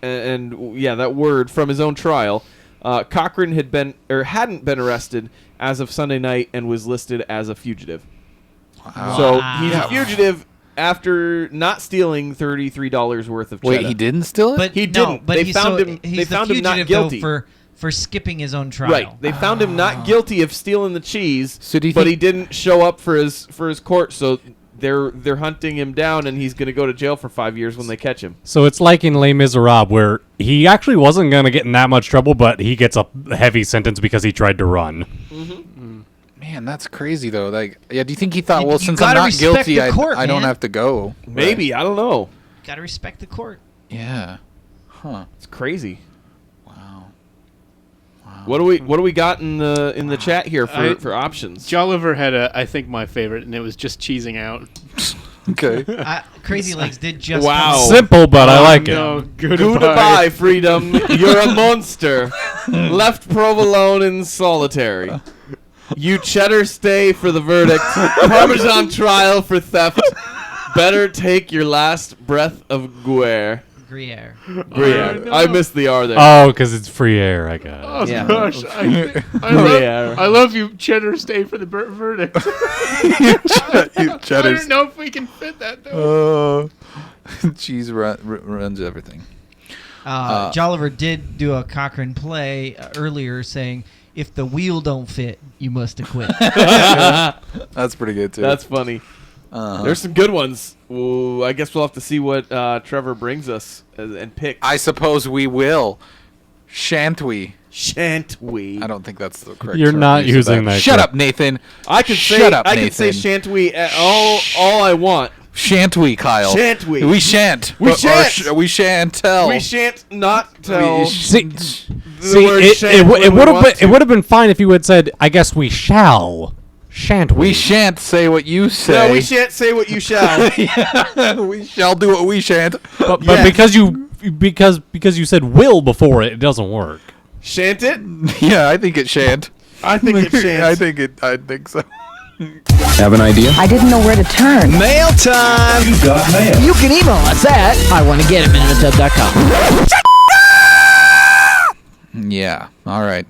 and that word, from his own trial. Cochran hadn't been arrested as of Sunday night and was listed as a fugitive. Wow. So he's a fugitive after not stealing $33 worth of cheddar. Wait, he didn't steal it? But He no, didn't. but They he's found so, him- He's they the found him not fugitive, though, guilty. for for skipping his own trial. Right. They found him not guilty of stealing the cheese, So do you but think- he didn't show up for his court, so they're hunting him down, and he's going to go to jail for 5 years when they catch him. So it's like in Les Miserables, where he actually wasn't going to get in that much trouble, but he gets a heavy sentence because he tried to run. Man, that's crazy though. Like, yeah, do you think he thought, You- well, you since I'm gotta not respect guilty, the court, I don't man. have to go? Maybe. I don't know. Got to respect the court. Yeah. Huh. It's crazy. Wow. What do we got in the chat here for options? Jolliver had I think my favorite, and it was just cheesing out. Okay. Crazy Legs did just. Wow. Simple, but I like No, it. Goodbye, freedom. You're a monster. Left provolone in solitary. You cheddar stay for the verdict. Parmesan trial for theft. Better take your last breath of Gruyere. Gruyere. Gruyere. I missed the R there. Oh, because it's free air, I guess. Oh Yeah. gosh, Gruyere. I love you. Cheddar, stay for the verdict. I Cheddar. don't know if we can fit that though. Cheese runs everything. Jolliver did do a Cochrane play earlier saying, if the wheel don't fit, you must acquit. That's pretty good too. That's funny. There's some good ones. Ooh, I guess we'll have to see what Trevor brings us and picks. I suppose we will. Shan't we? Shan't we? I don't think that's the correct You're term not to use using that. that Shut correct. up, Nathan. I can say Shut up, I Nathan. can say shan't we all I want. Shan't we, Kyle? Shan't we? We shan't. We Or shan't. we shan't tell. We shan't not tell. We See, the word it shan't when we would have want been to. it would have been fine if you had said, "I guess we shall." Shan't we? We shan't say what you say. No, we shan't say what you shall. We shall do what we shan't. But Yes. because you said "will" before it doesn't work. Shan't it? Yeah, I think it shan't. I think it shan't. I think so. Have an idea? I didn't know where to turn. Mail time! You got mail. You can email us at iwannagetitminutotub.com. Yeah. All right.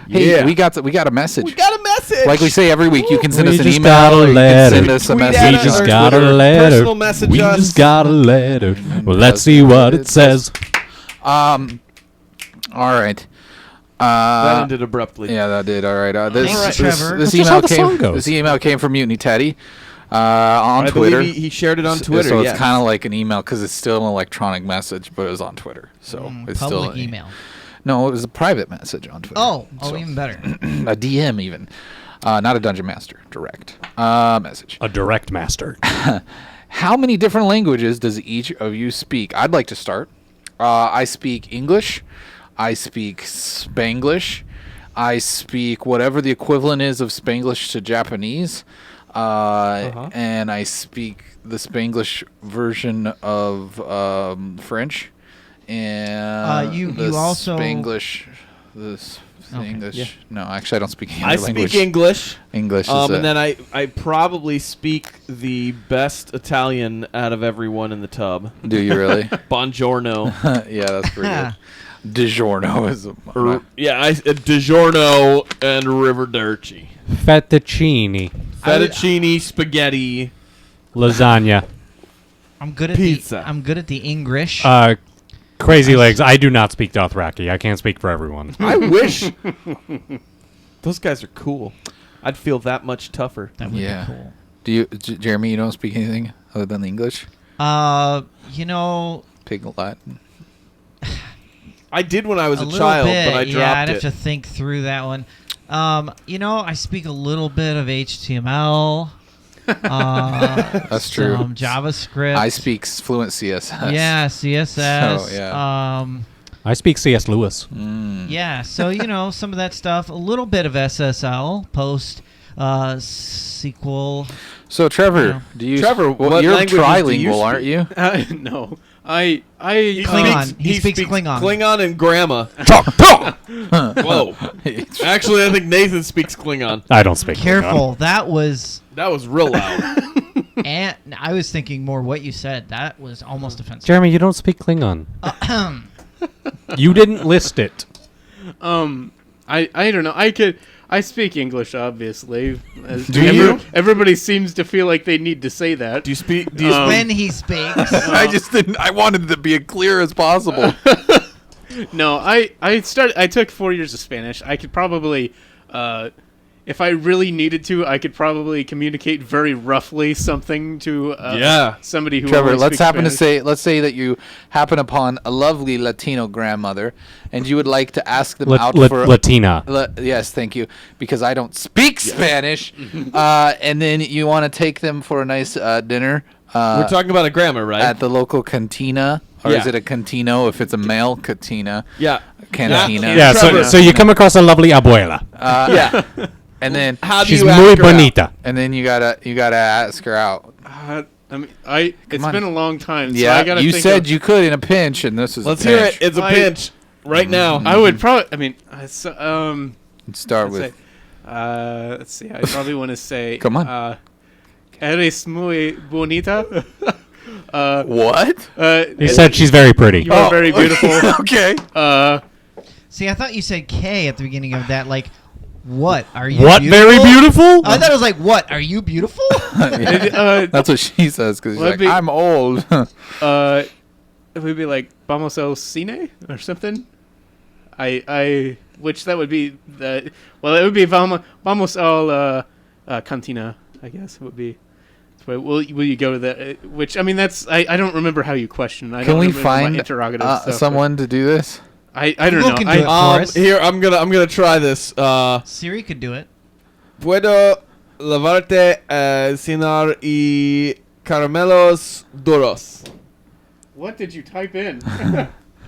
Hey, Yeah. we got a message. We got a message. Like we say every week, you can send We us an just email. got a or you can letter. send us a Tweet message. at We us just or got a Twitter. letter. Personal message We us. just got a letter. Well, let's see what it says. All right. That ended abruptly. Yeah, that did. All right. Thanks, Trevor. This That's just how email the song came. goes. This email came from Mutiny Teddy on I Twitter. believe he shared it on Twitter. So yes. it's kind of like an email because it's still an electronic message, but it was on Twitter. So it's Public still email. No, it was a private message on Twitter. Oh, So, even better. a DM even, not a Dungeon Master. Direct message. A direct master. How many different languages does each of you speak? I'd like to start. I speak English. I speak Spanglish. I speak whatever the equivalent is of Spanglish to Japanese. And I speak the Spanglish version of French. And You the also- Spanglish. English. Yeah. No, actually, I don't speak any I other language. speak English. English is And then I probably speak the best Italian out of everyone in the tub. Do you really? Buongiorno. Yeah, that's pretty good. DiGiorno is DiGiorno and Riverdirty. Fettuccine. Fettuccine, spaghetti, Lasagna. I'm good at Pizza. I'm good at the English. Crazy Legs. I do not speak Dothraki. I can't speak for everyone. I wish. Those guys are cool. I'd feel that much tougher. That would Yeah. be cool. Do you, Jeremy? You don't speak anything other than English? You know, Pig Latin. I did when I was a little child, bit, but I yeah, dropped I'd have it. to think through that one. I speak a little bit of HTML. That's true. Some JavaScript. I speak fluent CSS. Yeah, CSS. So, yeah. I speak C.S. Lewis. Yeah, so some of that stuff. A little bit of SSL, post, SQL. So Trevor, Yeah. do you? Trevor, what you're languages do you trilingual, aren't you? No, I Klingon. He speaks Klingon. Klingon and Grandma. Whoa. Actually, I think Nathan speaks Klingon. I don't speak Careful, that was. That was real loud. And I was thinking more what you said. That was almost offensive. Jeremy, you don't speak Klingon. You didn't list it. I don't know. I speak English, obviously. Do you? Everybody seems to feel like they need to say that. Do you speak? When he speaks. I just didn't. I wanted to be as clear as possible. No, I took 4 years of Spanish. I could probably, if I really needed to, I could probably communicate very roughly something to somebody who. Trevor, let's Spanish. let's say that you happen upon a lovely Latino grandmother, and you would like to ask them out for Latina. Yes, thank you, because I don't speak Spanish. And then you want to take them for a nice dinner. We're talking about a grandma, right? At the local cantina. Or is it a cantino if it's a male cantina? Yeah. Cantina. Yeah, so you come across a lovely abuela. Yeah. And then she's muy bonita. And then you gotta ask her out. It's been a long time. Yeah, so I gotta you think said you could in a pinch, and this is. Let's a hear pinch. it. It's a pinch right now. I would probably. I mean, Let's start with. Let's see. I probably want to say. Come on. Eres muy bonita. What? He said she's very pretty. You are very beautiful. Okay. See, I thought you said K at the beginning of that. Like, what are you? What beautiful? very beautiful? I thought it was like, what are you beautiful? That's what she says because she's like, I'm old. It would be like vamos al cine or something. Which that would be the. Well, it would be vamos al cantina. I guess it would be. Will you go to the? Which I mean, that's I don't remember how you question. Can we find someone to do this? I don't know. Can do it for us. Here I'm gonna try this. Siri could do it. Puedo lavarte cenar y caramelos duros. What did you type in?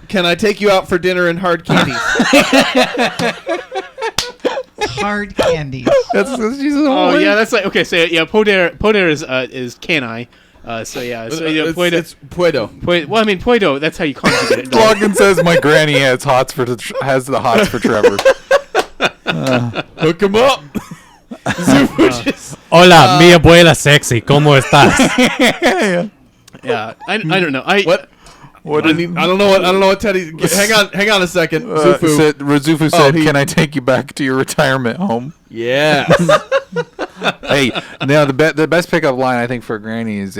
Can I take you out for dinner and hard candies? Hard candies. Oh yeah, that's like okay. So yeah, poder is can I? So yeah, puedo. It's puedo. Well, I mean puedo. That's how you conjugate it. Logan says my granny has the hots for Trevor. Hook him up. Hola, mi abuela sexy. ¿Cómo estás? Yeah, I don't know. I don't know what Teddy. Hang on a second. Zufu said, "Can I take you back to your retirement home?" Yes. Hey, now the best pickup line I think for a granny is,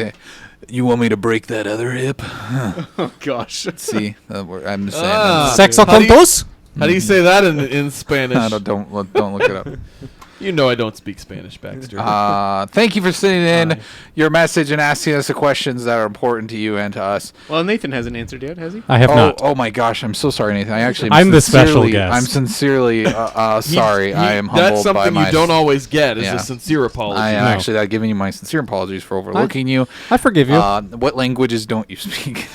"You want me to break that other hip?" Oh gosh. See, I'm just saying. Sexo con tos? How do you say that in Spanish? Don't look it up. You know I don't speak Spanish, Baxter. Thank you for sending in your message and asking us the questions that are important to you and to us. Well, Nathan hasn't answered yet, has he? I have not. Oh my gosh, I'm so sorry, Nathan. I'm the special guest. I'm sincerely sorry. I am humbled That's something by you don't always get is a sincere apology. I am actually giving you my sincere apologies for overlooking you. I forgive you. What languages don't you speak?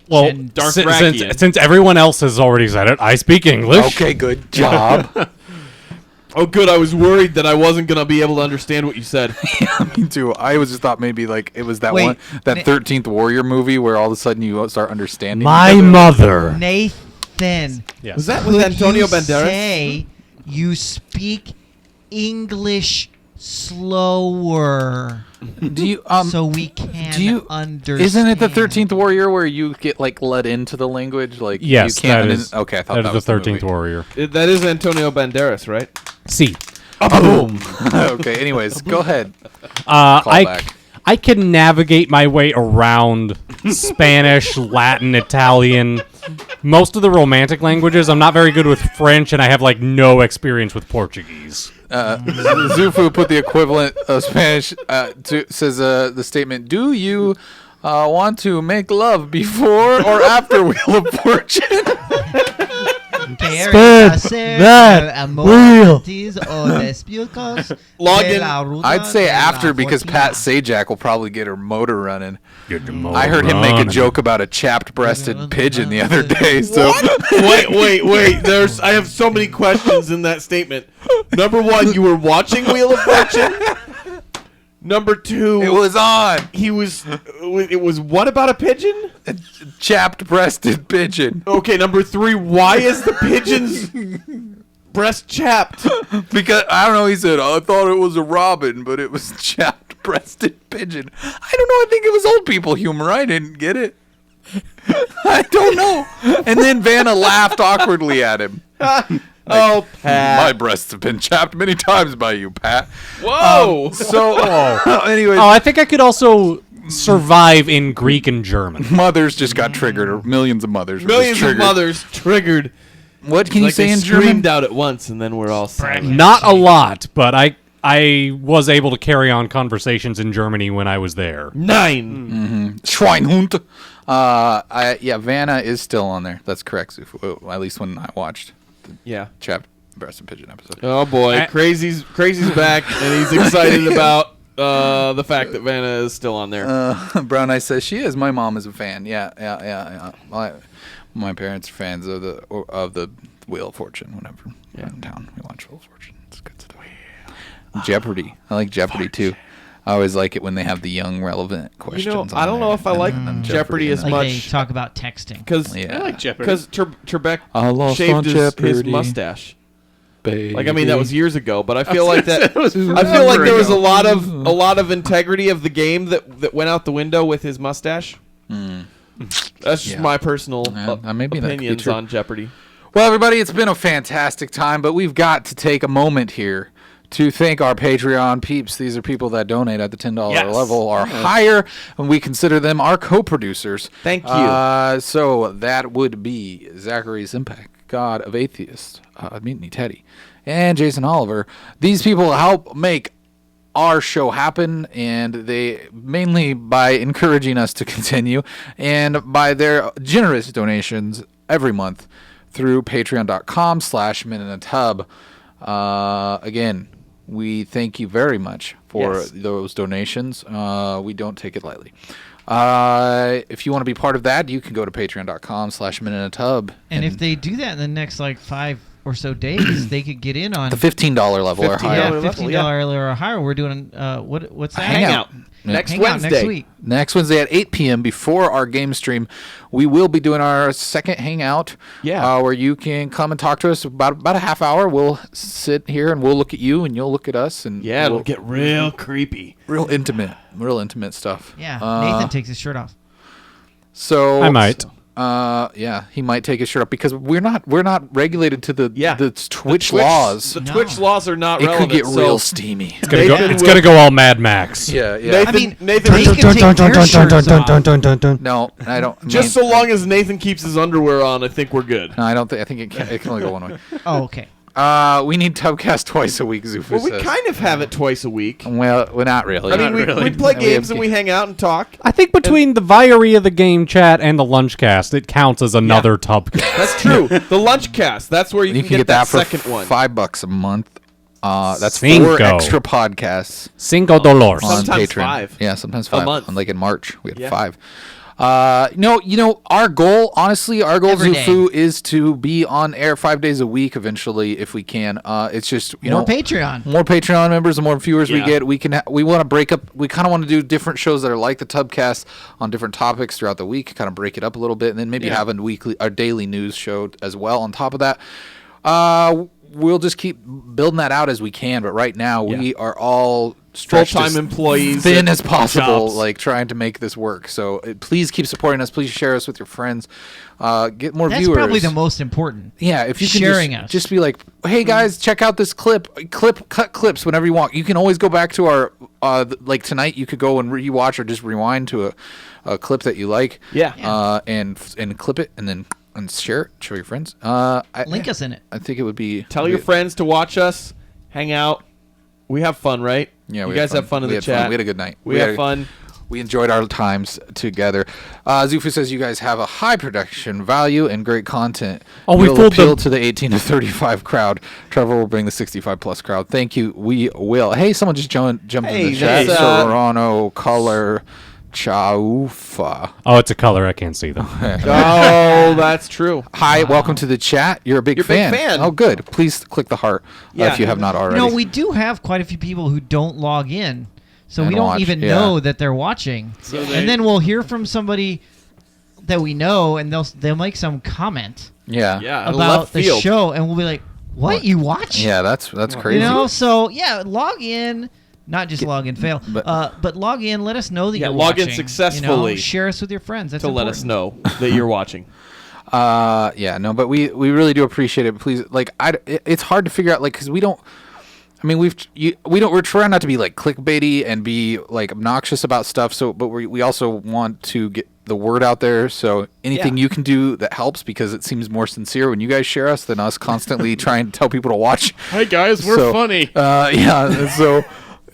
Well, since everyone else has already said it, I speak English. Okay, good job. Oh, good. I was worried that I wasn't going to be able to understand what you said. Yeah, me too. I just thought maybe like it was that Wait, one, that 13th Warrior movie where all of a sudden you start understanding. My mother. Nathan. Yes. Was that with Antonio Banderas? Say you speak English slower. Do you so we can understand? Isn't it the 13th Warrior where you get like let into the language? Like yes, you can't. that is. Okay, I thought that is was the 13th Warrior. That is Antonio Banderas, right? See. Boom. Okay. Anyways, go ahead. I can navigate my way around Spanish, Latin, Italian, most of the romantic languages. I'm not very good with French, and I have like no experience with Portuguese. Zufu put the equivalent of Spanish. Says the statement: "Do you want to make love before or after Wheel of Fortune?" that wheel. Login. I'd say after because Pat Sajak will probably get her motor running. I heard him running. make a joke about a chapped-breasted pigeon the other day. So Wait. I have so many questions in that statement. Number one, you were watching Wheel of Fortune. Number two, it was on. It was what about a pigeon? A chapped-breasted pigeon. Okay, number three, why is the pigeon's breast chapped? Because, I don't know, he said, I thought it was a robin, but it was chapped-breasted pigeon. I don't know, I think it was old people humor. I didn't get it. I don't know. And then Vanna laughed awkwardly at him. Oh, Pat. My breasts have been chapped many times by you, Pat. Whoa. Anyways. Oh, I think I could also survive in Greek and German. Mothers just got triggered, or millions of mothers. were Millions just of triggered. mothers triggered. What can you Like say they in screamed German? out at once, and then we're all silent. Not a lot, but I was able to carry on conversations in Germany when I was there. 9. Schweinhund. Vanna is still on there. That's correct, Zufu. At least when I watched Yeah. Breast and Pigeon episode. Oh boy, Crazy's back, and he's excited about the fact that Vanna is still on there. Brown Eyes says she is. My mom is a fan. Yeah. My parents are fans of the Wheel of Fortune. Whenever we're in town, we watch Wheel of Fortune. It's good stuff. Jeopardy. I like Jeopardy too. I always like it when they have the young, relevant questions. I don't know if I like Jeopardy as Like much. they talk about texting. Because I like Jeopardy. Trebek shaved his mustache. Like, I mean, that was years ago, but I feel like that. I feel like there was a lot of integrity of the game that went out the window with his mustache. That's just my personal opinions on Jeopardy. Well, everybody, it's been a fantastic time, but we've got to take a moment here to thank our Patreon peeps. These are people that donate at the $10 level or higher, and we consider them our co-producers. Thank you. So that would be Zachary's Impact, God of Atheists, Meet Me Teddy, and Jason Oliver. These people help make our show happen, and they mainly by encouraging us to continue and by their generous donations every month through patreon.com/minuteintub. Again, we thank you very much for those donations. We don't take it lightly. If you want to be part of that, you can go to patreon.com/minuteintub. And if they do that in the next 5 or so days, they could get in on the $15 level or higher. Yeah, $15 or higher. We're doing what's that? Hangout. Next Wednesday. Next week. Next Wednesday at 8 p.m. before our game stream, we will be doing our second hangout. Yeah. Where you can come and talk to us about a half hour. We'll sit here and we'll look at you and you'll look at us, and it'll get real creepy, real intimate stuff. Yeah. Nathan takes his shirt off. So I might. He might take his shirt off because we're not regulated to the Twitch laws. The Twitch laws are not it relevant. It could get real steamy. It's gonna go all Mad Max. Yeah. Nathan. No, I don't. Just so long as Nathan keeps his underwear on, I think we're good. No, I don't think. I think it can only go one way. Oh, okay. We need Tubcast twice a week, Zufus Well, we says. kind of have it twice a week. Well, not really. I mean, we play games and we hang out and talk. I think between the Viary of the game chat and the Lunchcast, it counts as another Tubcast. That's true. The Lunchcast. That's where you can get that second one. $5 a month. That's Cinco. 4 extra podcasts. $5. On Sometimes Patreon. 5. Yeah, sometimes 5. A month. Like in March, we had 5. Our goal, honestly, Zufu, is to be on air 5 days a week eventually, if we can. It's just More Patreon members, the more viewers we get. We want to break up. We kind of want to do different shows that are like the Tubcast on different topics throughout the week. Kind of break it up a little bit, and then maybe have a daily news show as well. On top of that, we'll just keep building that out as we can. But right now, we are all stretched full-time employees, thin as possible, jobs. trying to make this work. So please keep supporting us. Please share us with your friends. Get more viewers. That's probably the most important. Yeah, if you can sharing us. Just be like, hey guys, check out this clip. Cut clips whenever you want. You can always go back to our tonight. You could go and rewatch or just rewind to a clip that you like. Yeah. And clip it and then. And share it. Show your friends. Link us in it. I think it would be. Tell your friends to watch us, hang out. We have fun, right? Yeah, you guys have fun in the chat. We had a good night. We had fun. We enjoyed our times together. Zufu says you guys have a high production value and great content. Oh, we will appeal to the 18 to 35 crowd. Trevor will bring the 65 plus crowd. Thank you. We will. Hey, someone just jumped in the chat. Serrano color. Chaufa. Oh, it's a color. I can't see them. Oh, that's true. Hi, welcome to the chat. You're a big fan. Oh, good. Please click the heart if you have not already. We do have quite a few people who don't log in, so we don't even know that they're watching. So and then we'll hear from somebody that we know, and they'll make some comment. About the show, and we'll be like, "What? You watch?" Yeah, that's crazy. So log in. Not just log in, fail, but log in. Let us know that you're log watching. In successfully. Share us with your friends. That's important. Let us know that you're watching. But we really do appreciate it. Please, it's hard to figure out, because we don't. I mean, we're trying not to be like clickbaity and be like obnoxious about stuff. So, but we also want to get the word out there. So anything you can do that helps, because it seems more sincere when you guys share us than us constantly trying to tell people to watch. Hey guys, we're funny. Yeah. So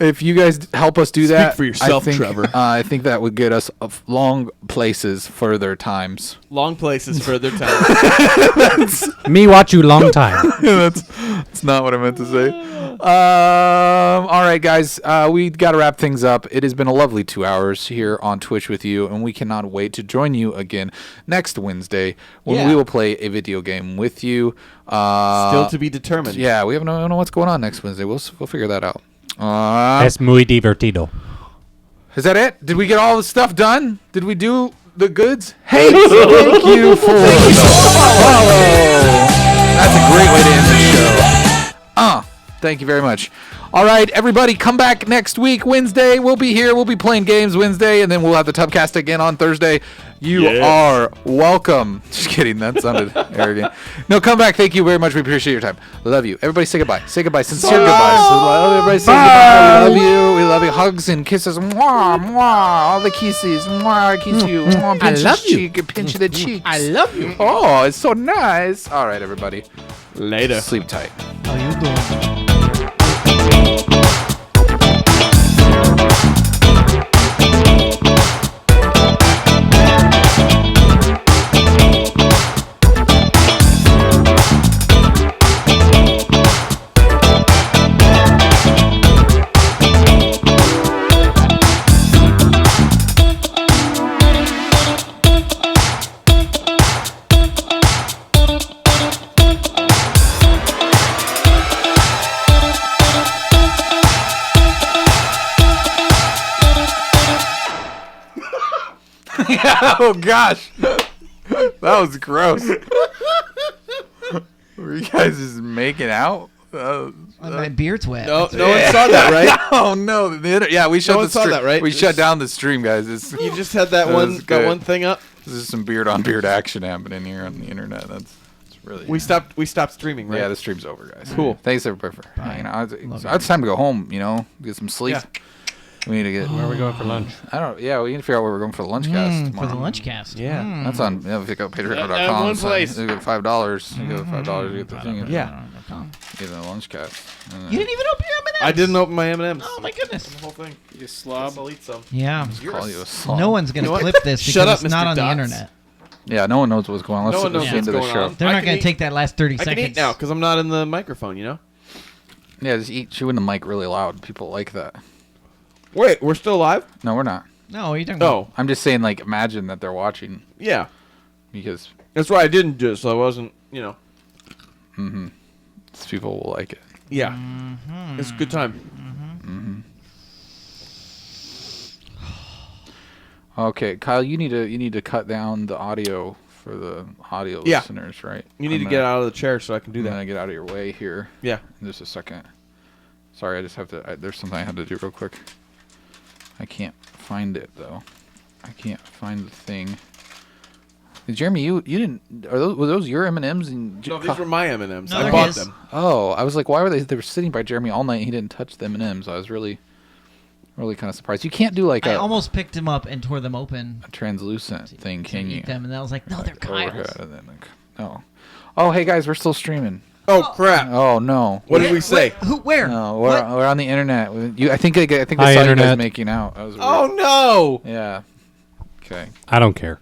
if you guys help us do that, for yourself, Trevor. I think that would get us long places further times. Long places further times. Me watch you long time. That's not what I meant to say. All right, guys, we got to wrap things up. It has been a lovely 2 hours here on Twitch with you, and we cannot wait to join you again next Wednesday when we will play a video game with you. Still to be determined. Yeah, we don't know what's going on next Wednesday. We'll figure that out. Es muy divertido. Is that it? Did we get all the stuff done? Did we do the goods? Hey, thank you for the follow. That's a great way to end the show. Thank you very much. All right, everybody, come back next week, Wednesday. We'll be here. We'll be playing games Wednesday, and then we'll have the Tubcast again on Thursday. You are welcome. Just kidding. That sounded arrogant. No, come back. Thank you very much. We appreciate your time. Love you. Everybody say goodbye. Say goodbye. Sincere goodbyes. Everybody say goodbye. We love you. We love you. Hugs and kisses. Mwah, mwah. All the kisses. Mwah, I kiss you. Mwah, pinch I love the you. cheek. Pinch the cheeks. I love you. Oh, it's so nice. All right, everybody. Later. Sleep tight. How you doing? Oh gosh, that was gross. Were you guys just making out? My beard's wet. No one saw that, right? Oh no! We shut one saw that, right? We shut down the stream, guys. You just had that one thing up. This is some beard on beard action happening here on the internet. That's really. We stopped streaming, right? Yeah, the stream's over, guys. Cool. Thanks everybody for hanging out. It's time to go home. Get some sleep. Yeah. We need to get. Where are we going for lunch? I don't. Yeah, we need to figure out where we're going for the lunch cast tomorrow. For the lunch cast. Yeah. That's on. If you go patreon.com. One place. You get $5. You get $5. You get the thing. Yeah. Get the lunch cast. You didn't even open your M&Ms. I didn't open my M&Ms. Oh my goodness. The whole thing. You slob. I'll eat some. Yeah. Call you a slob. No one's gonna clip this because Shut up, it's not Mr. on Dots. the internet. Yeah, no one knows what's going on. Let's No one knows get what's into the going show. on. They're I not can gonna eat- take that last 30 I seconds. can eat now because I'm not in the microphone, Yeah, just eat. Chew in the mic really loud. People like that. Wait, we're still live? No, we're not. No, what are you talking about? Oh, I'm just saying, like, imagine that they're watching yeah. because That's why I didn't do it, so I wasn't, these people will like it. Yeah. It's a good time. Okay, Kyle, you need to cut down the audio for the audio Yeah. listeners, right? You need to get out of the chair so I can do I'm that. gonna get out of your way here. Yeah. In just a second. Sorry, I just have to. There's something I had to do real quick. I can't find it though. I can't find the thing. Jeremy, you didn't. Were those your M&Ms? No, these were my M&Ms. No, I they're bought his. them. Oh, I was like, why were they? They were sitting by Jeremy all night. And he didn't touch the M&Ms. I was really kind of surprised. You can't do like I almost picked them up and tore them open. a translucent thing, can you? Eat them, and then I was like, no, they're Kyle's. Overhead and then, no. Oh, hey guys, we're still streaming. Oh, crap. Oh no. What did we say? Who? Where? No, What? we're on the internet. I think they saw Hi, you guys internet. making out. That was weird. Oh, no. Yeah. Okay. I don't care.